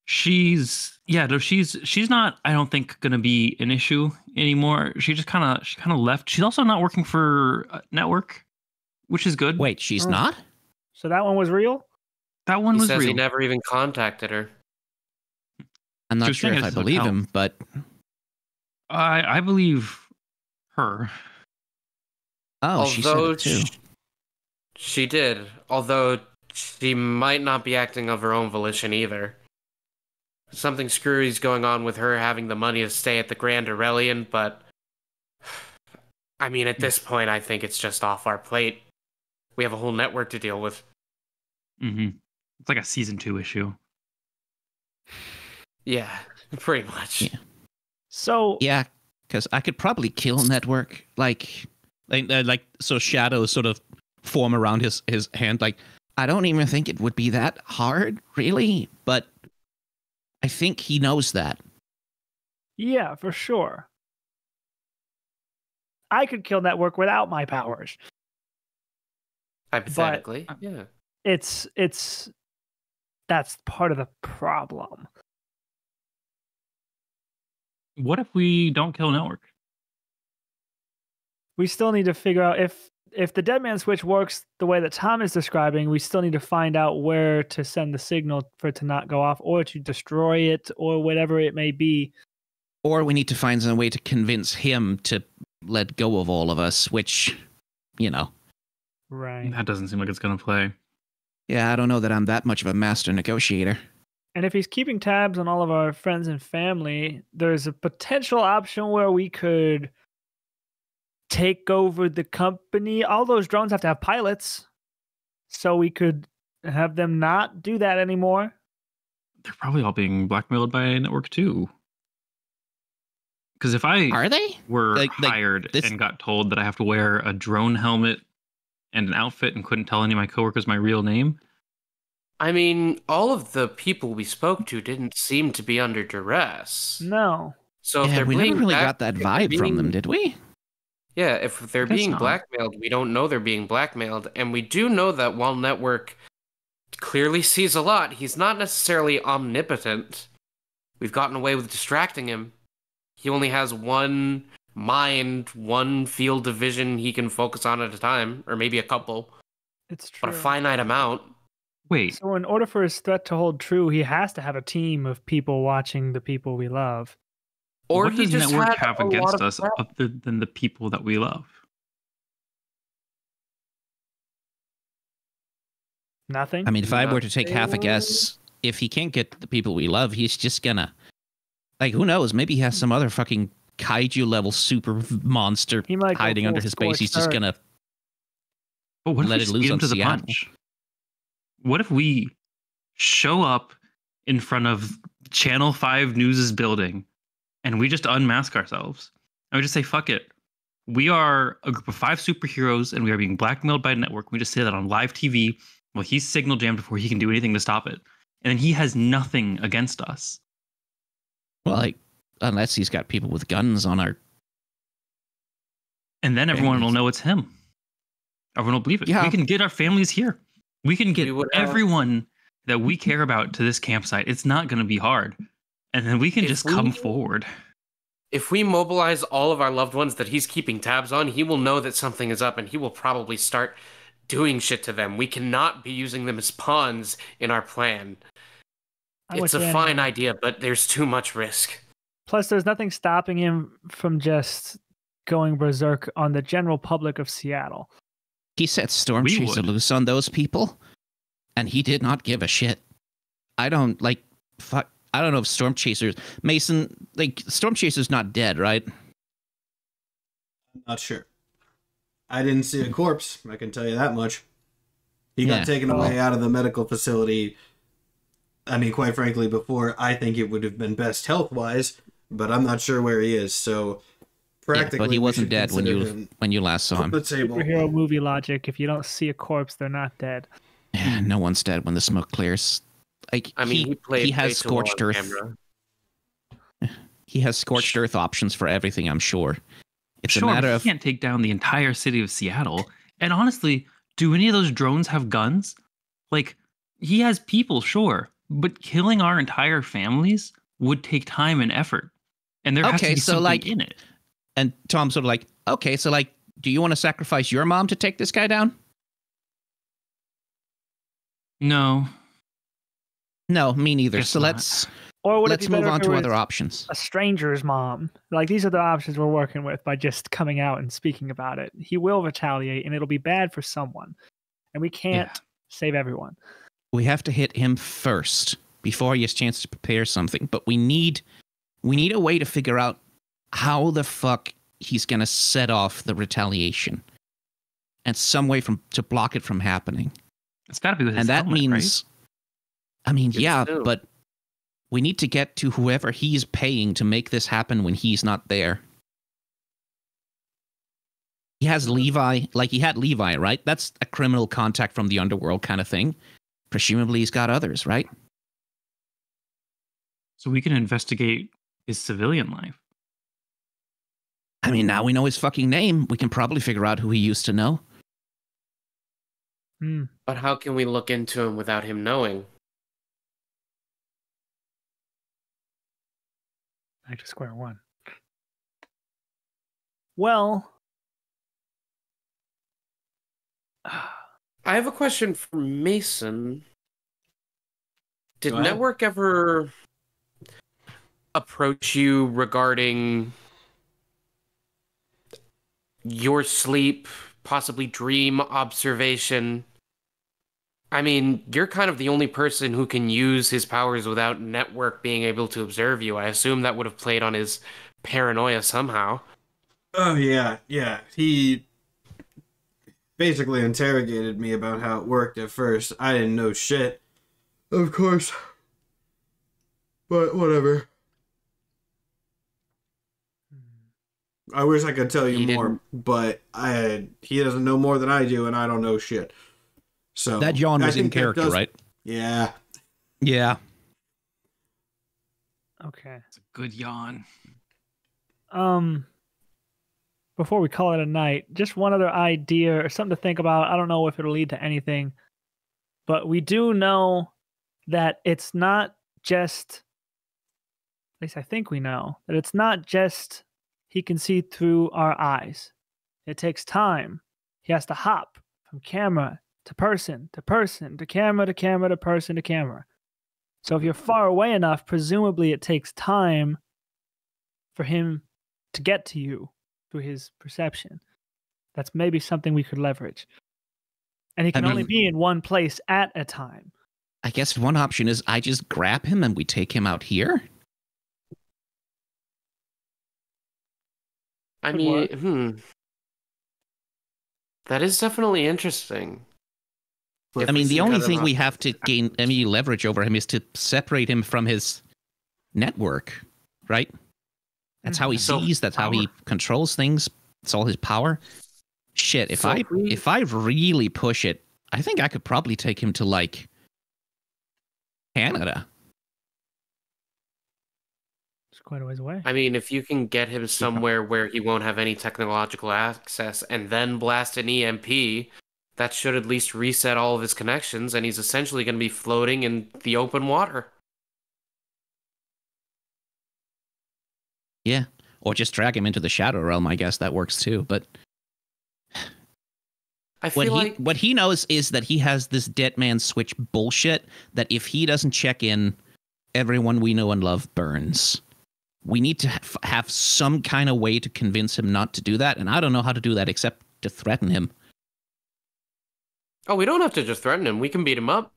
She's not, I don't think, gonna be an issue anymore. She kind of left. She's also not working for Network, which is good. Wait, she's not? So that one was real? That one He was says real. he never even contacted her. I'm not Just sure saying if I it doesn't believe count. him, but I believe her. she said it too. She did, although she might not be acting of her own volition either. Something screwy's going on with her having the money to stay at the Grand Aurelian, but I mean, at this point, I think it's just off our plate. We have a whole network to deal with. Mm-hmm. It's like a season 2 issue. Yeah, pretty much. Yeah. So Yeah, because I could probably kill Network. So shadows sort of form around his hand. Like, I don't even think it would be that hard, really. But I think he knows that. yeah, for sure. I could kill Network without my powers. Hypothetically, yeah. It's that's part of the problem. What if we don't kill Network? We still need to figure out if the Dead Man Switch works the way that Tom is describing. We still need to find out where to send the signal for it to not go off, or to destroy it, or whatever it may be. Or we need to find some way to convince him to let go of all of us, which, Right. That doesn't seem like it's going to play. Yeah, I don't know that I'm that much of a master negotiator. And if he's keeping tabs on all of our friends and family, there's a potential option where we could take over the company. All those drones have to have pilots, so we could have them not do that anymore. They're probably all being blackmailed by Network too. Because if I Are they? were Like, hired this- and got told that I have to wear a drone helmet and an outfit and couldn't tell any of my coworkers my real name, I mean, all of the people we spoke to didn't seem to be under duress. No. So if Yeah, they're we being never really black- got that if they're vibe from being- them, did we? Yeah, if they're Guess being not. blackmailed, we don't know they're being blackmailed. And we do know that while Network clearly sees a lot, he's not necessarily omnipotent. We've gotten away with distracting him. He only has one mind, one field of vision he can focus on at a time, or maybe a couple, It's true. but a finite amount. wait, So in order for his threat to hold true, he has to have a team of people watching the people we love. Or what he does just Network had have a lot against of us crap. other than the people that we love? Nothing? I mean, if I were to take half a Nothing. guess, if he can't get the people we love, he's just gonna... Like, who knows? Maybe he has some other fucking kaiju-level super monster He might go hiding under full his base. He's Scorched just Earth. gonna... But what if Let we it loose beat him on to the Seattle. punch? What if we show up in front of Channel 5 News' building and we just unmask ourselves? And we just say, fuck it. We are a group of 5 superheroes and we are being blackmailed by a network. We just say that on live TV. Well, he's signal jammed before he can do anything to stop it. And then he has nothing against us. Well, like, unless he's got people with guns on our... And then everyone will Families. know it's him. Everyone will believe it. Yeah. We can get our families here. We can get We would have- everyone that we care about to this campsite. It's not going to be hard. and then we can If just we- come forward. If we mobilize all of our loved ones that he's keeping tabs on, he will know that something is up and he will probably start doing shit to them. We cannot be using them as pawns in our plan. It's a fine idea, but there's too much risk. Plus, there's nothing stopping him from just going berserk on the general public of Seattle. He set Storm We Chaser would. loose on those people, and he did not give a shit. I don't know if Storm Chaser's Mason, like Storm Chaser's not dead, right? I'm not sure. I didn't see a corpse, I can tell you that much. He got taken away out of the medical facility. I mean, quite frankly, before I think it would have been best health-wise, but I'm not sure where he is, so practically but he we wasn't should dead when consider you last saw him him. on the table. Superhero movie logic: if you don't see a corpse, they're not dead. Yeah, no one's dead when the smoke clears. Like I mean, he has scorched earth. Camera. He has scorched earth options for everything, I'm sure. It's Sure, a matter but of he can't take down the entire city of Seattle. And honestly, do any of those drones have guns? Like, he has people, sure, but killing our entire families would take time and effort. And there has to be something in it. And Tom's sort of like, okay, so like, do you want to sacrifice your mom to take this guy down? No. No, me neither. Guess So not. let's move on to other options. A stranger's mom. Like, these are the options we're working with by just coming out and speaking about it. He will retaliate, and it'll be bad for someone. And we can't save everyone. We have to hit him first before he has a chance to prepare something. But we need a way to figure out how the fuck he's gonna set off the retaliation, and some way to block it from happening. It's got to be with his And that helmet, means, right? I mean, It's yeah, true. but we need to get to whoever he's paying to make this happen when he's not there. He has Levi, like he had Levi, right? That's a criminal contact from the underworld kind of thing. Presumably he's got others, right? So we can investigate his civilian life. I mean, now we know his fucking name. We can probably figure out who he used to know. But how can we look into him without him knowing? Back to square one. Well, I have a question for Mason. Did Go ahead. Network ever approach you regarding your sleep, possibly dream observation? I mean, you're kind of the only person who can use his powers without Network being able to observe you. I assume that would have played on his paranoia somehow. Oh, yeah. He basically interrogated me about how it worked at first. I didn't know shit. Of course. But whatever. I wish I could tell you He more, but he doesn't know more than I do, and I don't know shit. So That yawn I was in think that character, does- right? Yeah. Yeah. okay. It's a good yawn. Before we call it a night, just one other idea or something to think about. I don't know if it'll lead to anything, but we do know that it's not just, at least I think we know, that it's not just he can see through our eyes. It takes time. He has to hop from camera to person to person to camera to camera to person to camera. So if you're far away enough, presumably it takes time for him to get to you through his perception. That's maybe something we could leverage. And he can only be in one place at a time. I guess one option is I just grab him and we take him out here. I Could mean, that is definitely interesting. If I mean, we the see only other thing we options. have to gain any leverage over him is to separate him from his network, right? That's how he So, sees. That's how he controls things. It's all his power. Shit, if So I really push it, I think I could probably take him to like Canada. It's quite a ways away. I mean, if you can get him somewhere where he won't have any technological access and then blast an EMP, that should at least reset all of his connections, and he's essentially going to be floating in the open water. Yeah. Or just drag him into the Shadow Realm, I guess that works too. But I feel like what he knows is that he has this dead man switch bullshit that if he doesn't check in, everyone we know and love burns. We need to have some kind of way to convince him not to do that, and I don't know how to do that except to threaten him. Oh, we don't have to just threaten him. We can beat him up.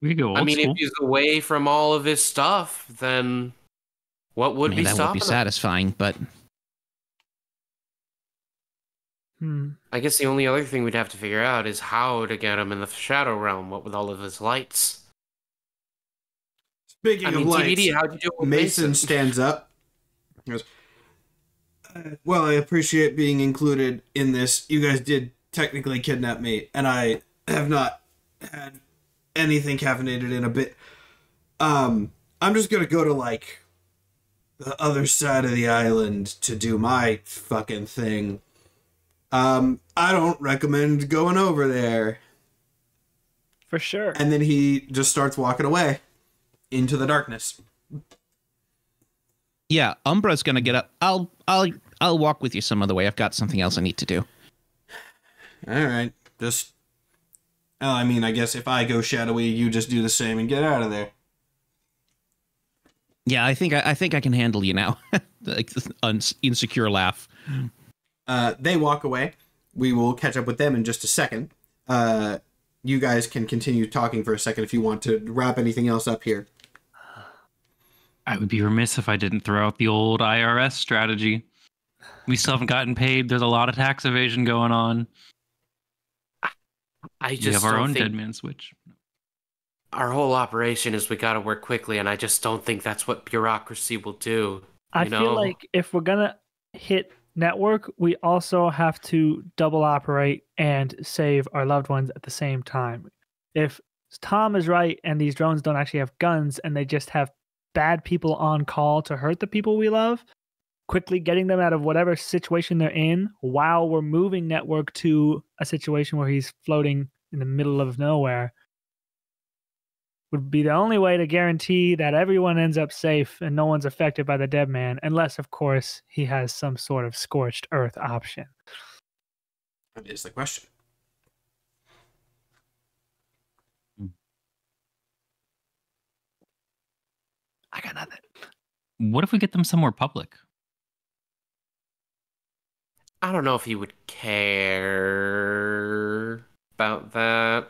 We could go old I mean, school. if he's away from all of his stuff, then what would be that stopping would be him? satisfying, but I guess the only other thing we'd have to figure out is how to get him in the Shadow Realm, what with all of his lights. Speaking I mean, of lights, TBD, how'd you do it with Mason stands up. He goes, well, I appreciate being included in this. You guys did technically kidnap me, and I have not had anything caffeinated in a bit. I'm just gonna go to, like, the other side of the island to do my fucking thing. I don't recommend going over there. For sure. And then he just starts walking away into the darkness. yeah, Umbra's gonna get up. I'll walk with you some other way. I've got something else I need to do. All right, just. Oh, I mean, I guess if I go shadowy, you just do the same and get out of there. Yeah, I think I can handle you now. Like this insecure laugh. They walk away. We will catch up with them in just a second. You guys can continue talking for a second if you want to wrap anything else up here. I would be remiss if I didn't throw out the old IRS strategy. We still haven't gotten paid. There's a lot of tax evasion going on. I We just have our don't own think dead man switch. our whole operation is we got to work quickly, and I just don't think that's what bureaucracy will do. I you know? feel like if we're gonna hit network, we also have to double operate and save our loved ones at the same time. If Tom is right and these drones don't actually have guns and they just have bad people on call to hurt the people we love, quickly getting them out of whatever situation they're in while we're moving network to a situation where he's floating in the middle of nowhere would be the only way to guarantee that everyone ends up safe and no one's affected by the dead man, unless, of course, he has some sort of scorched earth option. That is the question. I got nothing. What if we get them somewhere public? I don't know if he would care about that.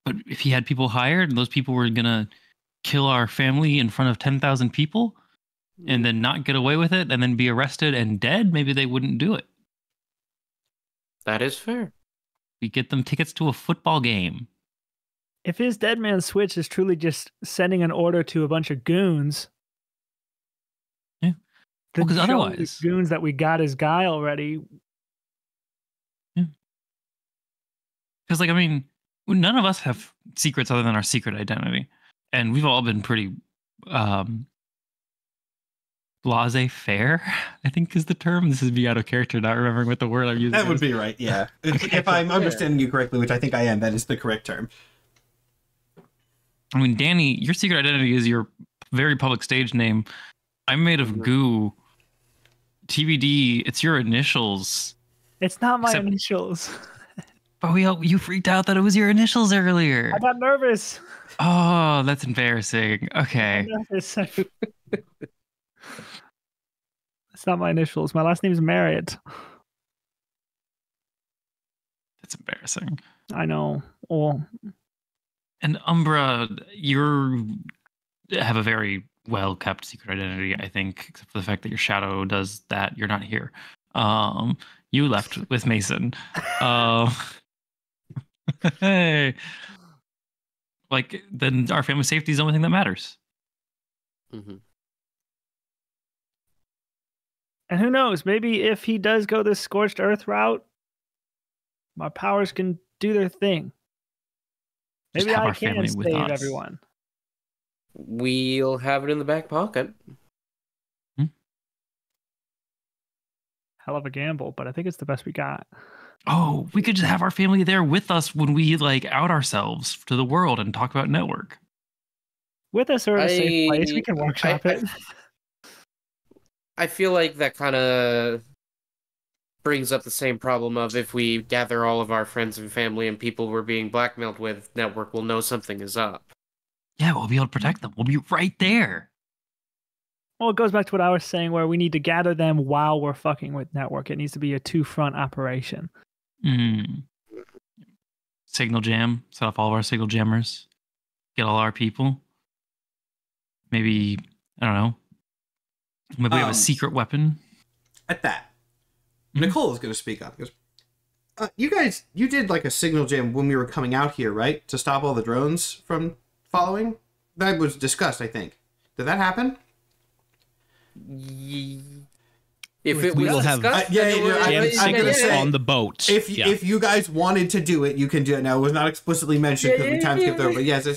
But if he had people hired and those people were going to kill our family in front of 10,000 people and then not get away with it and then be arrested and dead, maybe they wouldn't do it. That is fair. We get them tickets to a football game. If his dead man switch is truly just sending an order to a bunch of goons, Yeah. then Well, 'cause show the otherwise- goons that we got his guy already. Because, like, I mean, none of us have secrets other than our secret identity. And we've all been pretty laissez-faire, I think is the term. This is me out of character, not remembering what the word I'm using That would is. be right, yeah. If I'm understanding you correctly, which I think I am, that is the correct term. I mean, Danny, your secret identity is your very public stage name. I'm made of goo. TBD, it's your initials. It's not my Except- initials. But you freaked out that it was your initials earlier. I got nervous. Oh, that's embarrassing. Okay. It's not my initials. My last name is Marriott. That's embarrassing. I know. Well, And Umbra, you have a very well kept secret identity, I think, except for the fact that your shadow does that. You're not here. You left with Mason. Hey. Like, then our family safety is the only thing that matters. Mm-hmm. and who knows? Maybe if he does go this scorched earth route, my powers can do their thing. Just Maybe have I our can family with save us. everyone. We'll have it in the back pocket. Hell of a gamble, but I think it's the best we got. Oh, we could just have our family there with us when we like out ourselves to the world and talk about network. With us or in a safe place, we can I- workshop I- it. I feel like that kind of brings up the same problem of if we gather all of our friends and family and people we're being blackmailed with, network will know something is up. Yeah, we'll be able to protect them. We'll be right there. Well, it goes back to what I was saying, where we need to gather them while we're fucking with network. It needs to be a two-front operation. Signal jam. Set up all of our signal jammers. Get all our people. Maybe, I don't know. Maybe we have a secret weapon. At that, Nicole is going to speak up. Because, you did like a signal jam when we were coming out here, right? To stop all the drones from following? That was discussed, I think. Did that happen? If it We was will have discussed, I'm gonna say, on the boat. If you guys wanted to do it, you can do it. Now, it was not explicitly mentioned because we time skipped over, but yes.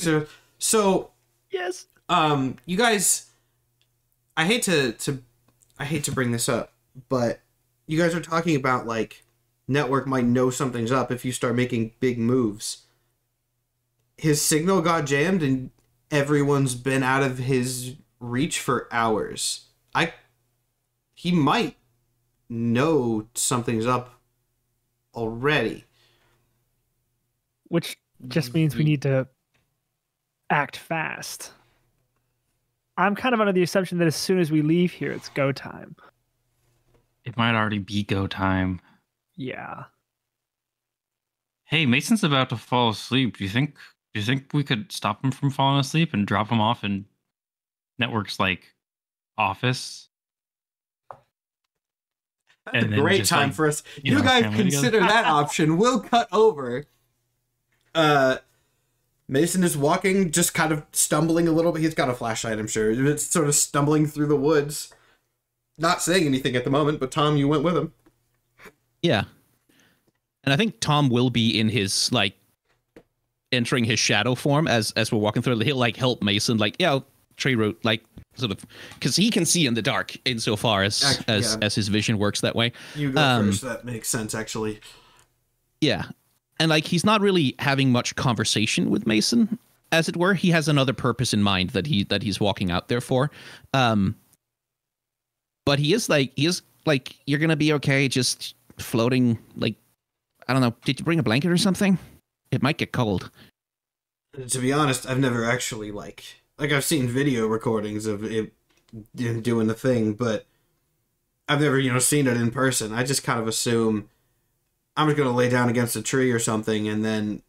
So Yes. you guys, I hate to bring this up, but you guys are talking about like network might know something's up if you start making big moves. His signal got jammed and everyone's been out of his reach for hours. He might know something's up already. Which just means we need to act fast. I'm kind of under the assumption that as soon as we leave here, it's go time. It might already be go time. Yeah. Hey, Mason's about to fall asleep. Do you think we could stop him from falling asleep and drop him off in Network's like office? That's a great time for us. You guys consider that option. We'll cut over. Mason is walking, just kind of stumbling a little bit. He's got a flashlight, I'm sure. It's sort of stumbling through the woods. Not saying anything at the moment, but Tom, you went with him. Yeah. And I think Tom will be in his, like, entering his shadow form as we're walking through. He'll, like, help Mason, like, tree root, like, sort of, because he can see in the dark insofar as his vision works that way. You go first. That makes sense, actually. Yeah. And, like, he's not really having much conversation with Mason, as it were. He has another purpose in mind that he's walking out there for. But he is like, you're going to be okay just floating, like, I don't know. Did you bring a blanket or something? It might get cold. To be honest, I've never actually, like I've seen video recordings of it doing the thing, but I've never, seen it in person. I just kind of assume I'm just going to lay down against a tree or something, and then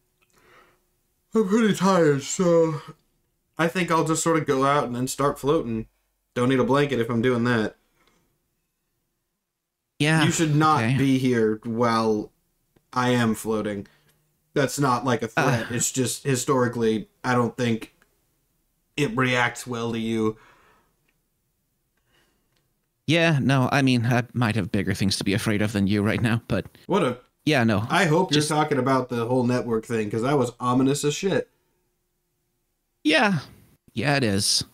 I'm pretty tired, so I think I'll just sort of go out and then start floating. Don't need a blanket if I'm doing that. Yeah. You should not be here while I am floating. That's not like a threat. It's just historically, I don't think it reacts well to you. Yeah, no, I mean, I might have bigger things to be afraid of than you right now, but... Yeah, no. I hope you're talking about the whole network thing, because that was ominous as shit. Yeah. Yeah, it is.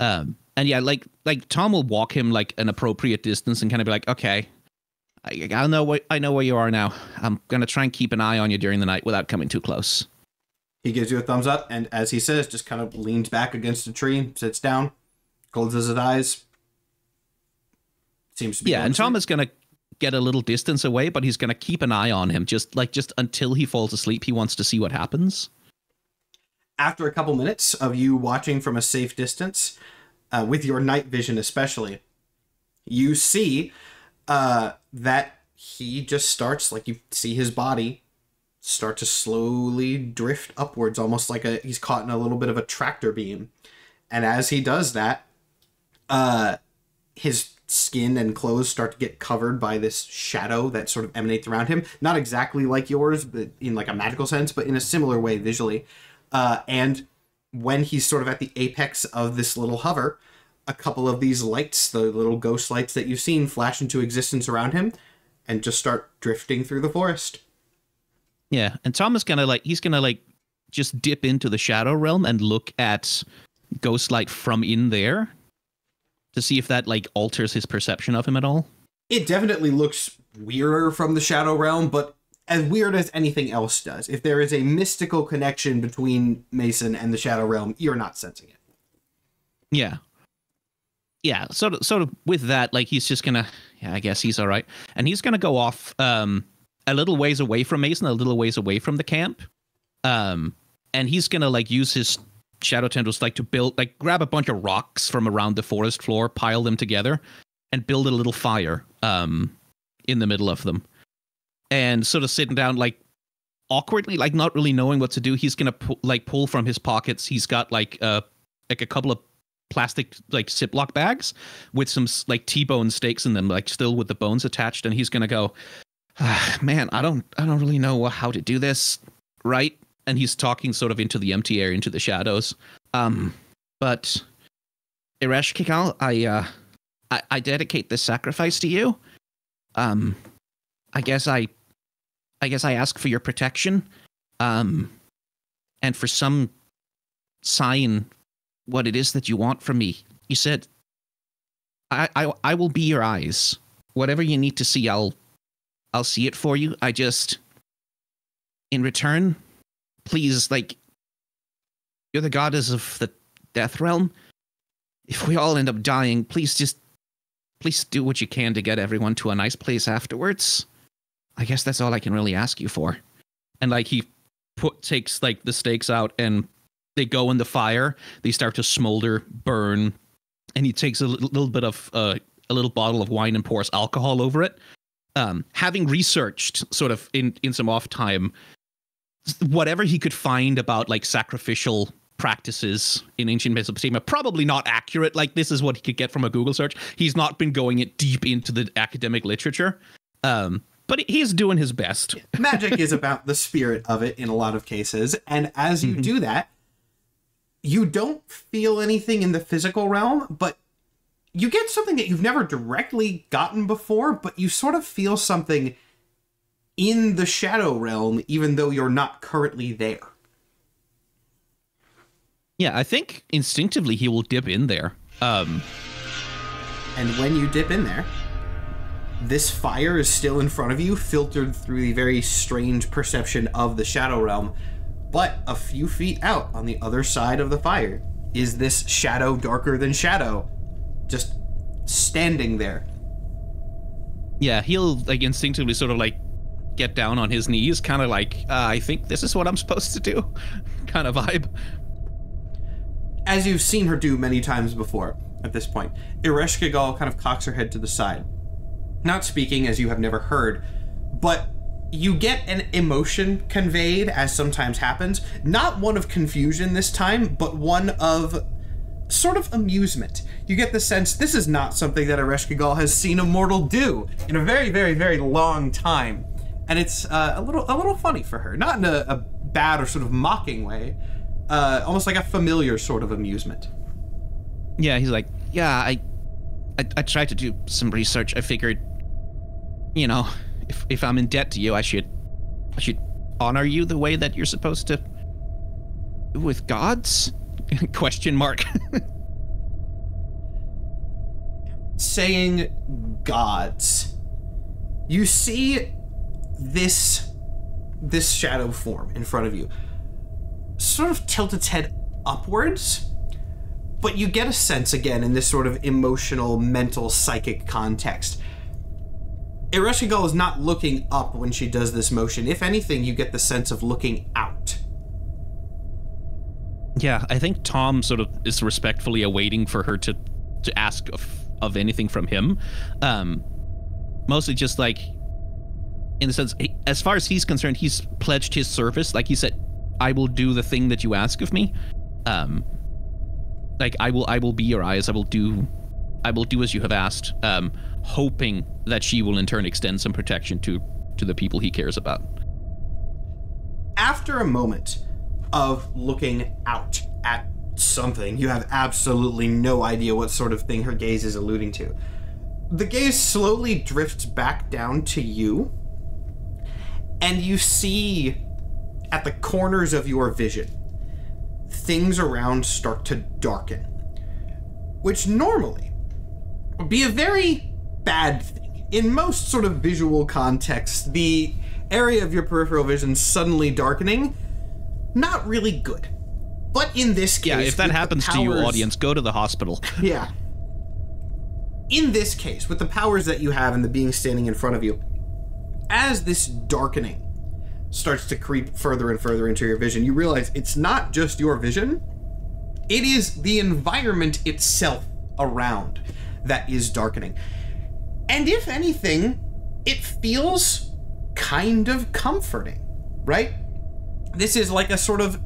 And yeah, like Tom will walk him like an appropriate distance and kind of be like, okay, I know where you are now. I'm gonna try and keep an eye on you during the night without coming too close. He gives you a thumbs up, and as he says, just kind of leans back against a tree, sits down, closes his eyes. Seems to be and Tom is gonna get a little distance away, but he's gonna keep an eye on him, just until he falls asleep. He wants to see what happens. After a couple minutes of you watching from a safe distance, with your night vision especially, you see that he just starts, like, you see his body start to slowly drift upwards, almost like he's caught in a little bit of a tractor beam. And as he does that, his skin and clothes start to get covered by this shadow that sort of emanates around him. Not exactly like yours, but in like a magical sense, but in a similar way visually. And when he's sort of at the apex of this little hover, a couple of these lights, the little ghost lights that you've seen, flash into existence around him and just start drifting through the forest. Yeah, and Tom is gonna just dip into the shadow realm and look at Ghostlight from in there to see if that like alters his perception of him at all. It definitely looks weirder from the shadow realm, but as weird as anything else does. If there is a mystical connection between Mason and the shadow realm, you're not sensing it. Yeah. yeah, sort of with that, like he's just gonna, yeah, I guess he's all right, and he's gonna go off a little ways away from Mason, a little ways away from the camp, and he's gonna like use his shadow tendrils like to build, like grab a bunch of rocks from around the forest floor, pile them together, and build a little fire in the middle of them, and sort of sitting down like awkwardly, like not really knowing what to do. He's gonna pull from his pockets. He's got like a couple of plastic like Ziploc bags with some like T-bone steaks in them, like still with the bones attached, and he's gonna go, man, I don't really know how to do this right. And he's talking sort of into the empty air, into the shadows. But Ereshkigal, I dedicate this sacrifice to you. I guess I ask for your protection, and for some sign what it is that you want from me. You said, I will be your eyes. Whatever you need to see, I'll see it for you. I just, in return, please, like, you're the goddess of the death realm. If we all end up dying, please do what you can to get everyone to a nice place afterwards. I guess that's all I can really ask you for. And like he takes like the stakes out and they go in the fire. They start to smolder, burn, and he takes a little bit of a little bottle of wine and pours alcohol over it. Having researched sort of in some off time whatever he could find about like sacrificial practices in ancient Mesopotamia, probably not accurate. Like this is what he could get from a Google search. He's not been going it deep into the academic literature. But he's doing his best. Magic is about the spirit of it in a lot of cases. And as you do that, you don't feel anything in the physical realm, but you get something that you've never directly gotten before, but you sort of feel something in the shadow realm, even though you're not currently there. Yeah, I think instinctively he will dip in there. And when you dip in there, this fire is still in front of you, filtered through the very strange perception of the shadow realm. But a few feet out on the other side of the fire is this shadow darker than shadow, just standing there. Yeah, he'll like instinctively sort of like get down on his knees, kind of like, I think this is what I'm supposed to do kind of vibe. As you've seen her do many times before at this point, Ereshkigal kind of cocks her head to the side. Not speaking, as you have never heard, but you get an emotion conveyed, as sometimes happens. Not one of confusion this time, but one of sort of amusement. You get the sense this is not something that Ereshkigal has seen a mortal do in a very, very, very long time. And it's a little funny for her. Not in a bad or sort of mocking way. Almost like a familiar sort of amusement. Yeah, he's like, yeah, I tried to do some research. I figured, you know, if I'm in debt to you, I should honor you the way that you're supposed to with gods? Question mark. Saying gods, you see this shadow form in front of you sort of tilt its head upwards, but you get a sense again in this sort of emotional, mental, psychic context. Ereshkigal is not looking up when she does this motion. If anything, you get the sense of looking out. Yeah, I think Tom sort of is respectfully awaiting for her to ask of anything from him. Mostly just like, in the sense, as far as he's concerned, he's pledged his service. Like he said, I will do the thing that you ask of me. Like I will be your eyes. I will do as you have asked. Hoping that she will in turn extend some protection to the people he cares about. After a moment of looking out at something, you have absolutely no idea what sort of thing her gaze is alluding to. The gaze slowly drifts back down to you, and you see at the corners of your vision, things around start to darken, which normally would be a very bad thing. In most sort of visual contexts, the area of your peripheral vision suddenly darkening, not really good. But in this case... Yeah, if that happens to you, audience, go to the hospital. Yeah. in this case, with the powers that you have and the being standing in front of you, as this darkening starts to creep further and further into your vision, you realize it's not just your vision, it is the environment itself around that is darkening. And if anything, it feels kind of comforting, right? This is like a sort of,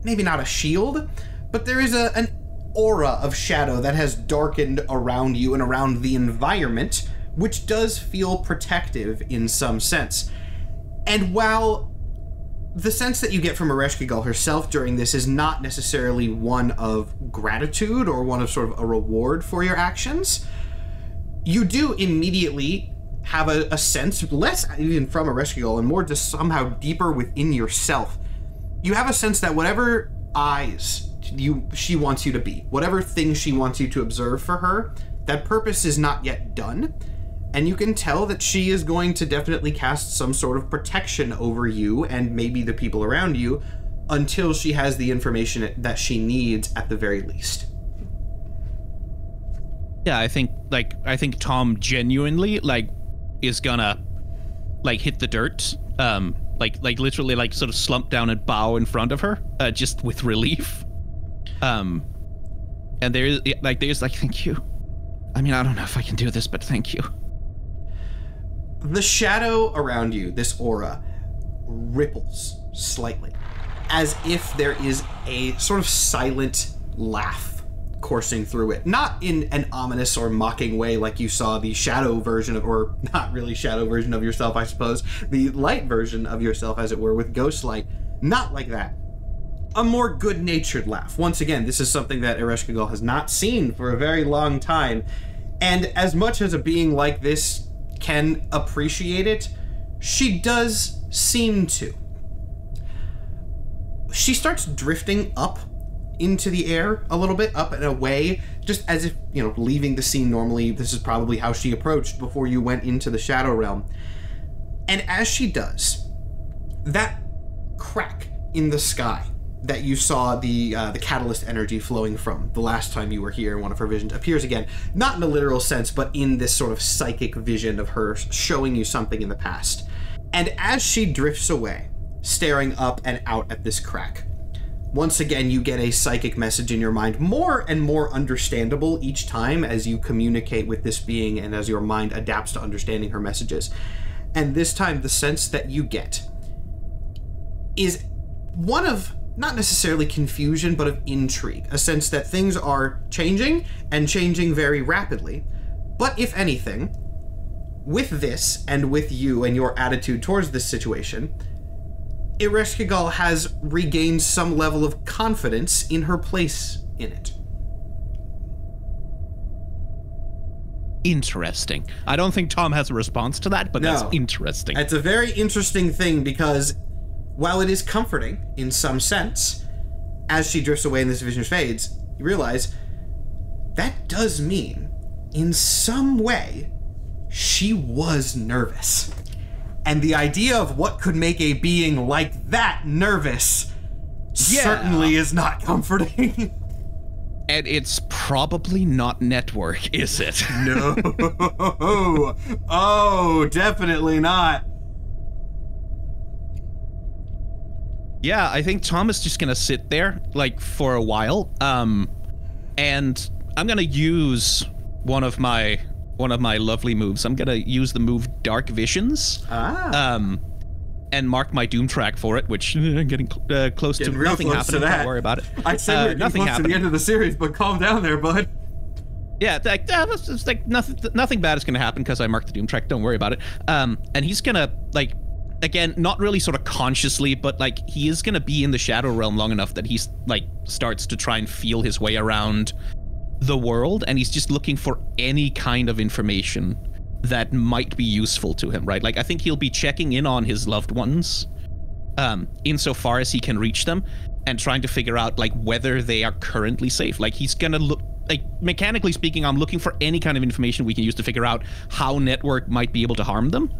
maybe not a shield, but there is an aura of shadow that has darkened around you and around the environment, which does feel protective in some sense. And while the sense that you get from Ereshkigal herself during this is not necessarily one of gratitude or one of sort of a reward for your actions, you do immediately have a sense, less even from Ereshkigal and more just somehow deeper within yourself. You have a sense that whatever eyes she wants you to be, whatever thing she wants you to observe for her, that purpose is not yet done. And you can tell that she is going to definitely cast some sort of protection over you and maybe the people around you until she has the information that she needs at the very least. Yeah, I think Tom genuinely is gonna hit the dirt, literally sort of slump down and bow in front of her, just with relief. And there's thank you. I mean, I don't know if I can do this, but thank you. The shadow around you, this aura, ripples slightly, as if there is a sort of silent laugh coursing through it. Not in an ominous or mocking way like you saw the shadow version of, or not really shadow version of yourself, I suppose, the light version of yourself, as it were, with Ghostlight. Not like that. A more good-natured laugh. Once again, this is something that Ereshkigal has not seen for a very long time, and as much as a being like this can appreciate it, she does seem to. She starts drifting up into the air a little bit, up and away, just as if, leaving the scene normally. This is probably how she approached before you went into the Shadow Realm. And as she does, that crack in the sky that you saw the catalyst energy flowing from the last time you were here in one of her visions appears again, not in a literal sense, but in this sort of psychic vision of her showing you something in the past. And as she drifts away, staring up and out at this crack, once again you get a psychic message in your mind, more and more understandable each time as you communicate with this being and as your mind adapts to understanding her messages. And this time the sense that you get is one of not necessarily confusion, but of intrigue. A sense that things are changing, and changing very rapidly. But if anything, with this, and with you and your attitude towards this situation, Ereshkigal has regained some level of confidence in her place in it. Interesting. I don't think Tom has a response to that, but no, that's interesting. It's a very interesting thing because while it is comforting in some sense, as she drifts away and this vision fades, you realize that does mean, in some way, she was nervous. And the idea of what could make a being like that nervous certainly is not comforting. And it's probably not network, is it? No. Oh, definitely not. Yeah, I think Tom is just gonna sit there, for a while. And I'm gonna use one of my lovely moves. I'm gonna use the move Dark Visions. And mark my doom track for it, which I'm getting close to nothing happening. Don't worry about it. I'd say we're nothing close to the end of the series, but calm down there, bud. Yeah, nothing bad is gonna happen because I marked the doom track. Don't worry about it. And he's gonna again, not really sort of consciously, but he is gonna be in the Shadow Realm long enough that he's starts to try and feel his way around the world, and he's just looking for any kind of information that might be useful to him, right? I think he'll be checking in on his loved ones, insofar as he can reach them, and trying to figure out whether they are currently safe. He's gonna look, mechanically speaking, I'm looking for any kind of information we can use to figure out how network might be able to harm them.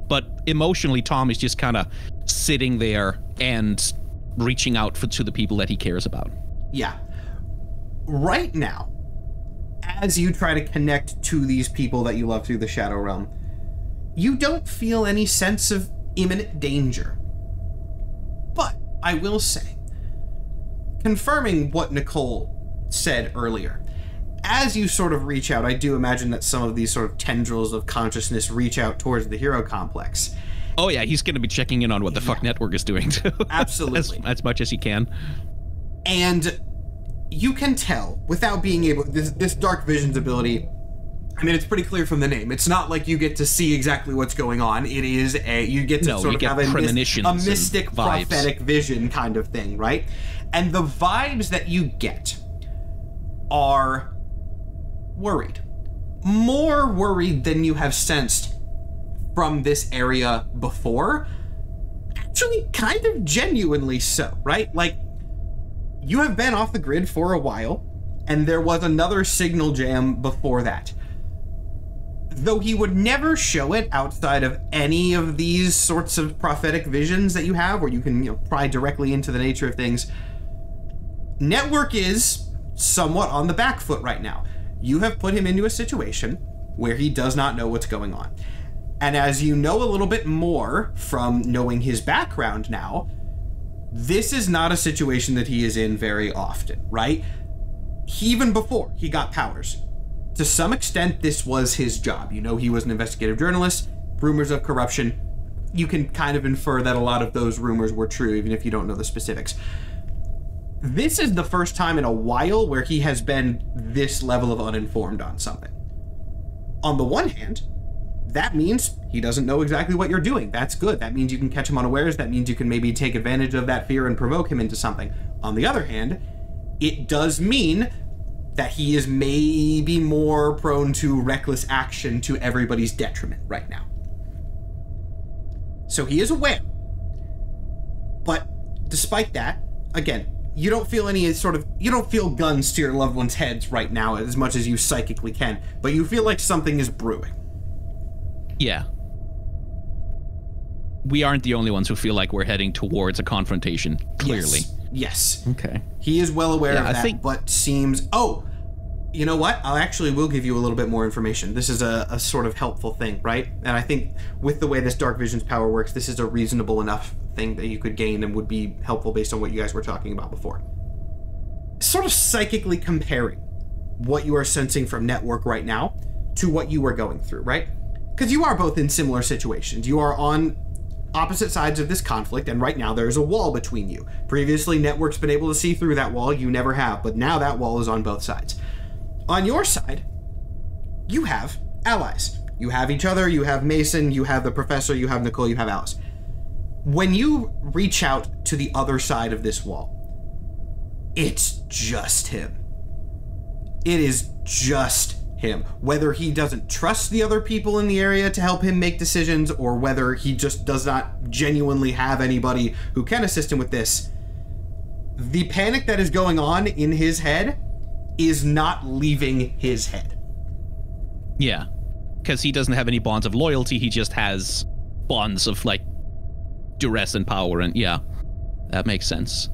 But emotionally, Tom is just kind of sitting there and reaching out to the people that he cares about. Yeah. Right now, as you try to connect to these people that you love through the Shadow Realm, you don't feel any sense of imminent danger. But I will say, confirming what Nicole said earlier, as you sort of reach out, I do imagine that some of these sort of tendrils of consciousness reach out towards the hero complex. Oh yeah, he's going to be checking in on what the fuck Network is doing too. Absolutely. as much as he can. And you can tell, without being able, this Dark Visions ability, I mean, it's pretty clear from the name. It's not like you get to see exactly what's going on. It is you get to sort of have a mystic prophetic vision kind of thing, right? And the vibes that you get are worried. More worried than you have sensed from this area before. Actually, kind of genuinely so, right? Like, you have been off the grid for a while, and there was another signal jam before that. Though he would never show it outside of any of these sorts of prophetic visions that you have, where you can, pry directly into the nature of things, Network is somewhat on the back foot right now. You have put him into a situation where he does not know what's going on. And as you know a little bit more from knowing his background now, this is not a situation that he is in very often, right? Even before he got powers, to some extent, this was his job. He was an investigative journalist, rumors of corruption. You can kind of infer that a lot of those rumors were true, even if you don't know the specifics. This is the first time in a while where he has been this level of uninformed on something. On the one hand, that means he doesn't know exactly what you're doing. That's good. That means you can catch him unawares. That means you can maybe take advantage of that fear and provoke him into something. On the other hand, it does mean that he is maybe more prone to reckless action to everybody's detriment right now. So he is aware. But despite that, again, you don't feel you don't feel guns to your loved ones' heads right now as much as you psychically can, but you feel like something is brewing. Yeah. We aren't the only ones who feel like we're heading towards a confrontation, clearly. Yes. Okay. He is well aware of that, but seems... Oh, you know what? Will give you a little bit more information. This is a sort of helpful thing, right? And I think with the way this Dark Vision's power works, this is a reasonable enough thing that you could gain and would be helpful based on what you guys were talking about before. Sort of psychically comparing what you are sensing from Network right now to what you are going through, right? Because you are both in similar situations. You are on opposite sides of this conflict, and right now there's a wall between you. Previously, Network's been able to see through that wall. You never have, but now that wall is on both sides. On your side, you have allies. You have each other, you have Mason, you have the Professor, you have Nicole, you have Alice. When you reach out to the other side of this wall, it's just him. It is just him. Whether he doesn't trust the other people in the area to help him make decisions, or whether he just does not genuinely have anybody who can assist him with this, the panic that is going on in his head is not leaving his head. Yeah, because he doesn't have any bonds of loyalty. He just has bonds of, like, duress and power, and yeah, that makes sense.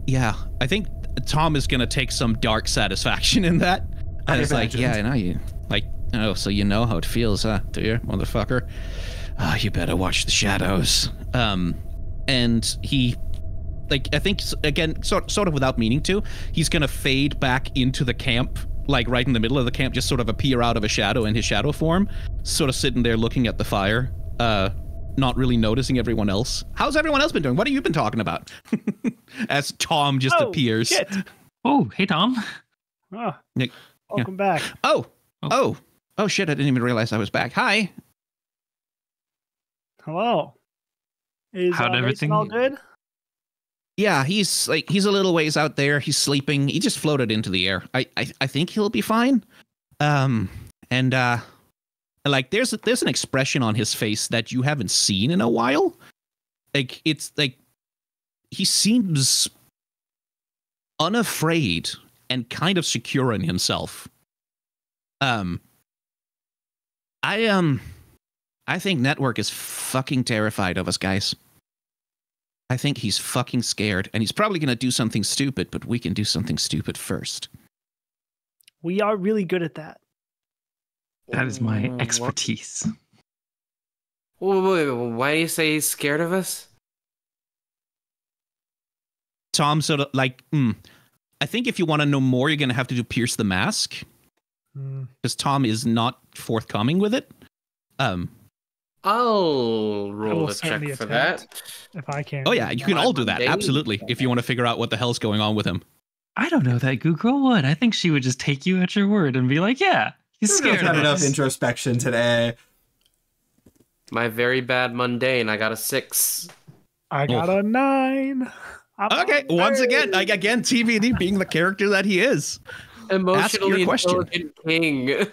Yeah, I think Tom is going to take some dark satisfaction in that. And it's like, yeah, I know you, like, oh, so you know how it feels, huh, do you, motherfucker? You better watch the shadows. And he, like, I think, again, sort of without meaning to, he's gonna fade back into the camp, like right in the middle of the camp, just sort of appear out of a shadow in his shadow form, sort of sitting there looking at the fire, not really noticing everyone else. How's everyone else been doing? What have you been talking about? As Tom just appears. Shit. Oh, hey, Tom. Oh, Nick. welcome back. Oh shit, I didn't even realize I was back. Hi. Hello. Is How'd everything... Mason all good? Yeah, he's a little ways out there. He's sleeping. He just floated into the air. I think he'll be fine. Like there's an expression on his face that you haven't seen in a while. Like it's like he seems unafraid and kind of secure in himself. I think Network is fucking terrified of us, guys. I think he's fucking scared, and he's probably gonna do something stupid, but we can do something stupid first. We are really good at that. That is my expertise. Wait, why do you say he's scared of us? Tom sort of like, I think if you want to know more, you're going to have to do Pierce the Mask. Because Tom is not forthcoming with it. I'll roll a check for that. If I can. Oh yeah, you can all do that. Absolutely. If you want to figure out what the hell's going on with him. I don't know that Google would. I think she would just take you at your word and be like, yeah, he's scared Had of enough us. introspection today. My very bad mundane. I got a 6. I got a 9. Okay, once again, TVD being the character that he is. Emotionally intelligent king.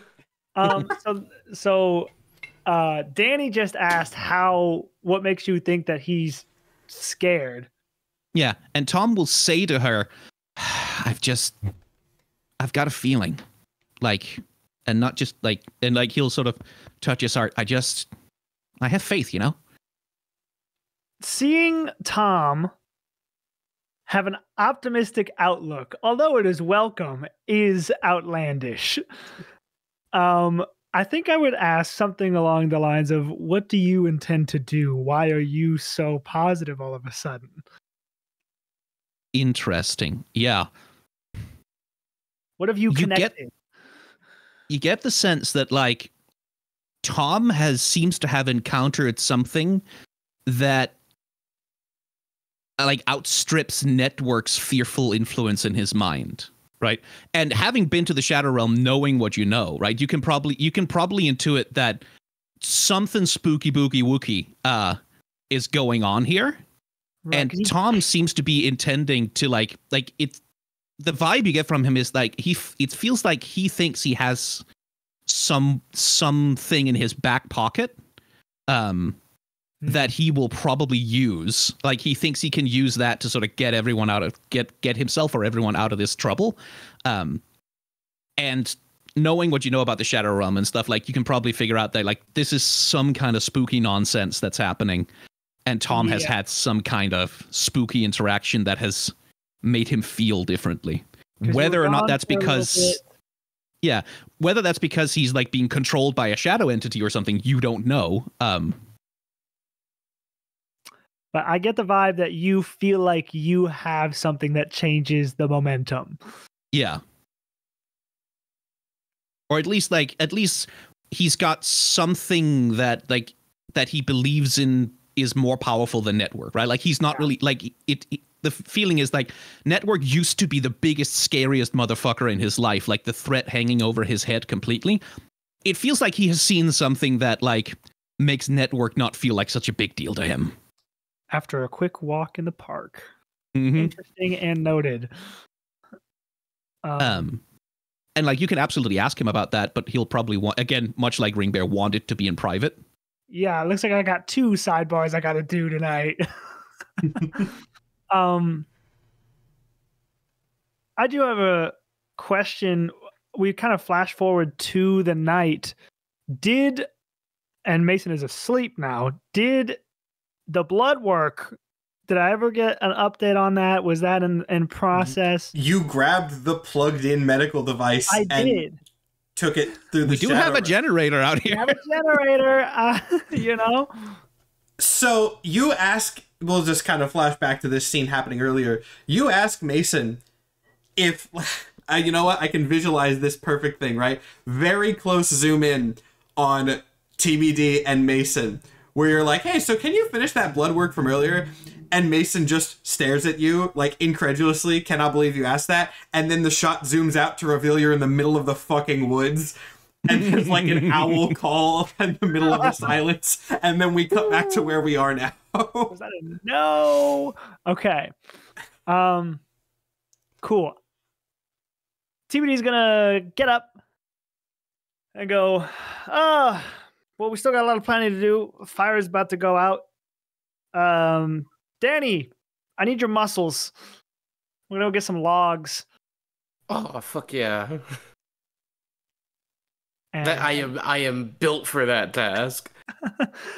So Danny just asked what makes you think that he's scared? Yeah, and Tom will say to her, I've got a feeling, like, and not just like, and like he'll sort of touch his heart. I have faith, you know? Seeing Tom have an optimistic outlook, although it is welcome, is outlandish. I think I would ask something along the lines of, what do you intend to do? Why are you so positive all of a sudden? Interesting. Yeah. What have you connected? You get the sense that, like, Tom seems to have encountered something that, like, outstrips Network's fearful influence in his mind, right? And having been to the Shadow Realm, knowing what you know, right? You can probably intuit that something spooky booky wookie is going on here. Right, and Tom seems to be intending to like it. The vibe you get from him is like it feels like he thinks he has something in his back pocket that he will probably use. Like he thinks he can use that to sort of get everyone get himself or everyone out of this trouble. And knowing what you know about the Shadow Realm and stuff, like you can probably figure out that like this is some kind of spooky nonsense that's happening. And Tom has had some kind of spooky interaction that has made him feel differently. Whether or not that's because, whether that's because he's like being controlled by a shadow entity or something, you don't know. But I get the vibe that you feel like you have something that changes the momentum. Yeah. Or at least he's got something that he believes in is more powerful than Network, right? Like he's not really like it. The feeling is like Network used to be the biggest, scariest motherfucker in his life, like the threat hanging over his head completely. It feels like he has seen something that like makes Network not feel like such a big deal to him. After a quick walk in the park. Mm-hmm. Interesting and noted. And like you can absolutely ask him about that, but he'll probably want, again, much like Ring Bear, want it to be in private. Yeah, it looks like I got 2 sidebars I got to do tonight. I do have a question. We kind of flash forward to the night. And Mason is asleep now. Did the blood work, did I ever get an update on that? Was that in process? You grabbed the plugged-in medical device. I did. Took it through the We do have a generator out here. We have a generator, you know? So you ask, we'll just kind of flash back to this scene happening earlier. You ask Mason if, you know what, I can visualize this perfect thing, right? Very close zoom in on TBD and Mason, where you're like, hey, so can you finish that blood work from earlier? And Mason just stares at you, like, incredulously, cannot believe you asked that. And then the shot zooms out to reveal you're in the middle of the fucking woods. And there's, like, an owl call in the middle of the silence. And then we cut back to where we are now. Was that a no? Okay. Cool. TBD's gonna get up and go, well, we still got a lot of planning to do. Fire is about to go out. Danny, I need your muscles. We're gonna go get some logs. Oh, fuck yeah. And I am built for that task.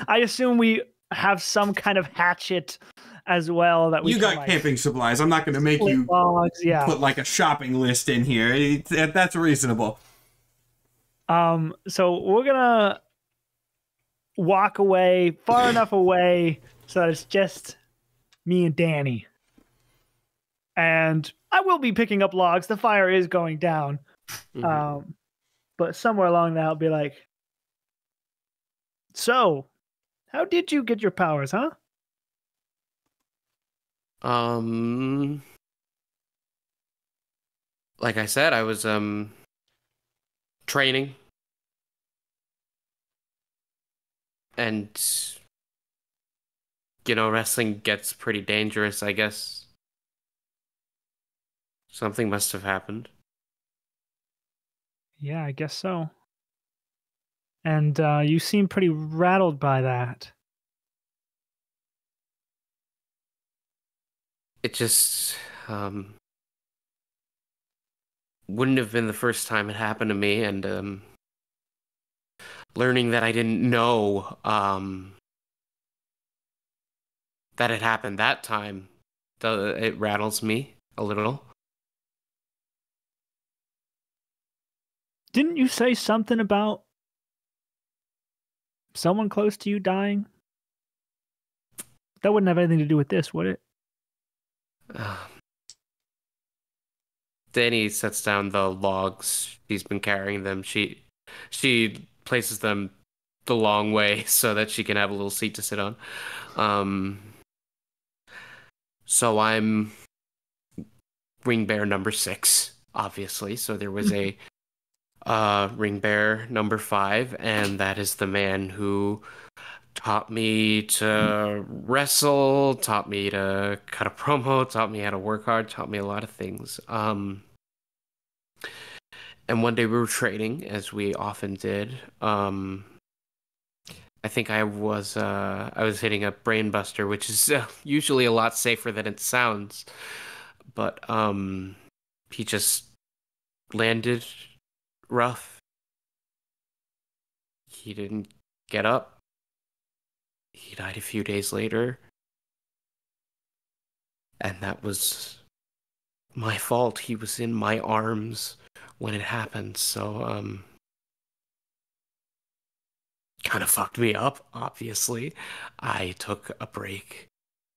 I assume we have some kind of hatchet as well that we You can, got camping supplies. I'm not going to make split you logs. Yeah. put like a shopping list in here. That's reasonable. So we're gonna walk away far enough away so that it's just me and Danny. And I will be picking up logs. The fire is going down. But somewhere along that, I'll be like, so, how did you get your powers, huh? Like I said, I was training, and wrestling gets pretty dangerous, I guess. Something must have happened. Yeah, I guess so. And you seem pretty rattled by that. It just wouldn't have been the first time it happened to me, and learning that I didn't know that it happened that time, it rattles me a little. Didn't you say something about someone close to you dying? That wouldn't have anything to do with this, would it? Danny sets down the logs. She's been carrying them. She places them the long way so that she can have a little seat to sit on. So I'm ring bear number 6, obviously. So there was a ring bear number 5, and that is the man who taught me to wrestle, taught me to cut a promo, taught me how to work hard, taught me a lot of things. And one day we were trading, as we often did. I think I was hitting a brain buster, which is usually a lot safer than it sounds. But he just landed rough. He didn't get up. He died a few days later. And that was my fault. He was in my arms when it happened, so kind of fucked me up, obviously. I took a break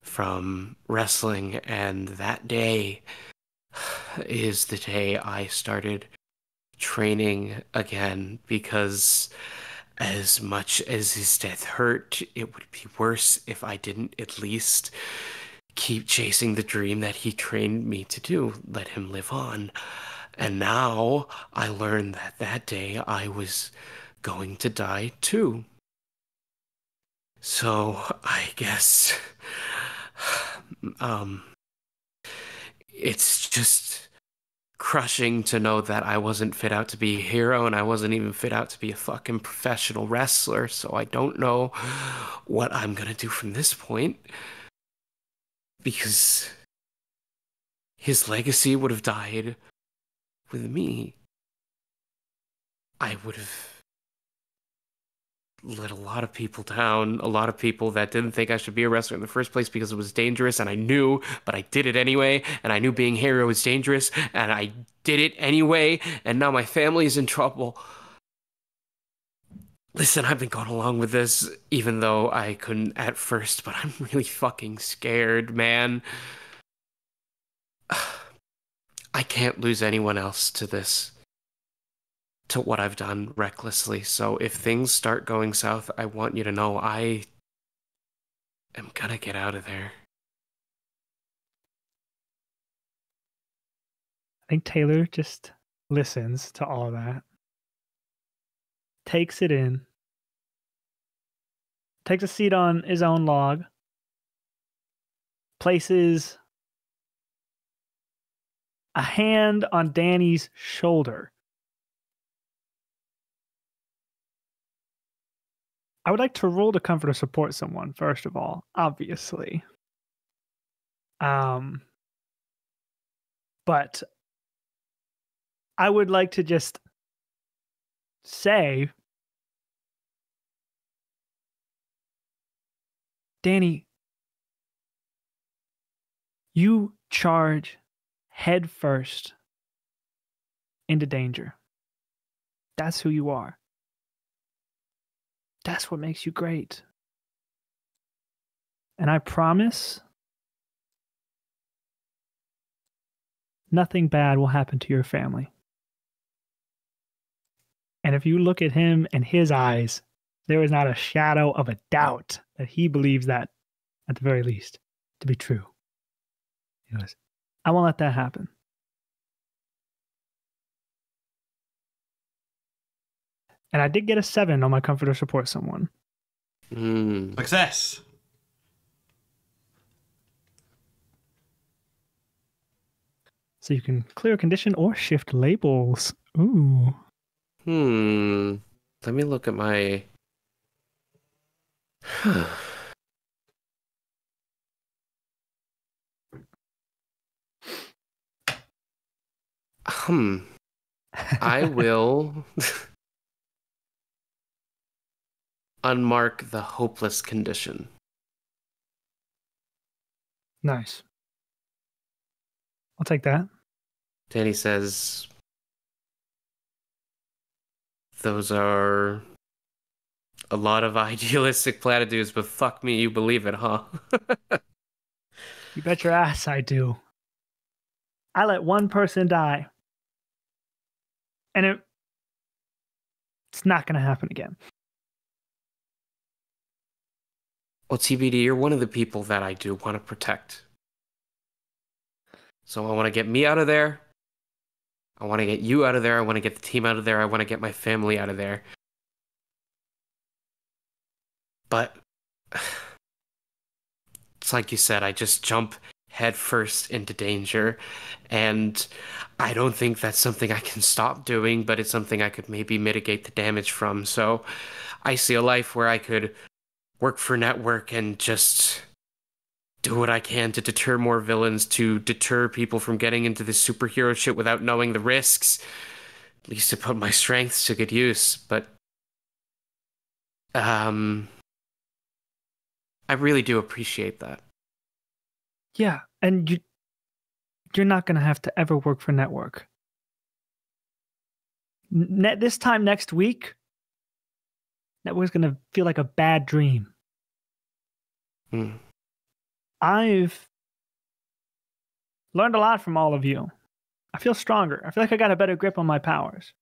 from wrestling, and that day is the day I started training again, because as much as his death hurt, it would be worse if I didn't at least keep chasing the dream that he trained me to do, let him live on. And now I learned that that day I was going to die too. So I guess it's just crushing to know that I wasn't fit out to be a hero, and I wasn't even fit out to be a fucking professional wrestler. So I don't know what I'm gonna do from this point, because his legacy would have died with me. I would have let a lot of people down, a lot of people that didn't think I should be a wrestler in the first place because it was dangerous, and I knew, but I did it anyway, and I knew being a hero was dangerous, and I did it anyway, and now my family is in trouble. Listen, I've been going along with this, even though I couldn't at first, but I'm really fucking scared, man. I can't lose anyone else to this, to what I've done recklessly. So if things start going south, I want you to know I am gonna get out of there. I think Taylor just listens to all that, takes it in, takes a seat on his own log, places a hand on Danny's shoulder. I would like to roll to comfort or support someone, first of all, obviously. But I would like to just say, Danny, You charge head first into danger. That's who you are. That's what makes you great. And I promise nothing bad will happen to your family. And if you look at him and his eyes, there is not a shadow of a doubt that he believes that, at the very least, to be true. He goes, I won't let that happen. And I did get a 7 on my comfort or support someone. Success. So you can clear a condition or shift labels. Ooh. Let me look at my... I will unmark the hopeless condition. Nice. I'll take that. Danny says, those are a lot of idealistic platitudes, but fuck me, you believe it, huh? You bet your ass I do. I let one person die. And it's not going to happen again. Well, TBD, you're one of the people that I do want to protect. So I want to get me out of there. I want to get you out of there. I want to get the team out of there. I want to get my family out of there. But it's like you said, I just jump headfirst into danger. And I don't think that's something I can stop doing, but it's something I could maybe mitigate the damage from. So I see a life where I could work for Network and just do what I can to deter more villains, to deter people from getting into this superhero shit without knowing the risks. At least to put my strengths to good use. But I really do appreciate that. Yeah, and you're not going to have to ever work for Network. This time next week, Network's going to feel like a bad dream. I've learned a lot from all of you. I feel stronger. I feel like I got a better grip on my powers.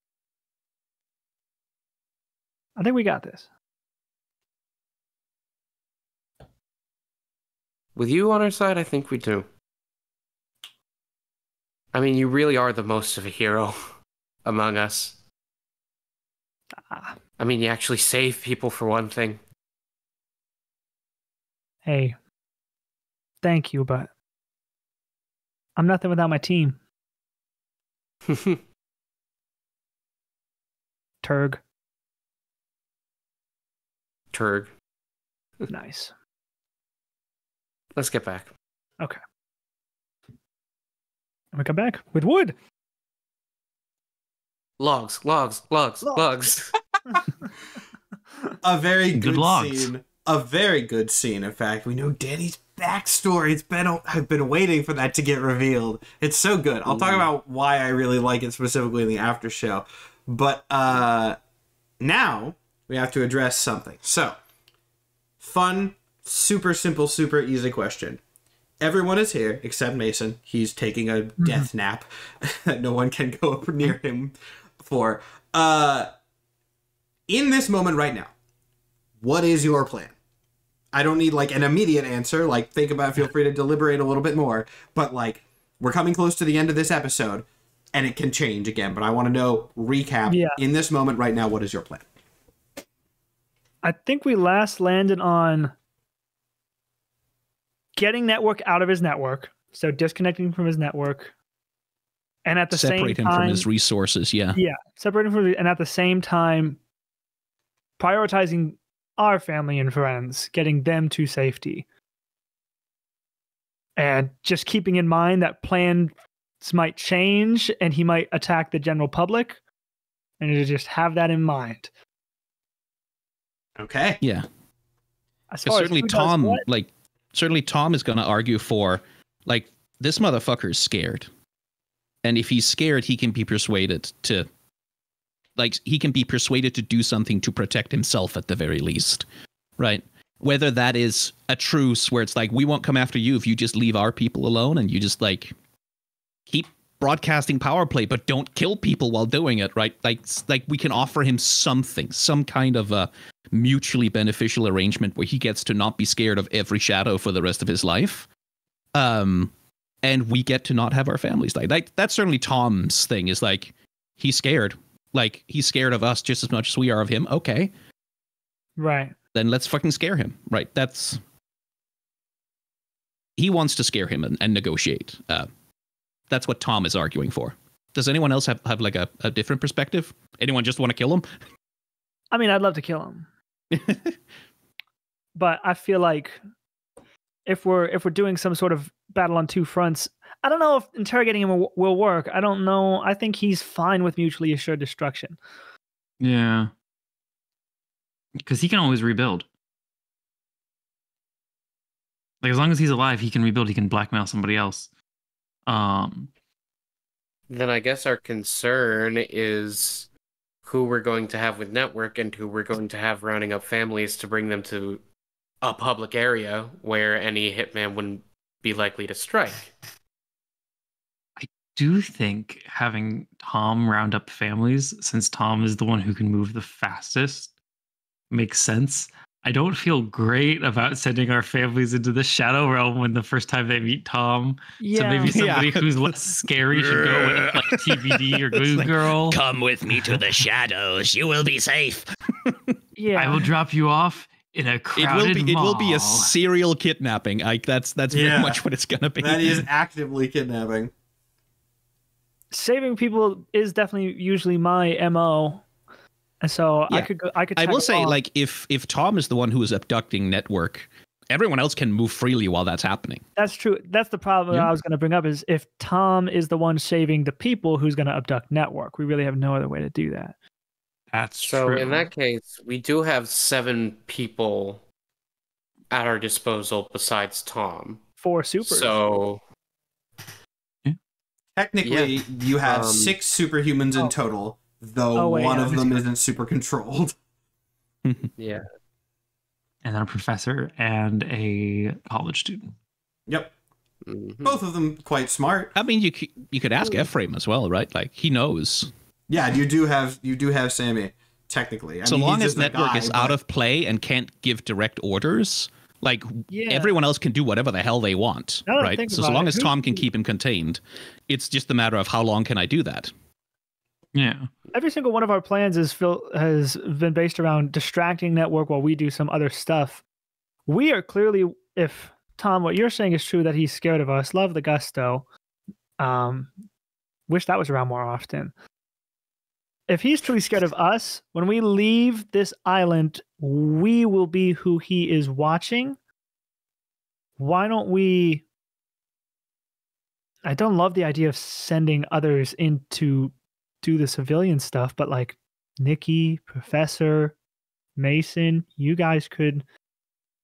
I think we got this. With you on our side, I think we do. I mean, you really are the most of a hero among us. I mean, you actually save people for one thing. Hey, thank you, but I'm nothing without my team. Turg. Turg. Nice. Let's get back. Okay. And we come back with wood. Logs. A very Good good logs. scene. A very good scene, in fact. We know Danny's backstory. I've been waiting for that to get revealed. It's so good. I'll talk about why I really like it specifically in the after show. But now we have to address something. So, fun, super simple, super easy question. Everyone is here except Mason. He's taking a death nap that no one can go up near him for. In this moment right now, what is your plan? I don't need like an immediate answer. Like, think about it, feel free to deliberate a little bit more. But like, we're coming close to the end of this episode and it can change again. But I want to know, recap, in this moment right now, what is your plan? I think we last landed on getting Network out of his network. So disconnecting from his network. And at the same time... Separate him from his resources, yeah. Yeah, separating from... And at the same time, prioritizing our family and friends, getting them to safety. And just keeping in mind that plans might change and he might attack the general public. And to just have that in mind. Okay. Yeah. As far Certainly as Tom, certainly Tom is going to argue for, like, this motherfucker is scared. And if he's scared, he can be persuaded to do something to protect himself at the very least. Right? Whether that is a truce where it's like, we won't come after you if you just leave our people alone and you just like keep broadcasting power play, but don't kill people while doing it, right? Like we can offer him something, some kind of a mutually beneficial arrangement where he gets to not be scared of every shadow for the rest of his life. And we get to not have our families die. Like that's certainly Tom's thing, is like, he's scared. Like, he's scared of us just as much as we are of him. Okay. Right. Then let's fucking scare him. Right. He wants to scare him and negotiate. That's what Tom is arguing for. Does anyone else have like a different perspective? Anyone just want to kill him? I mean, I'd love to kill him. But I feel like if we're doing some sort of battle on two fronts, I don't know if interrogating him will work. I don't know. I think he's fine with mutually assured destruction. Yeah. Because he can always rebuild. Like, as long as he's alive, he can rebuild. He can blackmail somebody else. Then I guess our concern is who we're going to have with network and who we're going to have rounding up families to bring them to a public area where any hitman wouldn't be likely to strike. I do think having Tom round up families, since Tom is the one who can move the fastest, makes sense. I don't feel great about sending our families into the Shadow Realm when the first time they meet Tom. Yeah. So maybe somebody who's less scary should go with like TBD or Glue Girl. Come with me to the shadows. You will be safe. Yeah. I will drop you off in a crowded It will be a mall. serial kidnapping. Like that's very Yeah. much what it's gonna be. That is actively kidnapping. Saving people is definitely usually my MO. And so Yeah. I could I will tag say, along. like, if Tom is the one who is abducting Network, everyone else can move freely while that's happening. That's true. That's the problem Yeah. I was going to bring up, is if Tom is the one saving the people who's going to abduct Network, we really have no other way to do that. That's So true. in that case, we do have 7 people at our disposal besides Tom. 4 supers. So Technically, you have 6 superhumans in Oh. total, though wait, one yeah, of them isn't super controlled. yeah. And then a professor and a college student. Yep. Mhm. Both of them quite smart. I mean, you could ask Ephraim as well, right? Like, he knows. Yeah, you do have Sammy, technically. I So mean, long he's as just a Network guy, is but- out of play and can't give direct orders, like, Yeah. everyone else can do whatever the hell they want, Now that I right? think So about long it, as Tom can keep him contained, it's just a matter of how long can I do that? Yeah. Every single one of our plans has been based around distracting Network while we do some other stuff. We are clearly, if Tom, what you're saying is true, that he's scared of us. Love the gusto. Wish that was around more often. If he's truly scared of us, when we leave this island, we will be who he is watching. Why don't we? I don't love the idea of sending others in to do the civilian stuff, but like Nikki, Professor, Mason, you guys could.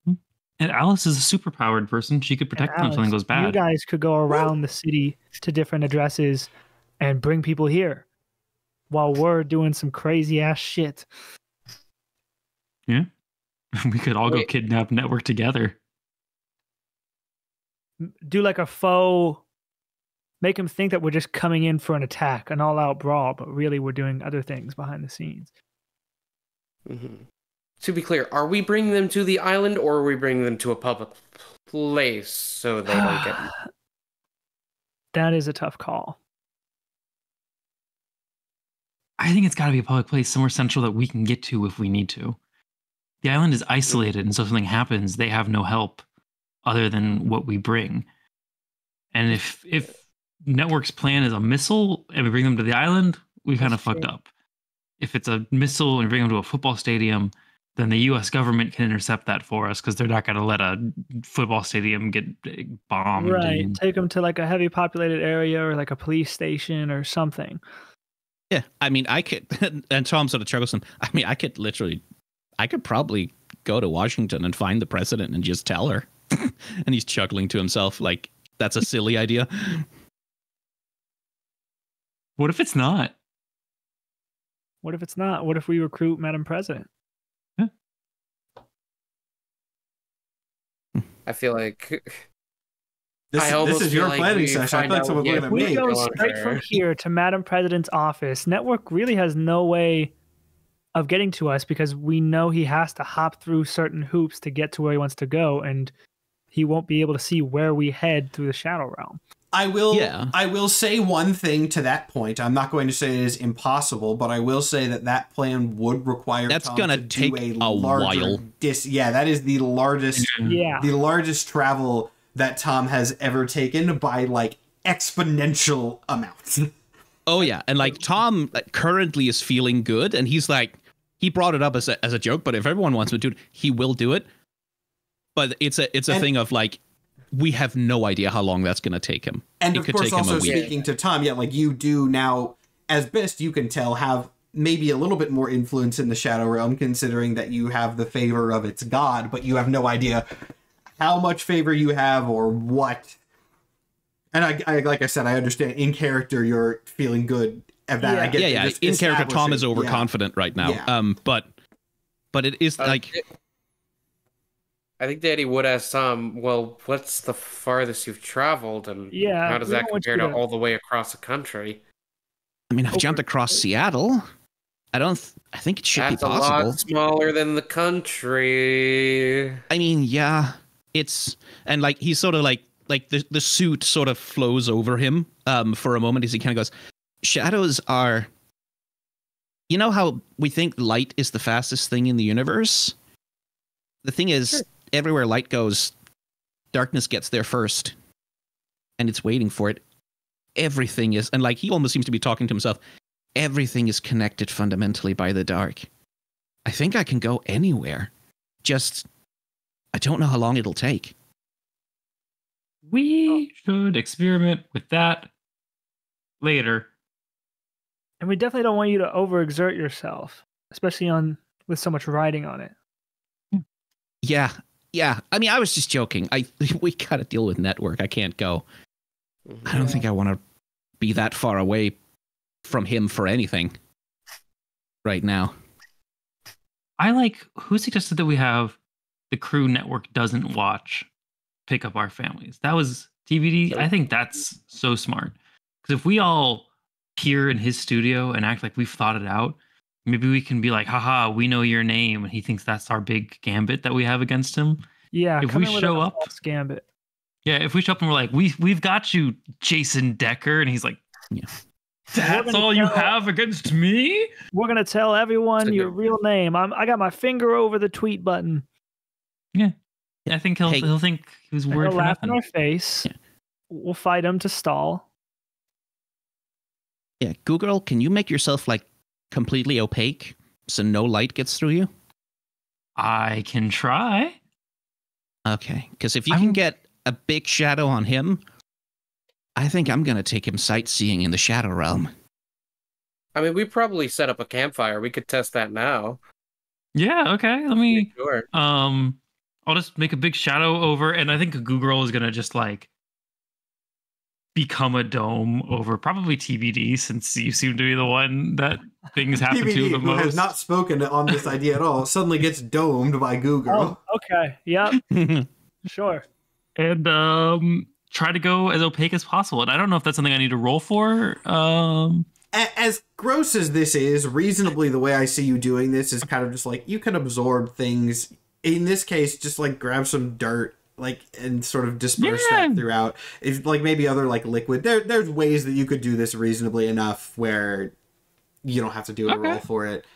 And Alice is a superpowered person. She could protect them if something goes bad. You guys could go around the city to different addresses and bring people here while we're doing some crazy ass shit. Yeah. We could all go Wait. kidnap Network together. Do like a faux, make them think that we're just coming in for an attack, an all out brawl, but really we're doing other things behind the scenes. Mhm. To be clear, are we bringing them to the island or are we bringing them to a public place so they don't get... That is a tough call. I think it's got to be a public place, somewhere central that we can get to if we need to. The island is isolated, and so if something happens, they have no help other than what we bring. And if Network's plan is a missile and we bring them to the island, we kind of That's fucked true. up. If it's a missile and we bring them to a football stadium, then the U.S. government can intercept that for us because they're not going to let a football stadium get bombed. Right. and- Take them to like a heavy populated area or like a police station or something. Yeah, I mean, I could, and Tom sort of chuckles him. I mean, I could probably go to Washington and find the president and just tell her. And he's chuckling to himself, like, that's a silly idea. What if it's not? What if it's not? What if we recruit Madam President? I feel like This is your planning session. I feel like someone's looking at We me. go straight from here to Madam President's office. Network really has no way of getting to us because we know he has to hop through certain hoops to get to where he wants to go, and he won't be able to see where we head through the Shadow Realm. I will say one thing to that point. I'm not going to say it is impossible, but I will say that plan would require That's Tom gonna to take do a larger while. That is the largest the largest travel that Tom has ever taken by like exponential amounts. Oh yeah, and like Tom currently is feeling good, and he's like, he brought it up as a joke, but if everyone wants to do it, he will do it. But it's a thing of like, we have no idea how long that's going to take him. And it of could course, take him also a week. speaking to Tom, like you do now, as best you can tell, have maybe a little bit more influence in the Shadow Realm, considering that you have the favor of its god, but you have no idea how much favor you have or what. And I like I said, I understand in character you're feeling good at that. I get Yeah. In character, Tom is overconfident right now. Yeah. But it is like. I think Daddy would ask Tom, well, what's the farthest you've traveled, and how does that compare to all the way across the country? I mean, I've jumped across Seattle. I think it should be possible. That's a lot smaller than the country. I mean, yeah, and like he's sort of like the suit sort of flows over him for a moment as he kind of goes, shadows are, you know how we think light is the fastest thing in the universe? The thing is, everywhere light goes, darkness gets there first, and it's waiting for it. Everything is, and like he almost seems to be talking to himself, everything is connected fundamentally by the dark. I think I can go anywhere. Just, I don't know how long it'll take. We should experiment with that later. And we definitely don't want you to overexert yourself, especially with so much riding on it. Yeah. I mean, I was just joking. We gotta deal with network. I can't go. I don't think I want to be that far away from him for anything right now. Who suggested that we have the crew network doesn't watch pick up our families? That was DVD. I think that's so smart. Because if we all peer in his studio and act like we've thought it out, maybe we can be like, haha, we know your name. And he thinks that's our big gambit that we have against him. Yeah. If we show up. Gambit. Yeah. If we show up and we're like, we've got you, Jason Decker. And he's like, yeah. That's all you have against me? We're going to tell everyone your real name. I got my finger over the tweet button. Yeah. I think he'll think he was worried for nothing. Laugh in our face. Yeah. We'll fight him to stall. Yeah. Google, can you make yourself like completely opaque so no light gets through you? I can try. Okay. Because if you can get a big shadow on him, I think I'm going to take him sightseeing in the Shadow Realm. I mean, we probably set up a campfire. We could test that now. Yeah, okay. Let me... Sure. I'll just make a big shadow over, and I think a Goo Girl is going to just, like, become a dome over probably TBD, since you seem to be the one that things happen TBD, to the most. Who has not spoken on this idea at all, suddenly gets domed by Goo Girl. Oh, okay. Yep. Sure. And, try to go as opaque as possible. And I don't know if that's something I need to roll for. As gross as this is, reasonably the way I see you doing this is kind of just like, you can absorb things. In this case, just like grab some dirt, like, and sort of disperse that throughout. If like maybe other like liquid, there's ways that you could do this reasonably enough where you don't have to do a roll for it.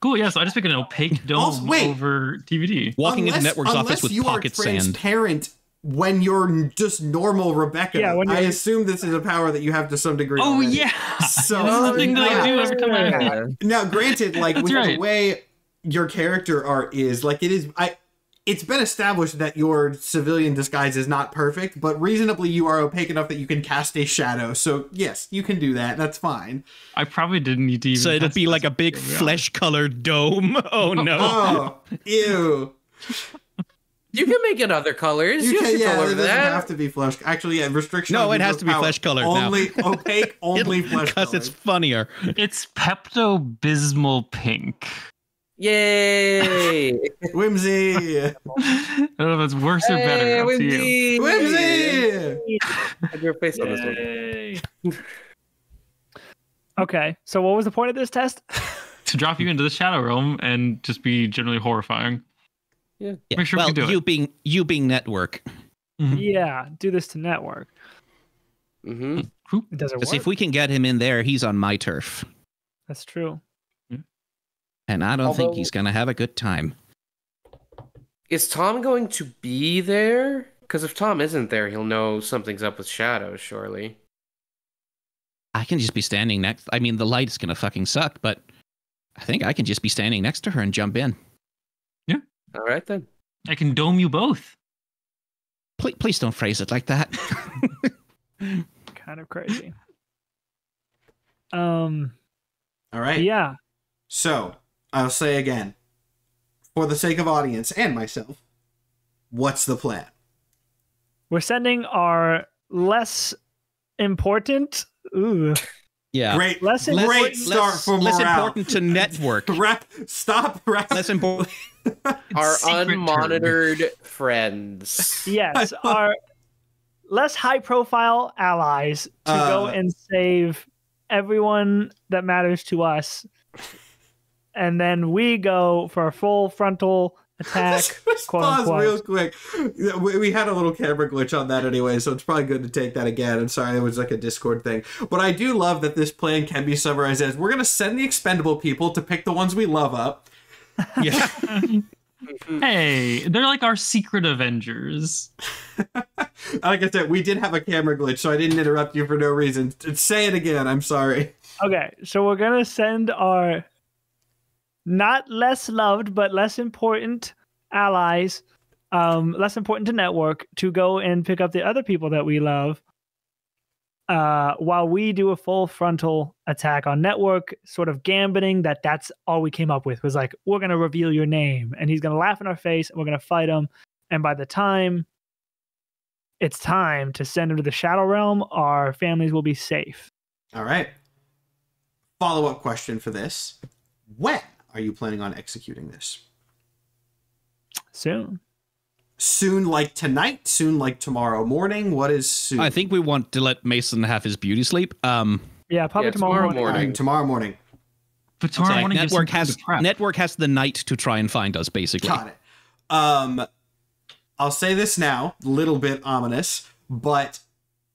Cool, yeah, so I just make an opaque dome over DVD. Walking into Network's office with pocket sand. Transparent when you're just normal Rebecca. Yeah, I assume this is a power that you have to some degree. Oh, already. yeah. So this is the thing that I do every time I... Now, granted, like, with the way your character art is, like, it's been established that your civilian disguise is not perfect, but reasonably you are opaque enough that you can cast a shadow. So, yes, you can do that. That's fine. I probably didn't need to even... So it'd be like a big flesh-colored dome? Oh, no. Oh, ew. You can make it other colors. You can, can yeah, go it over doesn't that. have to be flesh. Actually, yeah, restriction. No, on it use has of to be power. flesh colored Only now. opaque, only flesh Because colored. it's funnier. It's Pepto Bismol pink. Yay! Whimsy. I don't know if it's worse or better. Up to you. Whimsy. Have your face on this one. Yay. Okay, so what was the point of this test? To drop you into the Shadow Realm and just be generally horrifying. Yeah. Make sure well, we can do it. you being network. Yeah, do this to network. Mm-hmm. It doesn't Because work. if we can get him in there, he's on my turf. That's true. And I don't think Although- he's going to have a good time. Is Tom going to be there? Because if Tom isn't there, he'll know something's up with Shadow, surely. I can just be standing next. I mean, the light is going to fucking suck, but I think I can just be standing next to her and jump in. All right, then. I can dome you both. Please don't phrase it like that. Kind of crazy. All right. Yeah. So, I'll say again, for the sake of audience and myself, what's the plan? We're sending our less important. Ooh. Yeah. Great, Less great important- start for less morale. important to network. Stop. Less important. Our secret unmonitored friends. Yes, our less high profile allies to go and save everyone that matters to us. And then we go for a full frontal attack. Just quote pause unquote. real quick. We had a little camera glitch on that anyway, so it's probably good to take that again. I'm sorry, it was like a Discord thing. But I do love that this plan can be summarized as we're going to send the expendable people to pick the ones we love up. Yeah. Hey, they're like our secret Avengers. Like I said, we did have a camera glitch, so I didn't interrupt you for no reason. Say it again, I'm sorry. Okay, so we're going to send our not less loved, but less important allies, less important to network, to go and pick up the other people that we love, while we do a full frontal attack on network, sort of gambiting that's all we came up with, was like, we're going to reveal your name, and he's going to laugh in our face, and we're going to fight him, and by the time it's time to send him to the Shadow Realm, our families will be safe. All right. Follow-up question for this. When are you planning on executing this? Soon. Soon like tonight? Soon like tomorrow morning? What is soon? I think we want to let Mason have his beauty sleep. Yeah, probably Yeah, tomorrow morning. morning. Tomorrow morning. But tomorrow Like, morning gives network some time has to prep. network has the night to try and find us, basically. Got it. I'll say this now, a little bit ominous, but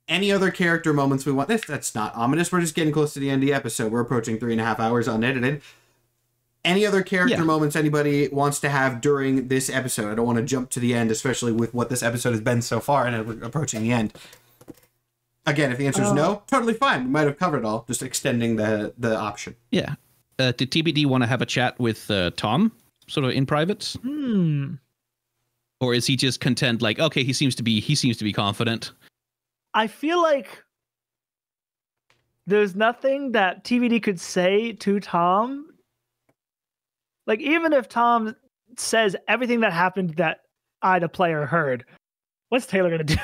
any other character moments we want, that's not ominous, we're just getting close to the end of the episode. We're approaching 3.5 hours unedited. Any other character moments anybody wants to have during this episode? I don't want to jump to the end, especially with what this episode has been so far, and we're approaching the end. Again, if the answer is no, totally fine. We might have covered it all, just extending the option. Yeah. Did TBD want to have a chat with Tom, sort of in private? Or is he just content? Like, okay, he seems to be confident. I feel like there's nothing that TVD could say to Tom. Like, even if Tom says everything that happened that I, the player, heard, what's Taylor gonna do?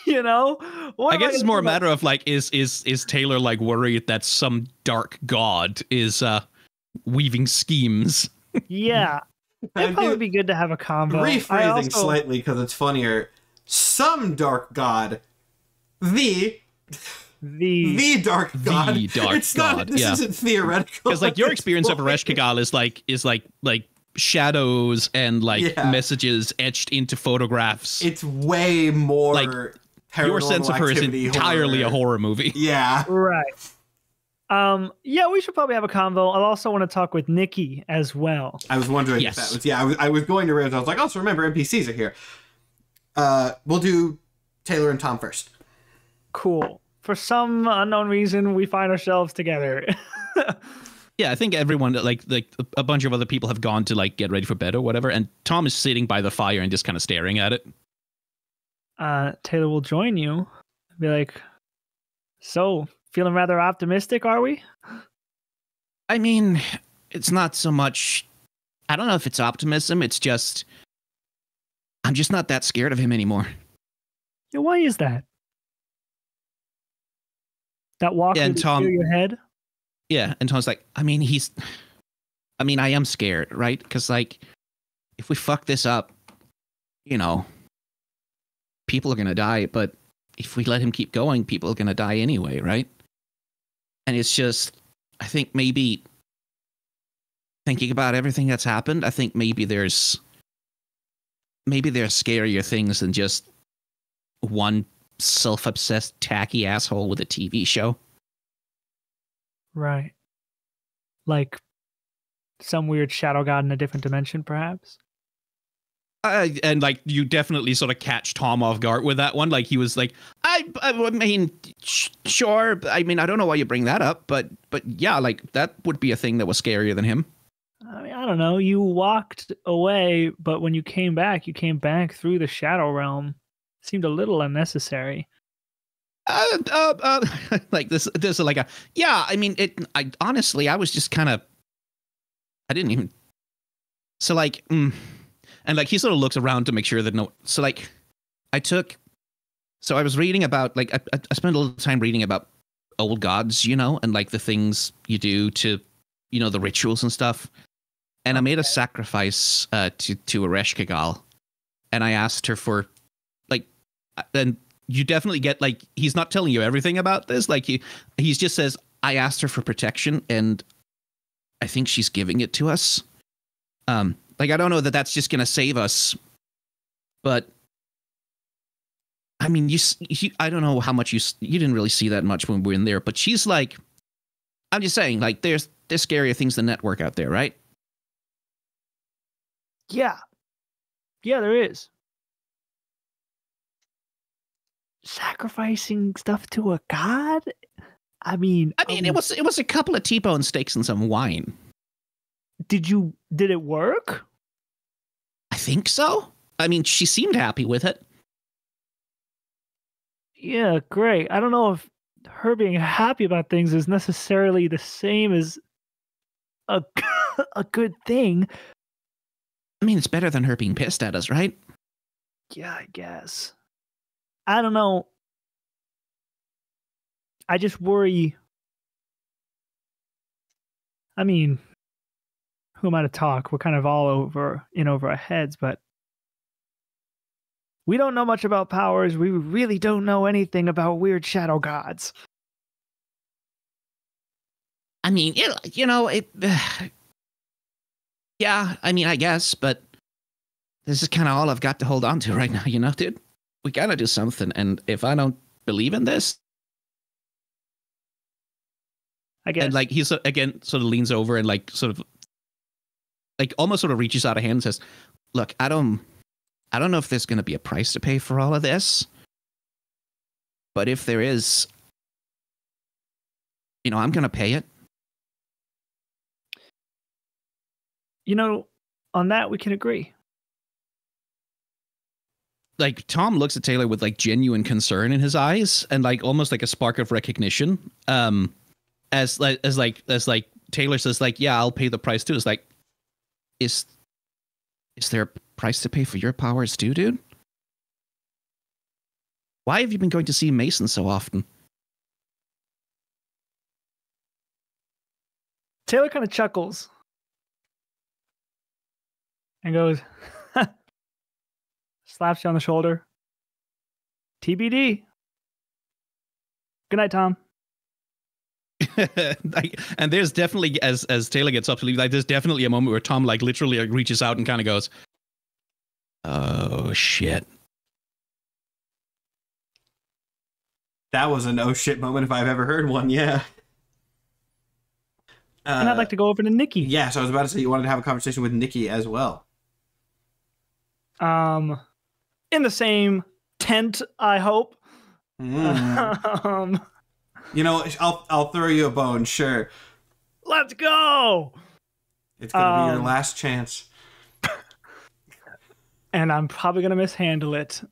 you know? What I am guess it's gonna more a do? matter of like, is Taylor like worried that some dark god is weaving schemes? Yeah. It'd probably be good to have a combo. Rephrasing slightly because it's funnier. Some dark god, the dark god. The dark it's not, god, This yeah. isn't theoretical. Because like your at this experience of point. Aresh Kagal is like shadows and like messages etched into photographs. It's way more Like, your sense of her is entirely a horror movie. Yeah. Right. Yeah, we should probably have a convo. I'll also want to talk with Nikki as well. I was wondering if that was I was going to raise. I was like, also remember NPCs are here. We'll do Taylor and Tom first. Cool. For some unknown reason, we find ourselves together. Yeah, I think everyone like a bunch of other people have gone to like get ready for bed or whatever, and Tom is sitting by the fire and just kind of staring at it. Taylor will join you. Be like, so feeling rather optimistic, are we? I mean, it's not so much I don't know if it's optimism. It's just I'm just not that scared of him anymore. Yeah, why is that? That walk And really Tom- through your head? Yeah, and Tom's like, I mean, I am scared, right? Because like, if we fuck this up, people are gonna die. But if we let him keep going, people are gonna die anyway, right? And it's just, I think maybe thinking about everything that's happened, I think maybe there's scarier things than just one self-obsessed tacky asshole with a TV show. Right. Like some weird shadow god in a different dimension, perhaps? And like you definitely sort of catch Tom off guard with that one. Like he was like, I mean, sure. I mean, I don't know why you bring that up, but yeah, like that would be a thing that was scarier than him. I mean, I don't know. You walked away, but when you came back through the shadow realm. Seemed a little unnecessary. Like this is like a, yeah, I mean, I honestly, I was just kind of, I didn't even, so like, and like he sort of looks around to make sure that so like, I was reading about, like, I spent a little time reading about old gods, and like the things you do to, the rituals and stuff. And I made a sacrifice to Ereshkigal, and I asked her for, like, and you definitely get, like, he's not telling you everything about this. Like, he's just says, I asked her for protection, and I think she's giving it to us. Like, I don't know that that's just going to save us, but I mean, I don't know how much you didn't really see that much when we were in there, but she's like, I'm just saying, like, there's scarier things than network out there, right? Yeah. Yeah, there is. Sacrificing stuff to a god? I mean, it was a couple of T-bone steaks and some wine. Did it work? I think so. I mean, she seemed happy with it. Yeah, great. I don't know if her being happy about things is necessarily the same as a good thing. I mean, it's better than her being pissed at us, right? Yeah, I guess. I don't know. I just worry. I mean, who am I to talk? We're kind of all over our heads, but we don't know much about powers. We really don't know anything about weird shadow gods. I mean, yeah, I mean, I guess, but this is kind of all I've got to hold on to right now, dude? We gotta do something, and if I don't believe in this, I guess. And like he again sort of leans over and like sort of like almost sort of reaches out a hand and says, "Look, I don't know if there's gonna be a price to pay for all of this, but if there is, I'm gonna pay it." On that we can agree. Like Tom looks at Taylor with like genuine concern in his eyes and like almost like a spark of recognition. As Taylor says, like, yeah, I'll pay the price too. It's like, is there a price to pay for your powers too, dude? Why have you been going to see Mason so often? Taylor kind of chuckles and goes, slaps you on the shoulder. TBD. Good night, Tom. And there's definitely, as Taylor gets up to leave, like there's definitely a moment where Tom like literally like, reaches out and kind of goes, "Oh shit." That was an oh shit moment if I've ever heard one. Yeah. And I'd like to go over to Nikki. Yeah, so I was about to say you wanted to have a conversation with Nikki as well. In the same tent, I hope. I'll throw you a bone, sure. Let's go. It's gonna be your last chance. And I'm probably gonna mishandle it.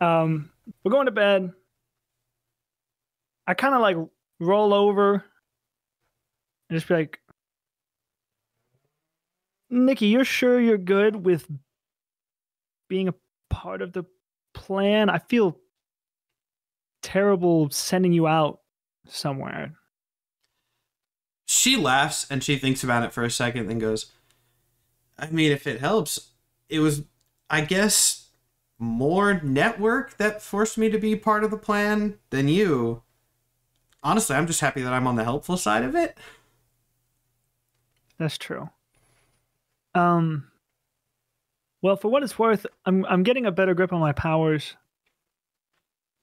We're going to bed. I kind of like roll over and just be like, Nikki, you're sure you're good with being a part of the plan? I feel terrible sending you out somewhere. She laughs and she thinks about it for a second, then goes, I mean, if it helps, it was, I guess, more network that forced me to be part of the plan than you. Honestly, I'm just happy that I'm on the helpful side of it. That's true. Well, for what it's worth, I'm getting a better grip on my powers.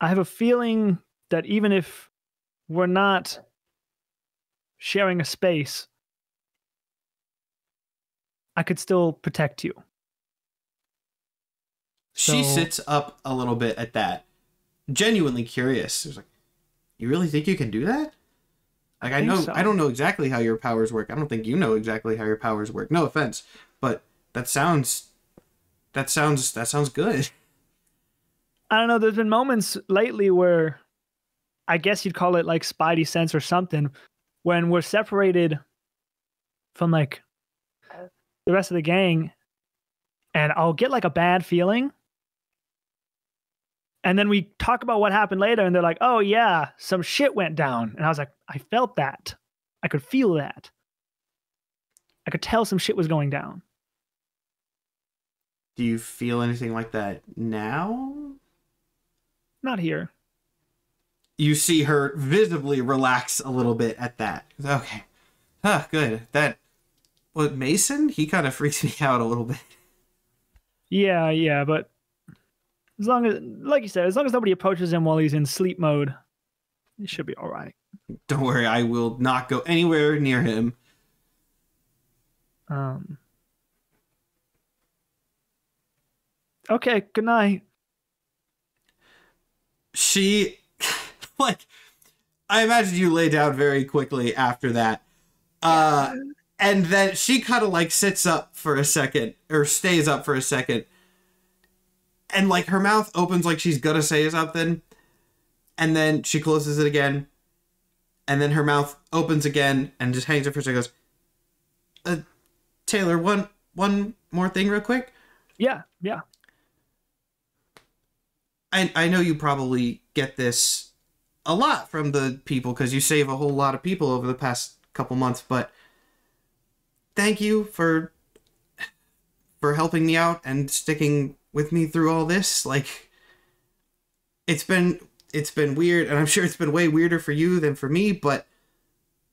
I have a feeling that even if we're not sharing a space, I could still protect you. She So- sits up a little bit at that, genuinely curious. She's like, you really think you can do that? Like, I think know, so. I don't know exactly how your powers work. I don't think you know exactly how your powers work. No offense, but that sounds good. I don't know. There's been moments lately where I guess you'd call it like spidey sense or something, when we're separated from like the rest of the gang, and I'll get like a bad feeling. And then we talk about what happened later, and they're like, oh, yeah, some shit went down. And I was like, I felt that. I could feel that. I could tell some shit was going down. Do you feel anything like that now? Not here. You see her visibly relax a little bit at that. Okay. Huh, good. What, Mason? He kind of freaks me out a little bit. Yeah, but as long as, like you said, as long as nobody approaches him while he's in sleep mode, he should be all right. Don't worry, I will not go anywhere near him. Okay, good night. She, like, I imagine you lay down very quickly after that. And then she kind of like sits up for a second, or stays up for a second. And like her mouth opens like she's gonna say something. And then she closes it again. And then her mouth opens again and just hangs up for a second and goes, Taylor, one more thing real quick. Yeah. I know you probably get this a lot from the people because you save a whole lot of people over the past couple months, but thank you for helping me out and sticking with me through all this. Like, it's been weird, and I'm sure it's been way weirder for you than for me, but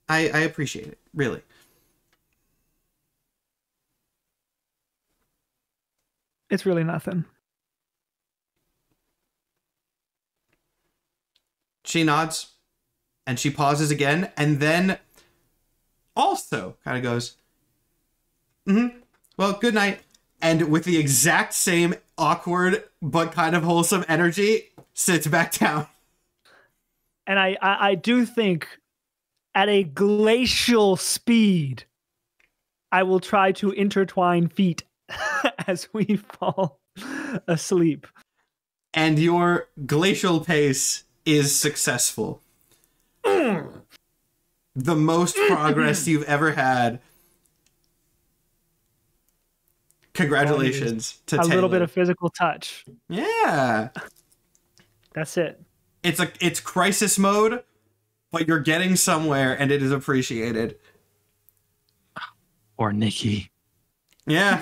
I appreciate it, really. It's really nothing. She nods, and she pauses again, and then also kind of goes, well, good night. And with the exact same awkward but kind of wholesome energy, sits back down. And I do think at a glacial speed, I will try to intertwine feet as we fall asleep. And your glacial pace is successful. The most progress you've ever had. Congratulations to Taylor. A little bit of physical touch. Yeah. That's it. It's crisis mode, but you're getting somewhere and it is appreciated. Or Nikki. Yeah.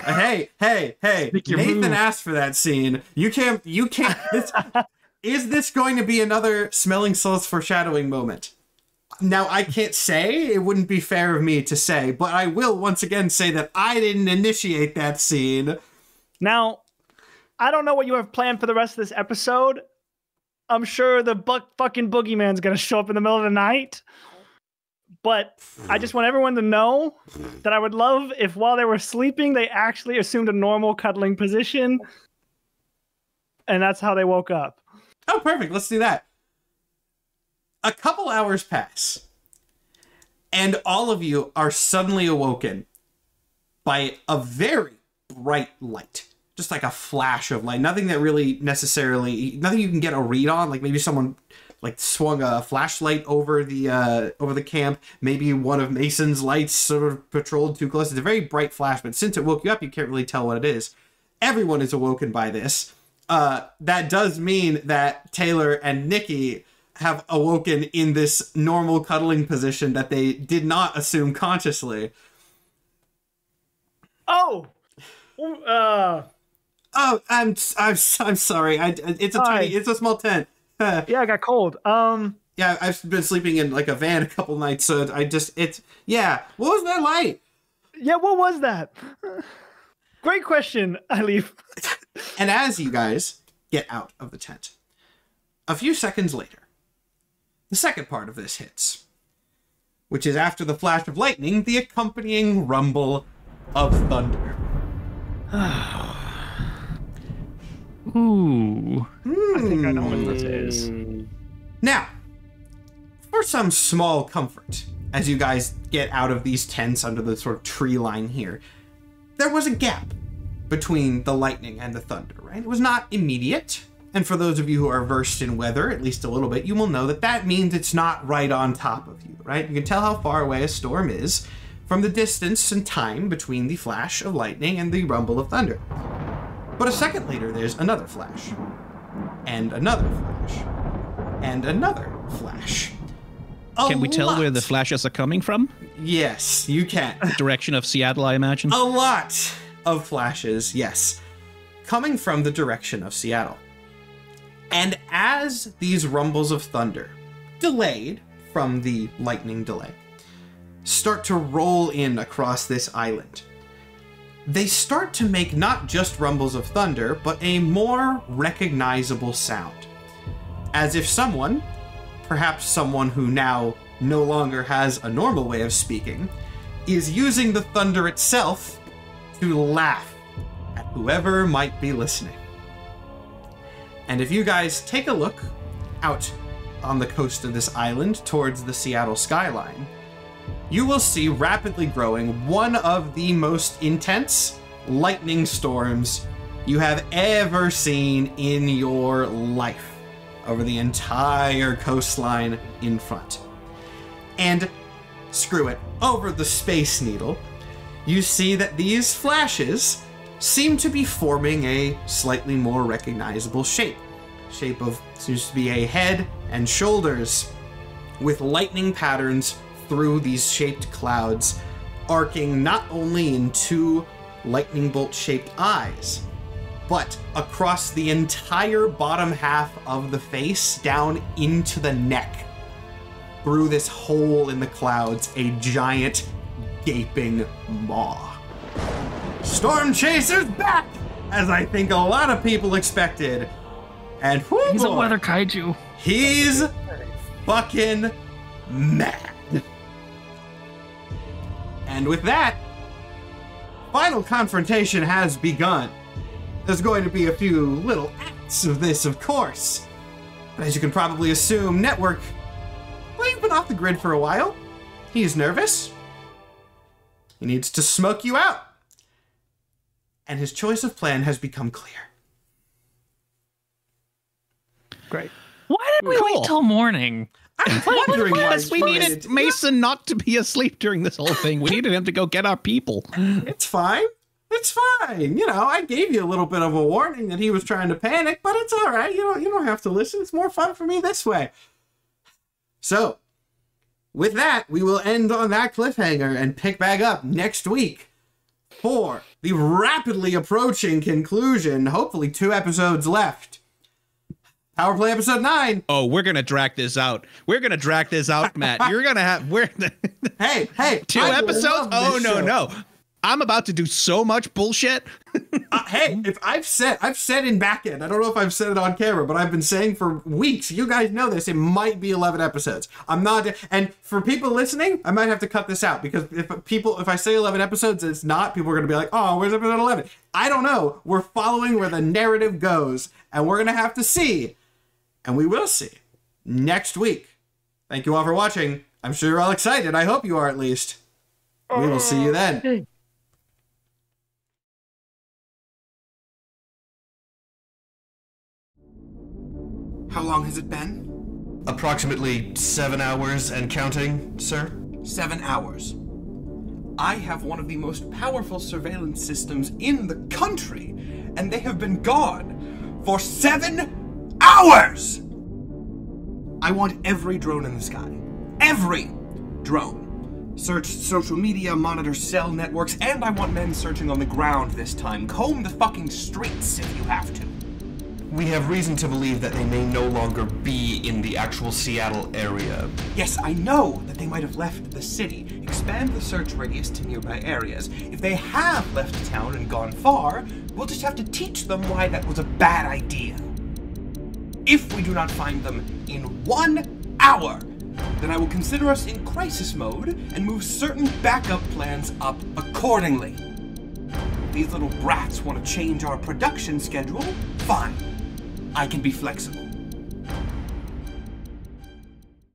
Hey. Make your Nathan move. asked for that scene. You can't is this going to be another smelling salts foreshadowing moment? Now, I can't say, it wouldn't be fair of me to say, but I will once again say that I didn't initiate that scene. Now, I don't know what you have planned for the rest of this episode. I'm sure the fucking boogeyman's gonna show up in the middle of the night. But I just want everyone to know that I would love if while they were sleeping, they actually assumed a normal cuddling position. And that's how they woke up. Oh, perfect. Let's do that. A couple hours pass, and all of you are suddenly awoken by a very bright light. Just like a flash of light. Nothing that really necessarily, nothing you can get a read on. Like maybe someone like swung a flashlight over the camp. Maybe one of Mason's lights sort of patrolled too close. It's a very bright flash, but since it woke you up, you can't really tell what it is. Everyone is awoken by this. That does mean that Taylor and Nikki have awoken in this normal cuddling position that they did not assume consciously. Oh, Oh, I'm sorry. It's a small tent. yeah, I got cold. Yeah, I've been sleeping in like a van a couple nights, so yeah. What was that like? Yeah, what was that? Great question, I leave. And as you guys get out of the tent, a few seconds later, the second part of this hits, which is after the flash of lightning, the accompanying rumble of thunder. Ooh. I think I know what this is. Now, for some small comfort, as you guys get out of these tents under the sort of tree line here, there was a gap between the lightning and the thunder, right? It was not immediate. And for those of you who are versed in weather, at least a little bit, you will know that that means it's not right on top of you, right? You can tell how far away a storm is from the distance and time between the flash of lightning and the rumble of thunder. But a second later, there's another flash, and another flash, and another flash. Can we tell where the flashes are coming from? Yes, you can. Direction of Seattle, I imagine. A lot of flashes, yes, coming from the direction of Seattle. And as these rumbles of thunder, delayed from the lightning delay, start to roll in across this island, they start to make not just rumbles of thunder, but a more recognizable sound. As if someone, perhaps someone who now no longer has a normal way of speaking, is using the thunder itself to laugh at whoever might be listening. And if you guys take a look out on the coast of this island towards the Seattle skyline, you will see rapidly growing one of the most intense lightning storms you have ever seen in your life over the entire coastline in front. And screw it, over the Space Needle, you see that these flashes seem to be forming a slightly more recognizable shape. Shape of seems to be a head and shoulders with lightning patterns through these shaped clouds, arcing not only in two lightning bolt shaped eyes, but across the entire bottom half of the face down into the neck. Through this hole in the clouds, a giant gaping maw. Storm Chaser's back, as I think a lot of people expected. And he's a weather kaiju. He's fucking mad. And with that, final confrontation has begun. There's going to be a few little acts of this, of course. But as you can probably assume, Network, well, you've been off the grid for a while. He's nervous. He needs to smoke you out. And his choice of plan has become clear. Great. Why did we wait till morning? I'm wondering why we needed Mason not to be asleep during this whole thing. We needed him to go get our people. It's fine. It's fine. You know, I gave you a little bit of a warning that he was trying to panic, but it's all right. You don't have to listen. It's more fun for me this way. So, with that, we will end on that cliffhanger and pick back up next week for the rapidly approaching conclusion. Hopefully 2 episodes left. Power Play episode 9. Oh, we're gonna drag this out. We're gonna drag this out, Matt. You're gonna have hey, 2 episodes. Oh no. I'm about to do so much bullshit. Hey, if I've said in back end, I don't know if I've said it on camera, but I've been saying for weeks, you guys know this, it might be 11 episodes. I'm not, and for people listening, I might have to cut this out, because if I say 11 episodes, it's not, people are going to be like, oh, where's episode 11? I don't know. We're following where the narrative goes, and we're going to have to see, and we will see next week. Thank you all for watching. I'm sure you're all excited. I hope you are, at least. We will see you then. How long has it been? Approximately 7 hours and counting, sir? 7 hours. I have one of the most powerful surveillance systems in the country, and they have been gone for 7 hours! I want every drone in the sky. Every drone. Search social media, monitor cell networks, and I want men searching on the ground this time. Comb the fucking streets if you have to. We have reason to believe that they may no longer be in the actual Seattle area. Yes, I know that they might have left the city. Expand the search radius to nearby areas. If they have left town and gone far, we'll just have to teach them why that was a bad idea. If we do not find them in 1 hour, then I will consider us in crisis mode and move certain backup plans up accordingly. If these little brats want to change our production schedule, fine. I can be flexible.